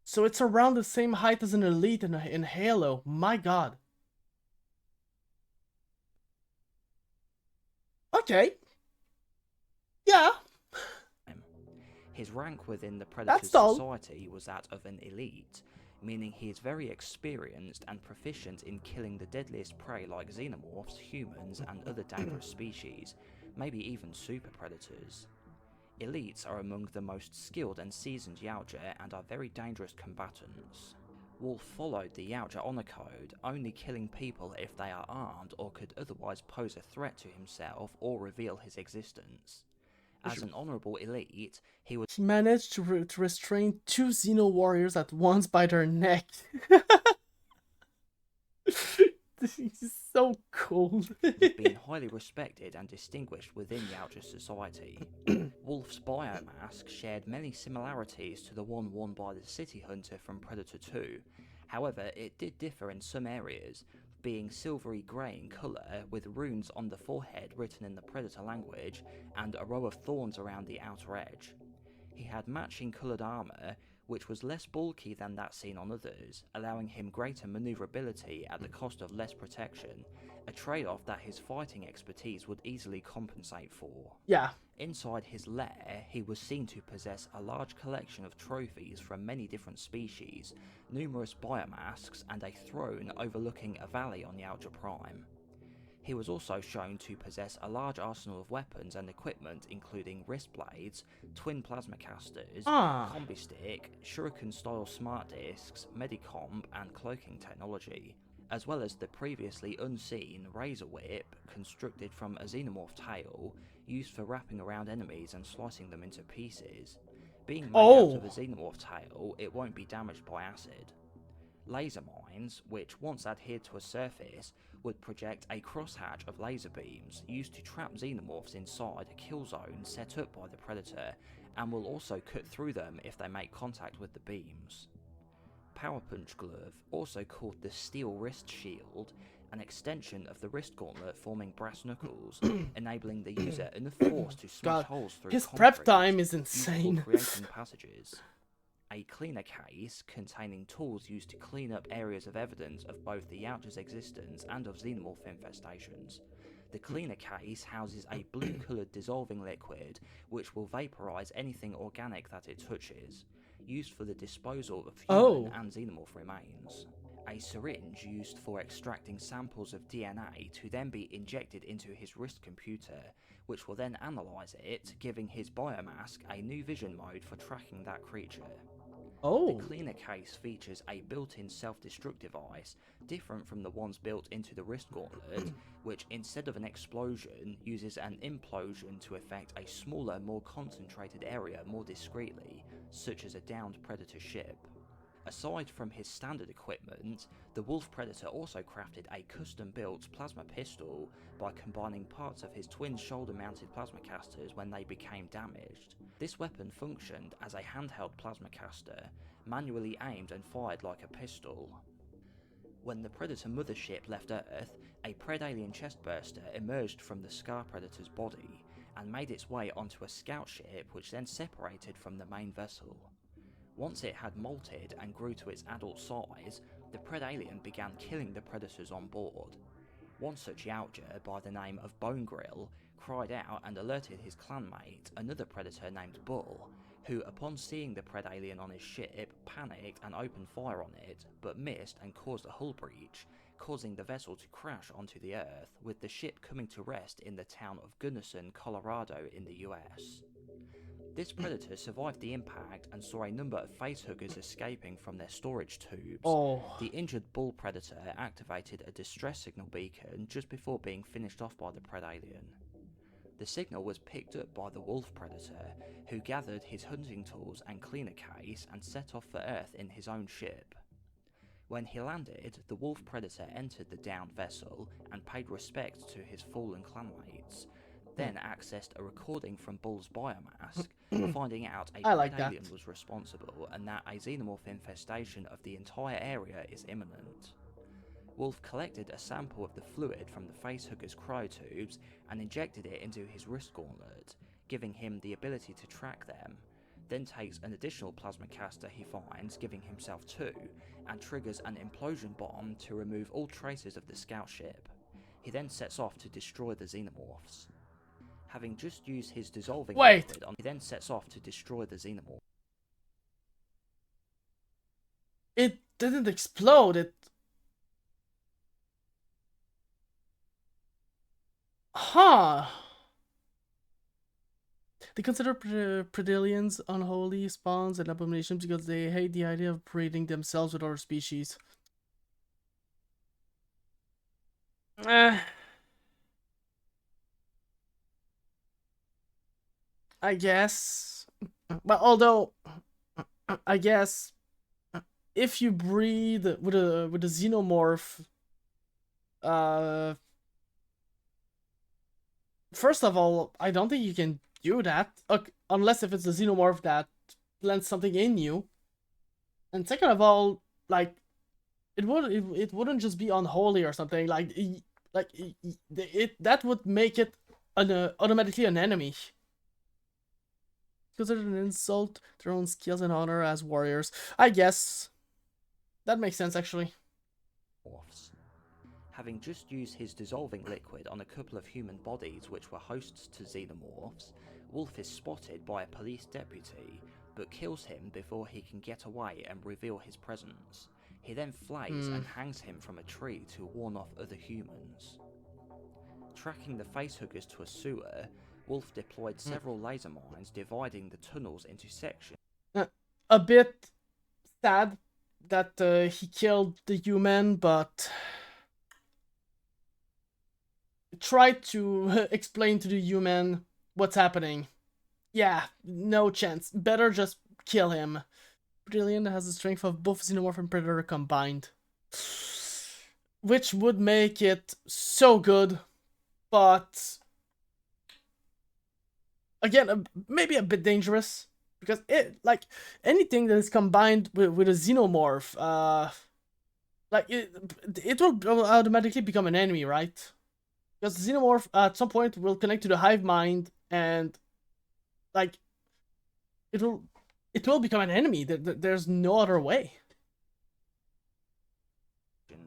[SPEAKER 1] So it's around the same height as an elite in Halo. My god. Okay. Yeah.
[SPEAKER 11] His rank within the Predator's society was that of an elite, meaning he is very experienced and proficient in killing the deadliest prey like xenomorphs, humans, and other dangerous species, maybe even super predators. Elites are among the most skilled and seasoned Yautja and are very dangerous combatants. Wolf followed the Yautja honor code, only killing people if they are armed or could otherwise pose a threat to himself or reveal his existence. As an honorable elite, he
[SPEAKER 1] managed to restrain 2 Xeno warriors at once by their neck. This is so cool.
[SPEAKER 11] been highly respected and distinguished within Yautja society. Wolf's biomask shared many similarities to the one worn by the City Hunter from Predator 2. However, it did differ in some areas, being silvery grey in colour with runes on the forehead written in the Predator language and a row of thorns around the outer edge. He had matching coloured armour, which was less bulky than that seen on others, allowing him greater manoeuvrability at the cost of less protection, a trade-off that his fighting expertise would easily compensate for.
[SPEAKER 1] Yeah.
[SPEAKER 11] Inside his lair, he was seen to possess a large collection of trophies from many different species, numerous biomasks, and a throne overlooking a valley on Yautja Prime. He was also shown to possess a large arsenal of weapons and equipment including wrist blades, twin plasma casters, combi stick, shuriken-style smart discs, medicomb and cloaking technology, as well as the previously unseen razor whip constructed from a xenomorph tail used for wrapping around enemies and slicing them into pieces. Being made out of a xenomorph tail, it won't be damaged by acid. Laser mines, which once adhered to a surface, would project a crosshatch of laser beams used to trap xenomorphs inside a kill zone set up by the Predator, and will also cut through them if they make contact with the beams. Power Punch Glove, also called the Steel Wrist Shield, an extension of the wrist gauntlet forming brass knuckles, enabling the user enough force to smash holes through
[SPEAKER 1] his
[SPEAKER 11] concrete,
[SPEAKER 1] prep time is insane.
[SPEAKER 11] creating passages. A cleaner case containing tools used to clean up areas of evidence of both the Yautja's existence and of xenomorph infestations. The cleaner case houses a blue-coloured dissolving liquid which will vaporise anything organic that it touches, used for the disposal of human and xenomorph remains. A syringe used for extracting samples of DNA to then be injected into his wrist computer, which will then analyse it, giving his biomask a new vision mode for tracking that creature. The cleaner case features a built-in self-destruct device, different from the ones built into the wrist gauntlet, which instead of an explosion, uses an implosion to effect a smaller, more concentrated area more discreetly, such as a downed Predator ship. Aside from his standard equipment, the Wolf Predator also crafted a custom-built plasma pistol by combining parts of his twin shoulder-mounted plasma casters when they became damaged. This weapon functioned as a handheld plasma caster, manually aimed and fired like a pistol. When the Predator mothership left Earth, a Predalien chestburster emerged from the Scar Predator's body and made its way onto a scout ship, which then separated from the main vessel. Once it had molted and grew to its adult size, the Predalien began killing the predators on board. One such Yautja, by the name of Bone Grill, cried out and alerted his clanmate, another predator named Bull, who, upon seeing the Predalien on his ship, panicked and opened fire on it, but missed and caused a hull breach, causing the vessel to crash onto the Earth, with the ship coming to rest in the town of Gunnison, Colorado in the US. This predator survived the impact and saw a number of facehuggers escaping from their storage tubes.
[SPEAKER 1] Oh.
[SPEAKER 11] The injured bull predator activated a distress signal beacon just before being finished off by the Predalien. The signal was picked up by the wolf predator, who gathered his hunting tools and cleaner case and set off for Earth in his own ship. When he landed, the wolf predator entered the downed vessel and paid respect to his fallen clanmates, then accessed a recording from Bull's biomask, finding out a Predalien was responsible and that a xenomorph infestation of the entire area is imminent. Wolf collected a sample of the fluid from the facehugger's cryotubes and injected it into his wrist gauntlet, giving him the ability to track them, then takes an additional plasma caster he finds, giving himself 2, and triggers an implosion bomb to remove all traces of the scout ship. He then sets off to destroy the xenomorphs. Having just used his dissolving liquid on, he then sets off to destroy the xenomorph.
[SPEAKER 1] It didn't explode, it... Huh. They consider Predaliens unholy spawns and abominations because they hate the idea of breeding themselves with other species. I guess. But although, I guess, if you breed with a xenomorph, first of all, I don't think you can do that, unless if it's a xenomorph that plants something in you. And second of all, like, it wouldn't just be unholy or something. That would make it automatically an enemy. Considered an insult to their own skills and honor as warriors. I guess that makes sense, actually.
[SPEAKER 11] Having just used his dissolving liquid on a couple of human bodies which were hosts to xenomorphs, Wolf is spotted by a police deputy, but kills him before he can get away and reveal his presence. He then flays and hangs him from a tree to warn off other humans. Tracking the facehuggers to a sewer, Wolf deployed several laser mines dividing the tunnels into sections.
[SPEAKER 1] A bit sad that he killed the human, but tried to explain to the human what's happening. Yeah, no chance. Better just kill him. Predalien has the strength of both Xenomorph and Predator combined, which would make it so good, but again, maybe a bit dangerous, because anything that is combined with a xenomorph, it will automatically become an enemy, right? Because the xenomorph at some point will connect to the hive mind, and it will become an enemy. There's no other way.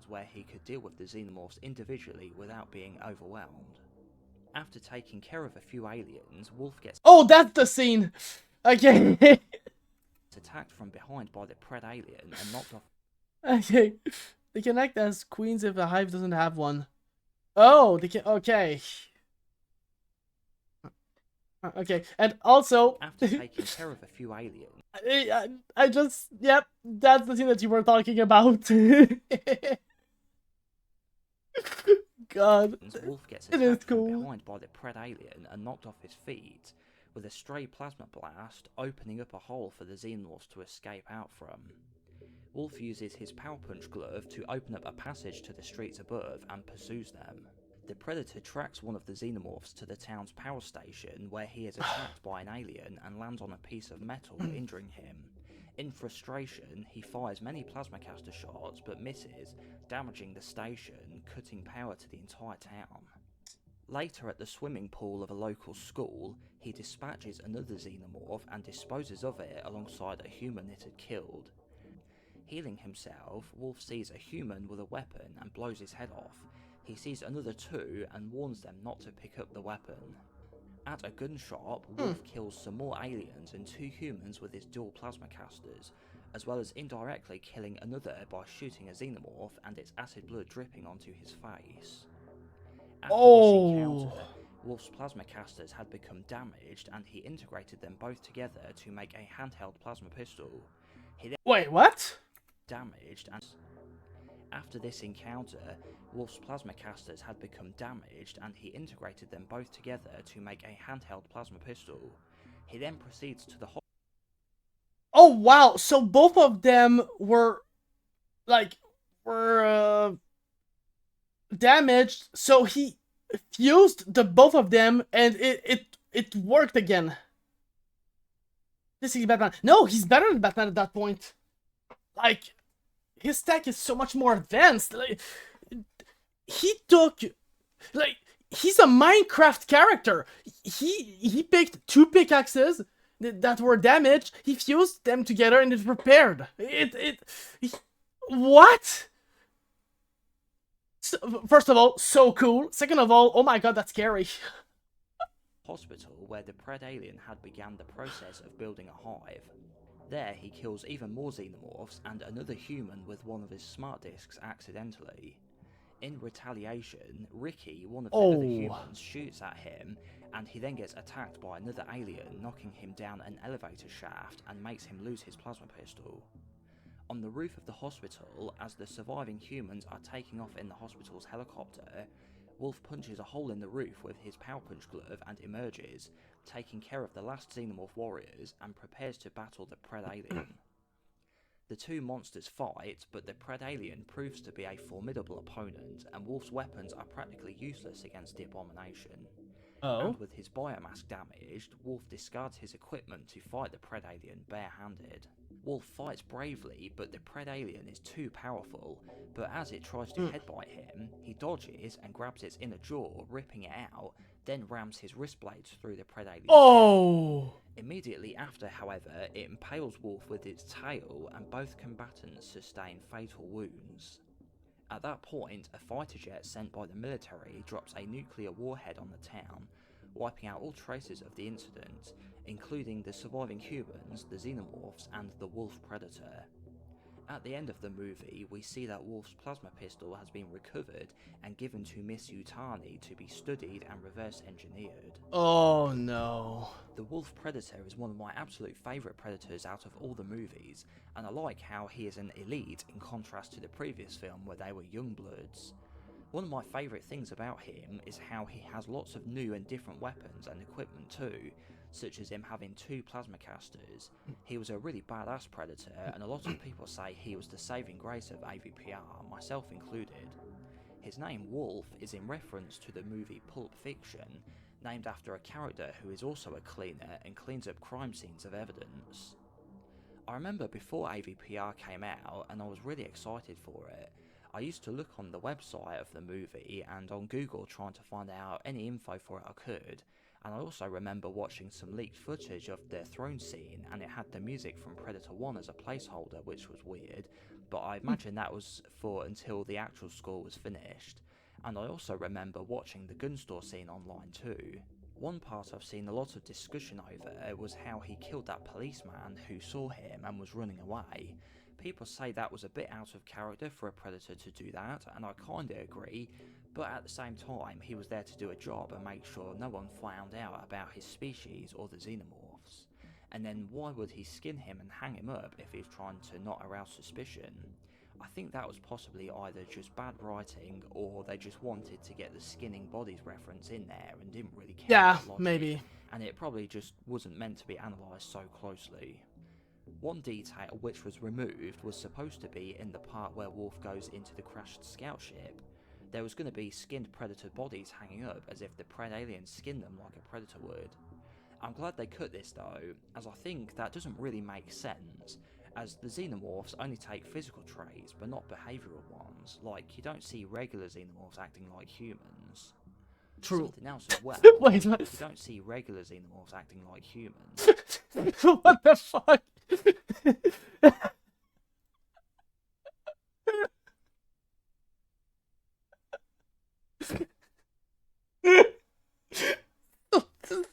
[SPEAKER 11] Where he could deal with the xenomorphs individually without being overwhelmed. After taking care of a few aliens, Wolf gets...
[SPEAKER 1] Oh, that's the scene! Okay.
[SPEAKER 11] attacked from behind by the Predalien and knocked off...
[SPEAKER 1] Okay. They can act as queens if the hive doesn't have one. Oh, they can... Okay. Okay, and also...
[SPEAKER 11] After taking care of a few aliens...
[SPEAKER 1] I just... Yep, that's the scene that you were talking about. God,
[SPEAKER 11] Wolf gets
[SPEAKER 1] it is
[SPEAKER 11] attacked from
[SPEAKER 1] cool.
[SPEAKER 11] behind by the Predalien and knocked off his feet, with a stray plasma blast opening up a hole for the xenomorphs to escape out from. Wolf uses his Power Punch glove to open up a passage to the streets above and pursues them. The Predator tracks one of the xenomorphs to the town's power station, where he is attacked by an alien and lands on a piece of metal, injuring him. In frustration, he fires many plasma caster shots but misses, damaging the station, cutting power to the entire town. Later, at the swimming pool of a local school, he dispatches another xenomorph and disposes of it alongside a human it had killed. Healing himself, Wolf sees a human with a weapon and blows his head off. He sees another two and warns them not to pick up the weapon. At a gun shop, Wolf kills some more aliens and 2 humans with his dual plasma casters, as well as indirectly killing another by shooting a xenomorph and its acid blood dripping onto his face. After this encounter, Wolf's plasma casters had become damaged and he integrated them both together to make a handheld plasma pistol. He then
[SPEAKER 1] Wait, what?
[SPEAKER 11] damaged and after this encounter, Wolf's plasma casters had become damaged and he integrated them both together to make a handheld plasma pistol. He then proceeds to the
[SPEAKER 1] Oh wow, so both of them were damaged, so he fused the both of them and it worked again. This is Batman. No, he's better than Batman at that point. Like, his tech is so much more advanced. Like, he took, like, he's a Minecraft character. He picked 2 pickaxes that were damaged. He fused them together and it repaired. What? So, first of all, so cool. Second of all, oh my god, that's scary.
[SPEAKER 11] hospital where the Pred alien had begun the process of building a hive. There he kills even more xenomorphs and another human with one of his smart discs accidentally. In retaliation, Ricky, one of the other humans, shoots at him, and he then gets attacked by another alien, knocking him down an elevator shaft and makes him lose his plasma pistol. On the roof of the hospital, as the surviving humans are taking off in the hospital's helicopter, Wolf punches a hole in the roof with his Power Punch glove and emerges, taking care of the last xenomorph warriors and prepares to battle the Pred alien. The two monsters fight, but the Pred alien proves to be a formidable opponent, and Wolf's weapons are practically useless against the abomination. And with his biomask damaged, Wolf discards his equipment to fight the Pred alien barehanded. Wolf fights bravely, but the Pred alien is too powerful, but as it tries to headbutt him, he dodges and grabs its inner jaw, ripping it out, then rams his wrist blades through the Pred alien's head. Immediately after, however, it impales Wolf with its tail, and both combatants sustain fatal wounds. At that point, a fighter jet sent by the military drops a nuclear warhead on the town, wiping out all traces of the incident, including the surviving humans, the xenomorphs, and the Wolf Predator. At the end of the movie, we see that Wolf's plasma pistol has been recovered and given to Miss Yutani to be studied and reverse engineered.
[SPEAKER 1] Oh no.
[SPEAKER 11] The Wolf Predator is one of my absolute favourite predators out of all the movies, and I like how he is an elite in contrast to the previous film where they were young bloods. One of my favourite things about him is how he has lots of new and different weapons and equipment too, such as him having 2 plasma casters. He was a really badass predator, and a lot of people say he was the saving grace of AVPR, myself included. His name Wolf is in reference to the movie Pulp Fiction, named after a character who is also a cleaner and cleans up crime scenes of evidence. I remember before AVPR came out, and I was really excited for it. I used to look on the website of the movie and on Google trying to find out any info for it I could, and I also remember watching some leaked footage of the throne scene, and it had the music from Predator 1 as a placeholder, which was weird, but I imagine that was for until the actual score was finished. And I also remember watching the gun store scene online too. One part I've seen a lot of discussion over was how he killed that policeman who saw him and was running away. People say that was a bit out of character for a predator to do that, and I kinda agree, but at the same time he was there to do a job and make sure no one found out about his species or the xenomorphs. And then why would he skin him and hang him up if he's trying to not arouse suspicion? I think that was possibly either just bad writing, or they just wanted to get the skinning bodies reference in there and didn't really care.
[SPEAKER 1] Yeah,
[SPEAKER 11] about logic.
[SPEAKER 1] maybe.
[SPEAKER 11] and it probably just wasn't meant to be analysed so closely. One detail which was removed was supposed to be in the part where Wolf goes into the crashed scout ship. There was going to be skinned predator bodies hanging up as if the pred aliens skinned them like a predator would. I'm glad they cut this though, as I think that doesn't really make sense, as the xenomorphs only take physical traits but not behavioural ones, like you don't see regular xenomorphs acting like humans.
[SPEAKER 1] True.
[SPEAKER 11] Something else as well,
[SPEAKER 1] Wait,
[SPEAKER 11] you
[SPEAKER 1] what?
[SPEAKER 11] don't see regular xenomorphs acting like humans.
[SPEAKER 1] What the fuck?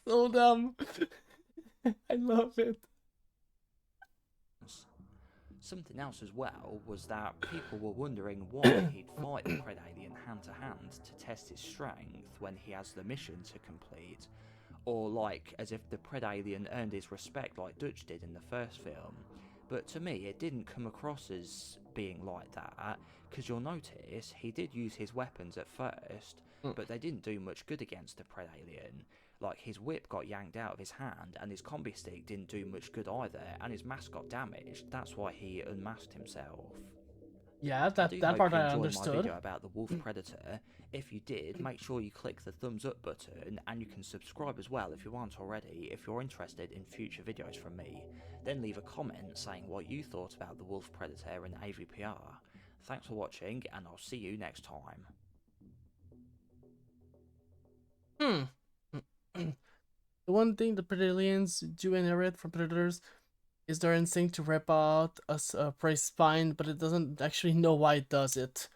[SPEAKER 1] So dumb. I love it.
[SPEAKER 11] Something else as well was that people were wondering why he'd fight the Pred Alien hand to hand to test his strength when he has the mission to complete, or like as if the Pred Alien earned his respect like Dutch did in the first film. But to me it didn't come across as being like that, because you'll notice he did use his weapons at first, but they didn't do much good against the Pred Alien. Like, his whip got yanked out of his hand, and his combi stick didn't do much good either, and his mask got damaged. That's why he unmasked himself.
[SPEAKER 1] Yeah, that part I understood.
[SPEAKER 11] My video about the Wolf Predator. If you did, make sure you click the thumbs up button, and you can subscribe as well if you aren't already, if you're interested in future videos from me. Then leave a comment saying what you thought about the Wolf Predator and AVPR. Thanks for watching, and I'll see you next time.
[SPEAKER 1] The one thing the Predators do inherit from predators is their instinct to rip out a prey's spine, but it doesn't actually know why it does it.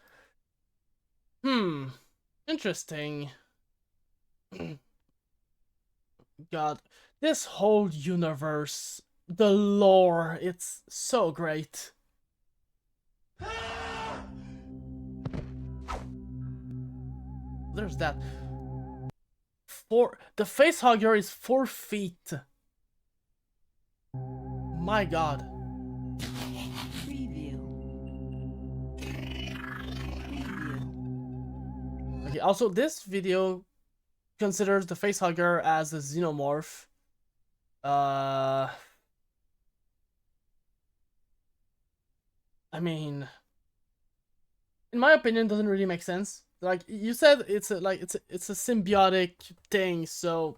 [SPEAKER 1] Interesting. God, this whole universe, the lore, it's so great. There's that. The facehugger is 4 feet. My God. Okay, also this video considers the facehugger as a xenomorph. I mean, in my opinion, doesn't really make sense. Like you said, it's a symbiotic thing, so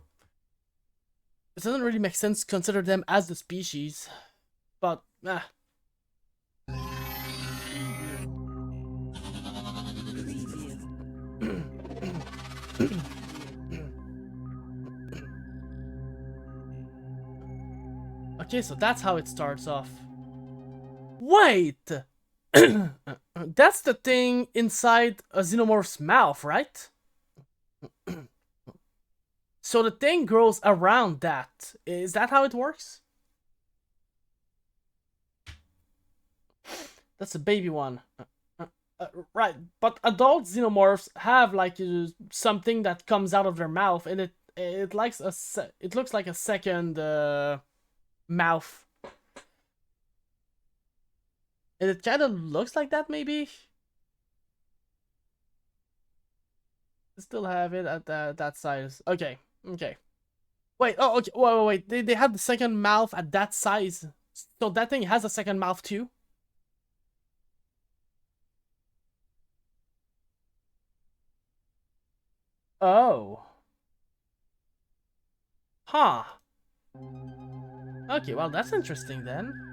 [SPEAKER 1] it doesn't really make sense to consider them as the species. But okay, so that's how it starts off. Wait! That's the thing inside a xenomorph's mouth, right? So the thing grows around that. Is that how it works? That's a baby one. Right, but adult xenomorphs have like something that comes out of their mouth, and it looks like a second mouth. And it kind of looks like that, maybe. Still have it at that size. Okay, okay. Wait, oh, okay. Wait. They have the second mouth at that size, so that thing has a second mouth too. Oh. Huh. Okay, well, that's interesting then.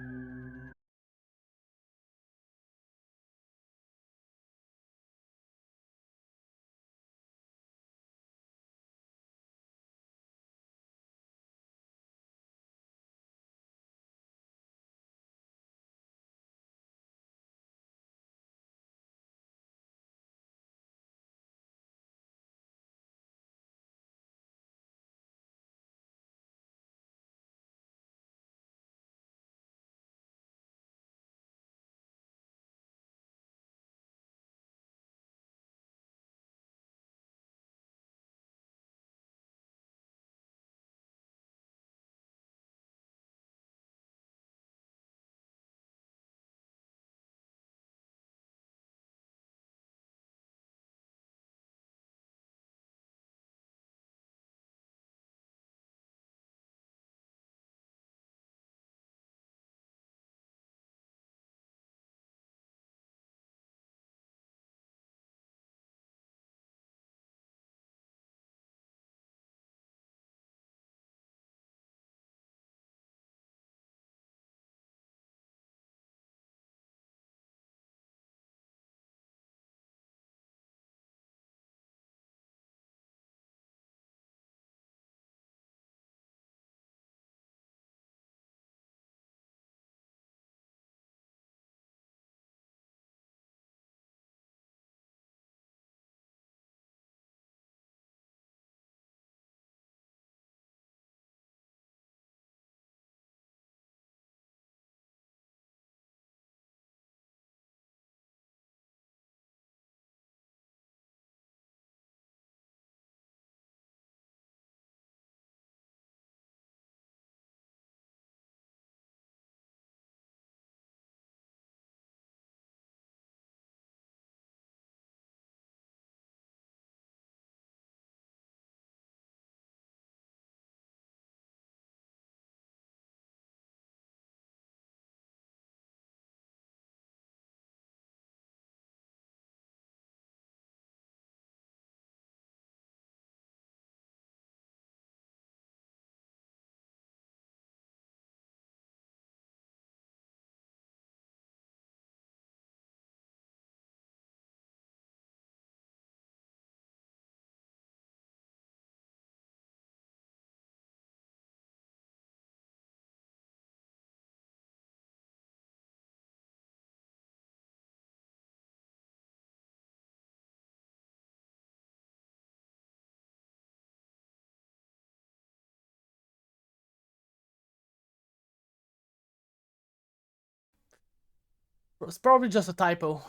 [SPEAKER 1] It's probably just a typo.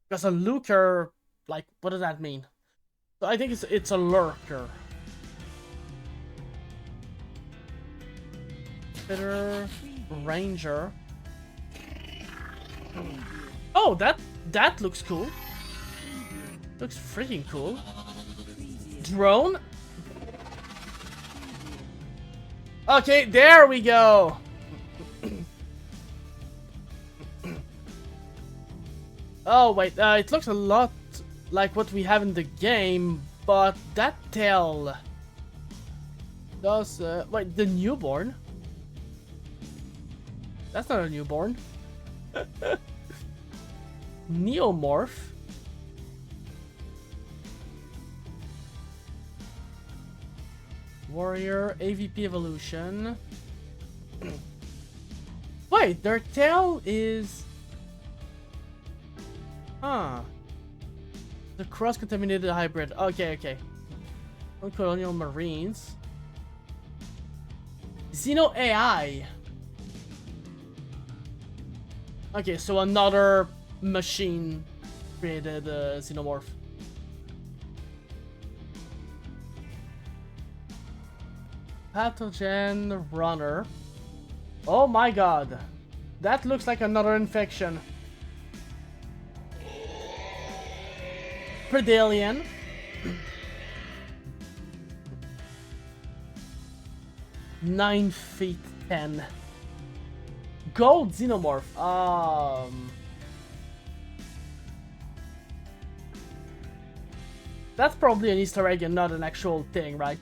[SPEAKER 1] Because a lurker, like, what does that mean? So I think it's a lurker. Spitter, ranger. Oh, that looks cool. Looks freaking cool. Drone. Okay, there we go. Oh wait, it looks a lot like what we have in the game, but that tail does wait, the newborn? That's not a newborn. Neomorph. Warrior, AVP evolution. Wait, their tail is... Huh. The cross-contaminated hybrid. Okay, okay. Colonial Marines. Xeno AI. Okay, so another machine created Xenomorph. Pathogen runner. Oh my god. That looks like another infection. Predalien. Nine feet 10. Gold Xenomorph. That's probably an Easter egg and not an actual thing, right?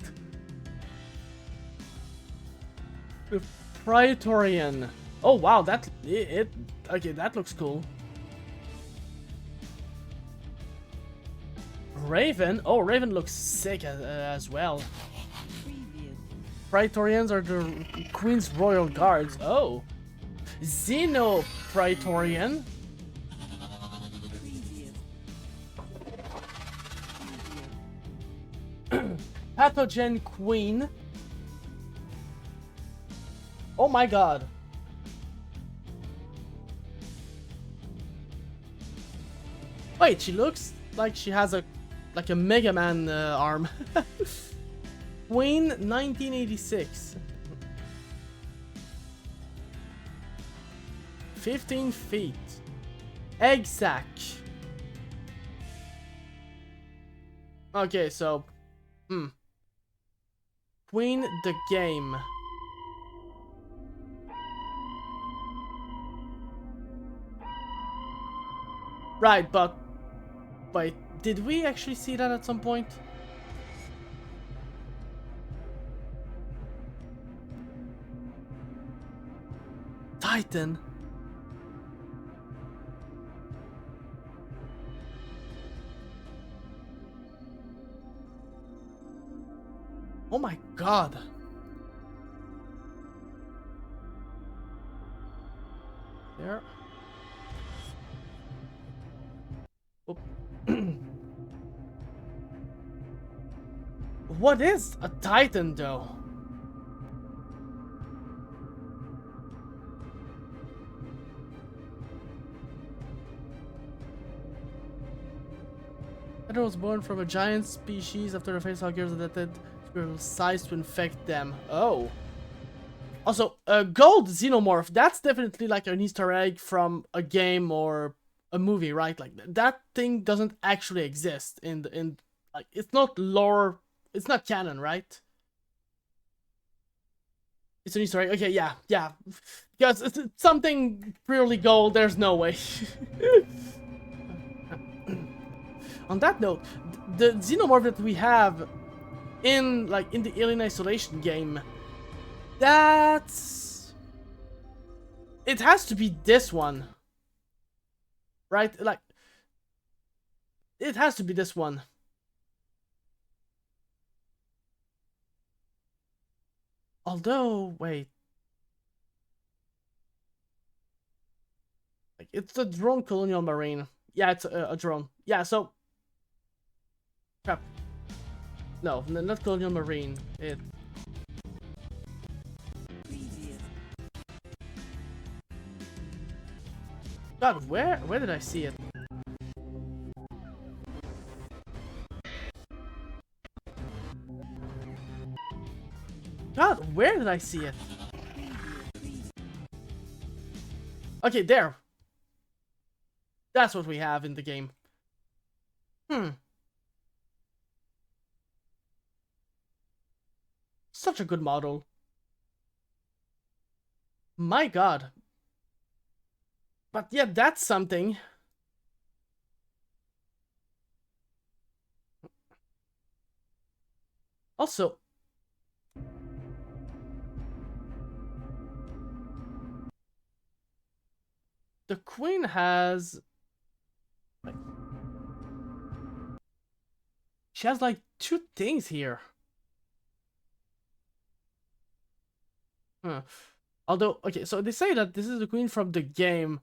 [SPEAKER 1] The Praetorian. Oh wow, that okay, that looks cool. Raven. Oh, Raven looks sick as well. Praetorians are the Queen's Royal Guards. Oh. Xeno Praetorian. Pathogen Queen. Oh my god. Wait, she looks like she has a Mega Man arm. Queen 1986. 15 feet. Egg sack. Okay, so Queen the game. Right, but wait, did we actually see that at some point? Titan. Oh my god. There. Oh. What is a Titan though? Titan was born from a giant species after the facehuggers adapted squirrel size to infect them. Oh. Also, gold Xenomorph, that's definitely like an Easter egg from a game or a movie, right? Like that thing doesn't actually exist in like it's not lore, it's not canon, right? It's an Easter egg. Okay, yeah. Because it's something purely gold, there's no way. On that note, the Xenomorph that we have in the Alien Isolation game, that's... it has to be this one. Right? Like, it has to be this one. Although, wait. Like, it's a drone Colonial Marine. Yeah, it's a drone. Yeah, so... crap. No, not Colonial Marine. It... God, where did I see it? God, where did I see it? Okay, there. That's what we have in the game. Such a good model. My God. But yeah, that's something. Also, the Queen has... She has like 2 things here. Although, okay, so they say that this is the Queen from the game.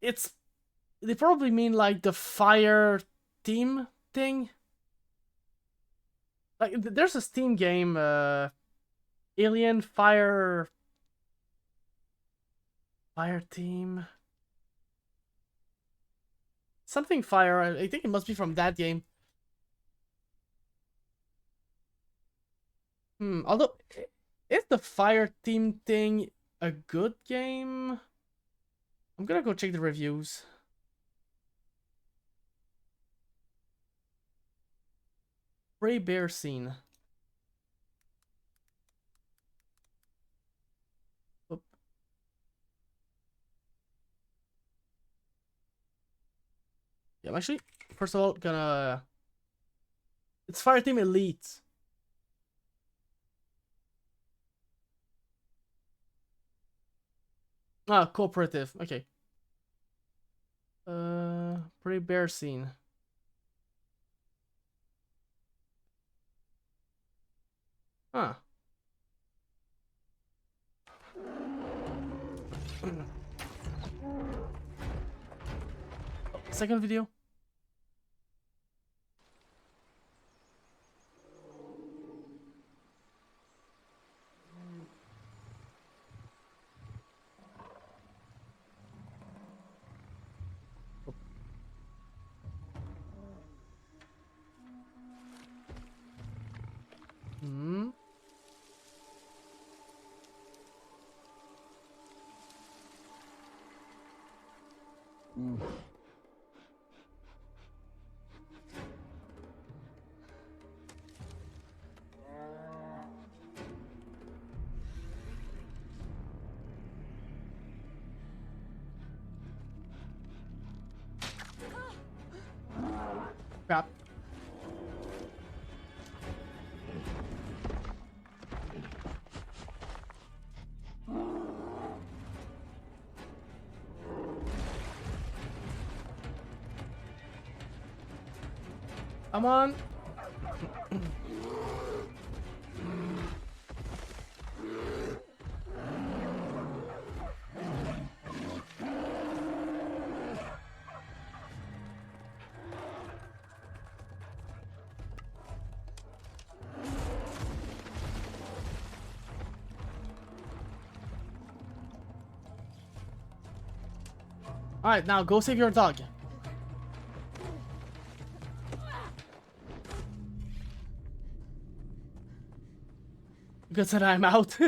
[SPEAKER 1] They probably mean like the fire team thing. Like, there's a Steam game, Alien Fire Team. Something Fire, I think it must be from that game. Although, is the Fire Team thing a good game? I'm gonna go check the reviews. Prey Bear Scene. Oop. Yeah, I'm actually, first of all, gonna... It's Fireteam Elite. Ah, cooperative. Okay. Prey Bear Scene. Huh. Second video. Crap. Come on. Alright, now go save your dog. Good that I'm out.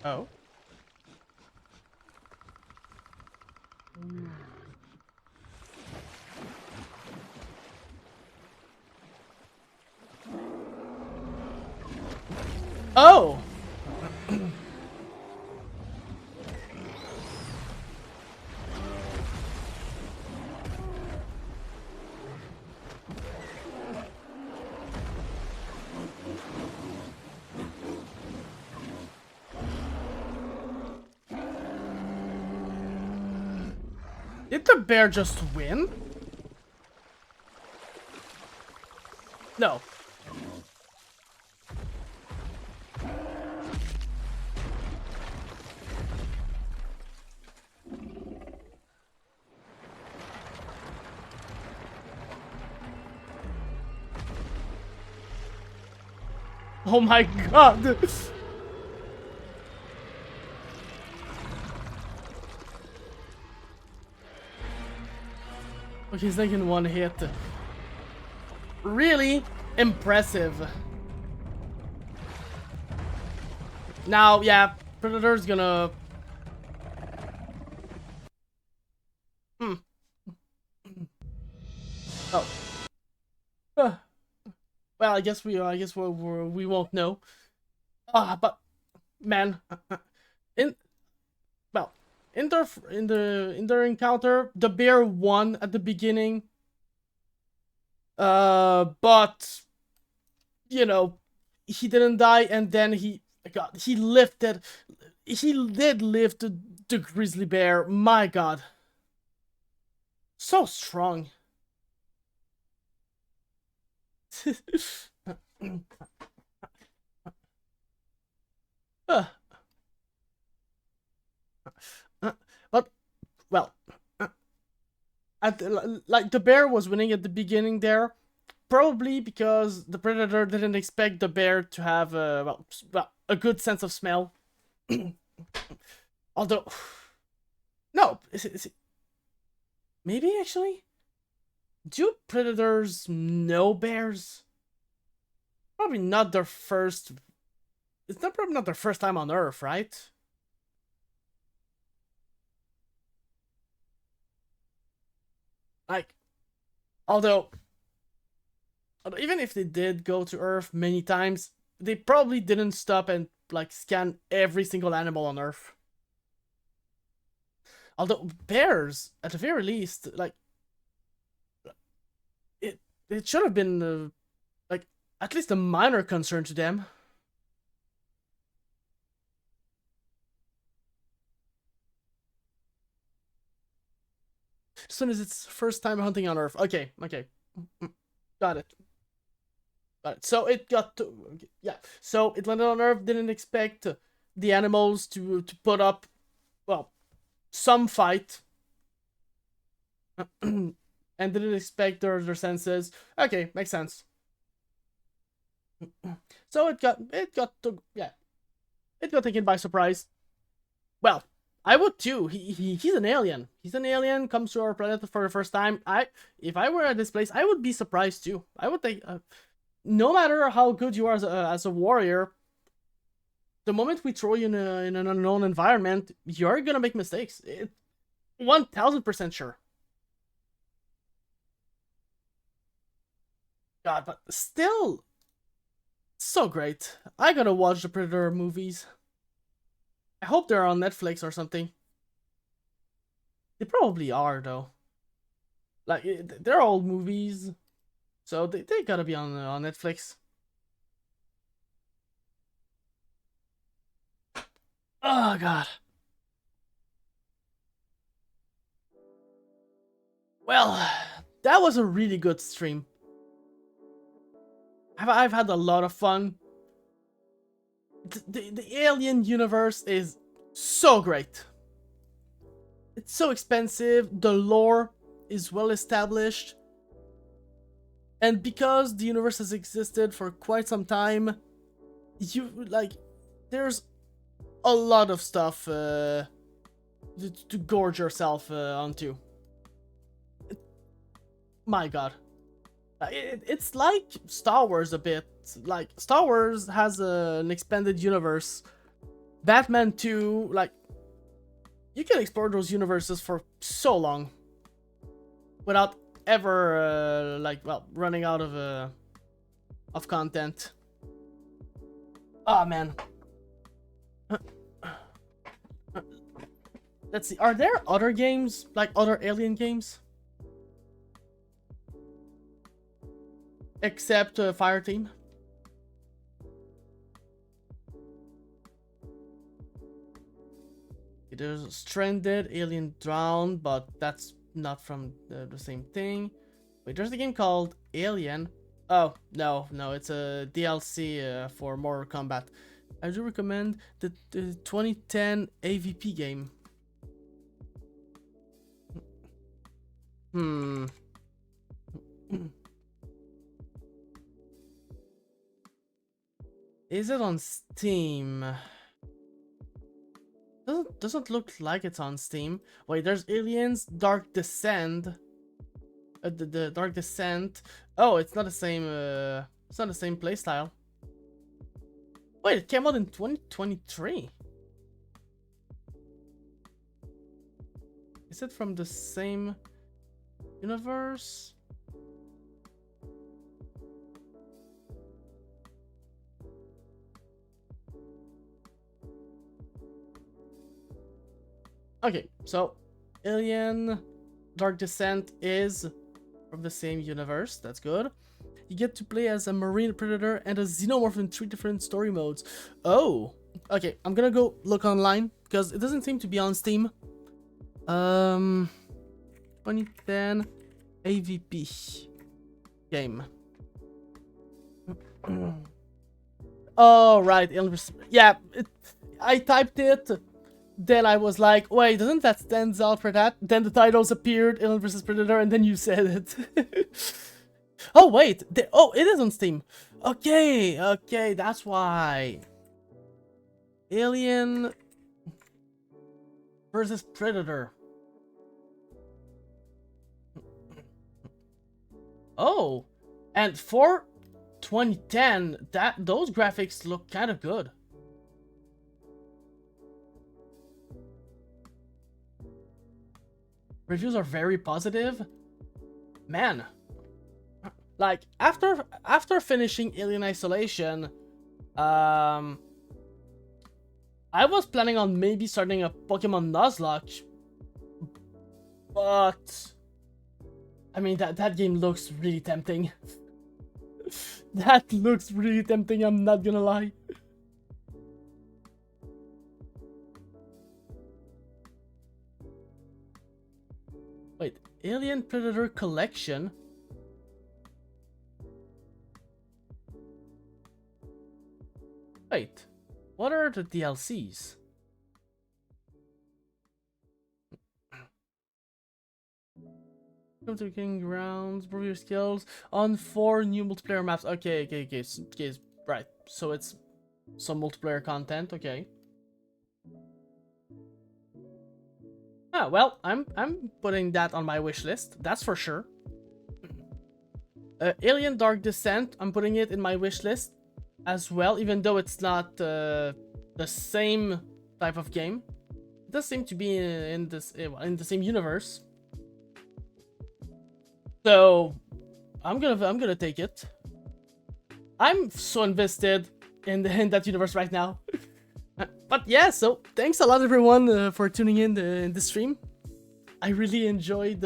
[SPEAKER 1] Oh. Oh. Did the bear just win? No. Oh my god! Oh, he's taking one hit. Really impressive. Now, yeah, Predator's gonna... Oh. Well, I guess we won't know. But man, in their encounter, the bear won at the beginning. But you know, he didn't die, and then he did lift the grizzly bear. My god, so strong. But well, like the bear was winning at the beginning there, probably because the predator didn't expect the bear to have a good sense of smell. Although, no, is it maybe actually. Do predators know bears? Probably not their first... It's probably not their first time on Earth, right? Like, although even if they did go to Earth many times, they probably didn't stop and like scan every single animal on Earth. Although bears, at the very least, like, it should have been, like, at least a minor concern to them. As soon as it's first time hunting on Earth. Okay. Got it. So it got to... Yeah. So it landed on Earth, didn't expect the animals to put up, well, some fight. And didn't expect their senses. Okay, makes sense. So it got taken by surprise. Well, I would too. He's an alien. He's an alien, comes to our planet for the first time. If I were at this place, I would be surprised too. I would think, no matter how good you are as a warrior, the moment we throw you in an unknown environment, you're gonna make mistakes. 1000% sure. God, but still, so great. I gotta watch the Predator movies. I hope they're on Netflix or something. They probably are, though. Like, they're old movies, so they gotta be on Netflix. Oh, God. Well, that was a really good stream. I've had a lot of fun. The Alien universe is so great. It's so expensive. The lore is well established. And because the universe has existed for quite some time, there's a lot of stuff to gorge yourself onto. My god. It's like Star Wars a bit. Like, Star Wars has an expanded universe. Batman 2, like, you can explore those universes for so long without ever, running out of content. Oh, man. Let's see. Are there other games, like other Alien games? Except Fireteam. There's Stranded, Alien Drowned, but that's not from the same thing. Wait, there's a game called Alien. Oh, no, it's a DLC for Mortal Kombat. I do recommend the 2010 AVP game. Is it on Steam? Doesn't look like it's on Steam. Wait, there's Aliens Dark Descent. The Dark Descent. Oh, it's not the same. It's not the same playstyle. Wait, it came out in 2023. Is it from the same universe? Okay, so Alien Dark Descent is from the same universe. That's good. You get to play as a marine predator and a xenomorph in 3 different story modes. Oh, okay. I'm gonna go look online because it doesn't seem to be on Steam. 2010 AVP game. Oh, right. Yeah, I typed it. Then I was like, wait, doesn't that stand out for that? Then the titles appeared, Alien vs Predator, and then you said it. Oh, wait. Oh, it is on Steam. Okay, that's why. Alien vs Predator. Oh, and for 2010, those graphics look kind of good. Reviews are very positive. Man, like after finishing Alien Isolation, I was planning on maybe starting a Pokemon Nuzlocke, but I mean that game looks really tempting. That looks really tempting, I'm not gonna lie. Wait, Alien Predator Collection? Wait, what are the DLCs? Come to King Grounds, prove your skills on 4 new multiplayer maps. Okay, right. So it's some multiplayer content, okay. Ah, well, I'm putting that on my wish list. That's for sure. Alien Dark Descent, I'm putting it in my wish list as well, even though it's not the same type of game. It does seem to be in the same universe. So I'm gonna take it. I'm so invested in that universe right now. But yeah, so thanks a lot everyone for tuning in the stream. I really enjoyed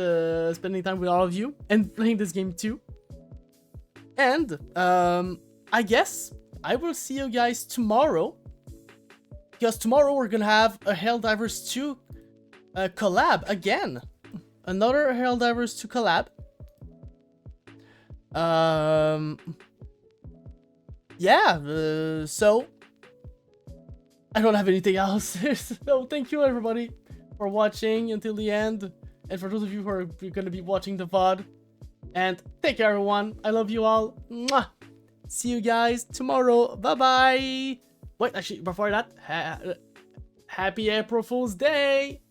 [SPEAKER 1] spending time with all of you and playing this game too. And I guess I will see you guys tomorrow, because tomorrow we're gonna have a Helldivers 2 collab again. Another Helldivers 2 collab. Yeah, so I don't have anything else. So thank you everybody for watching until the end, and for those of you who are gonna be watching the VOD, and take care everyone. I love you all. Mwah! See you guys tomorrow. Bye bye. Wait, actually before that, happy April Fool's Day.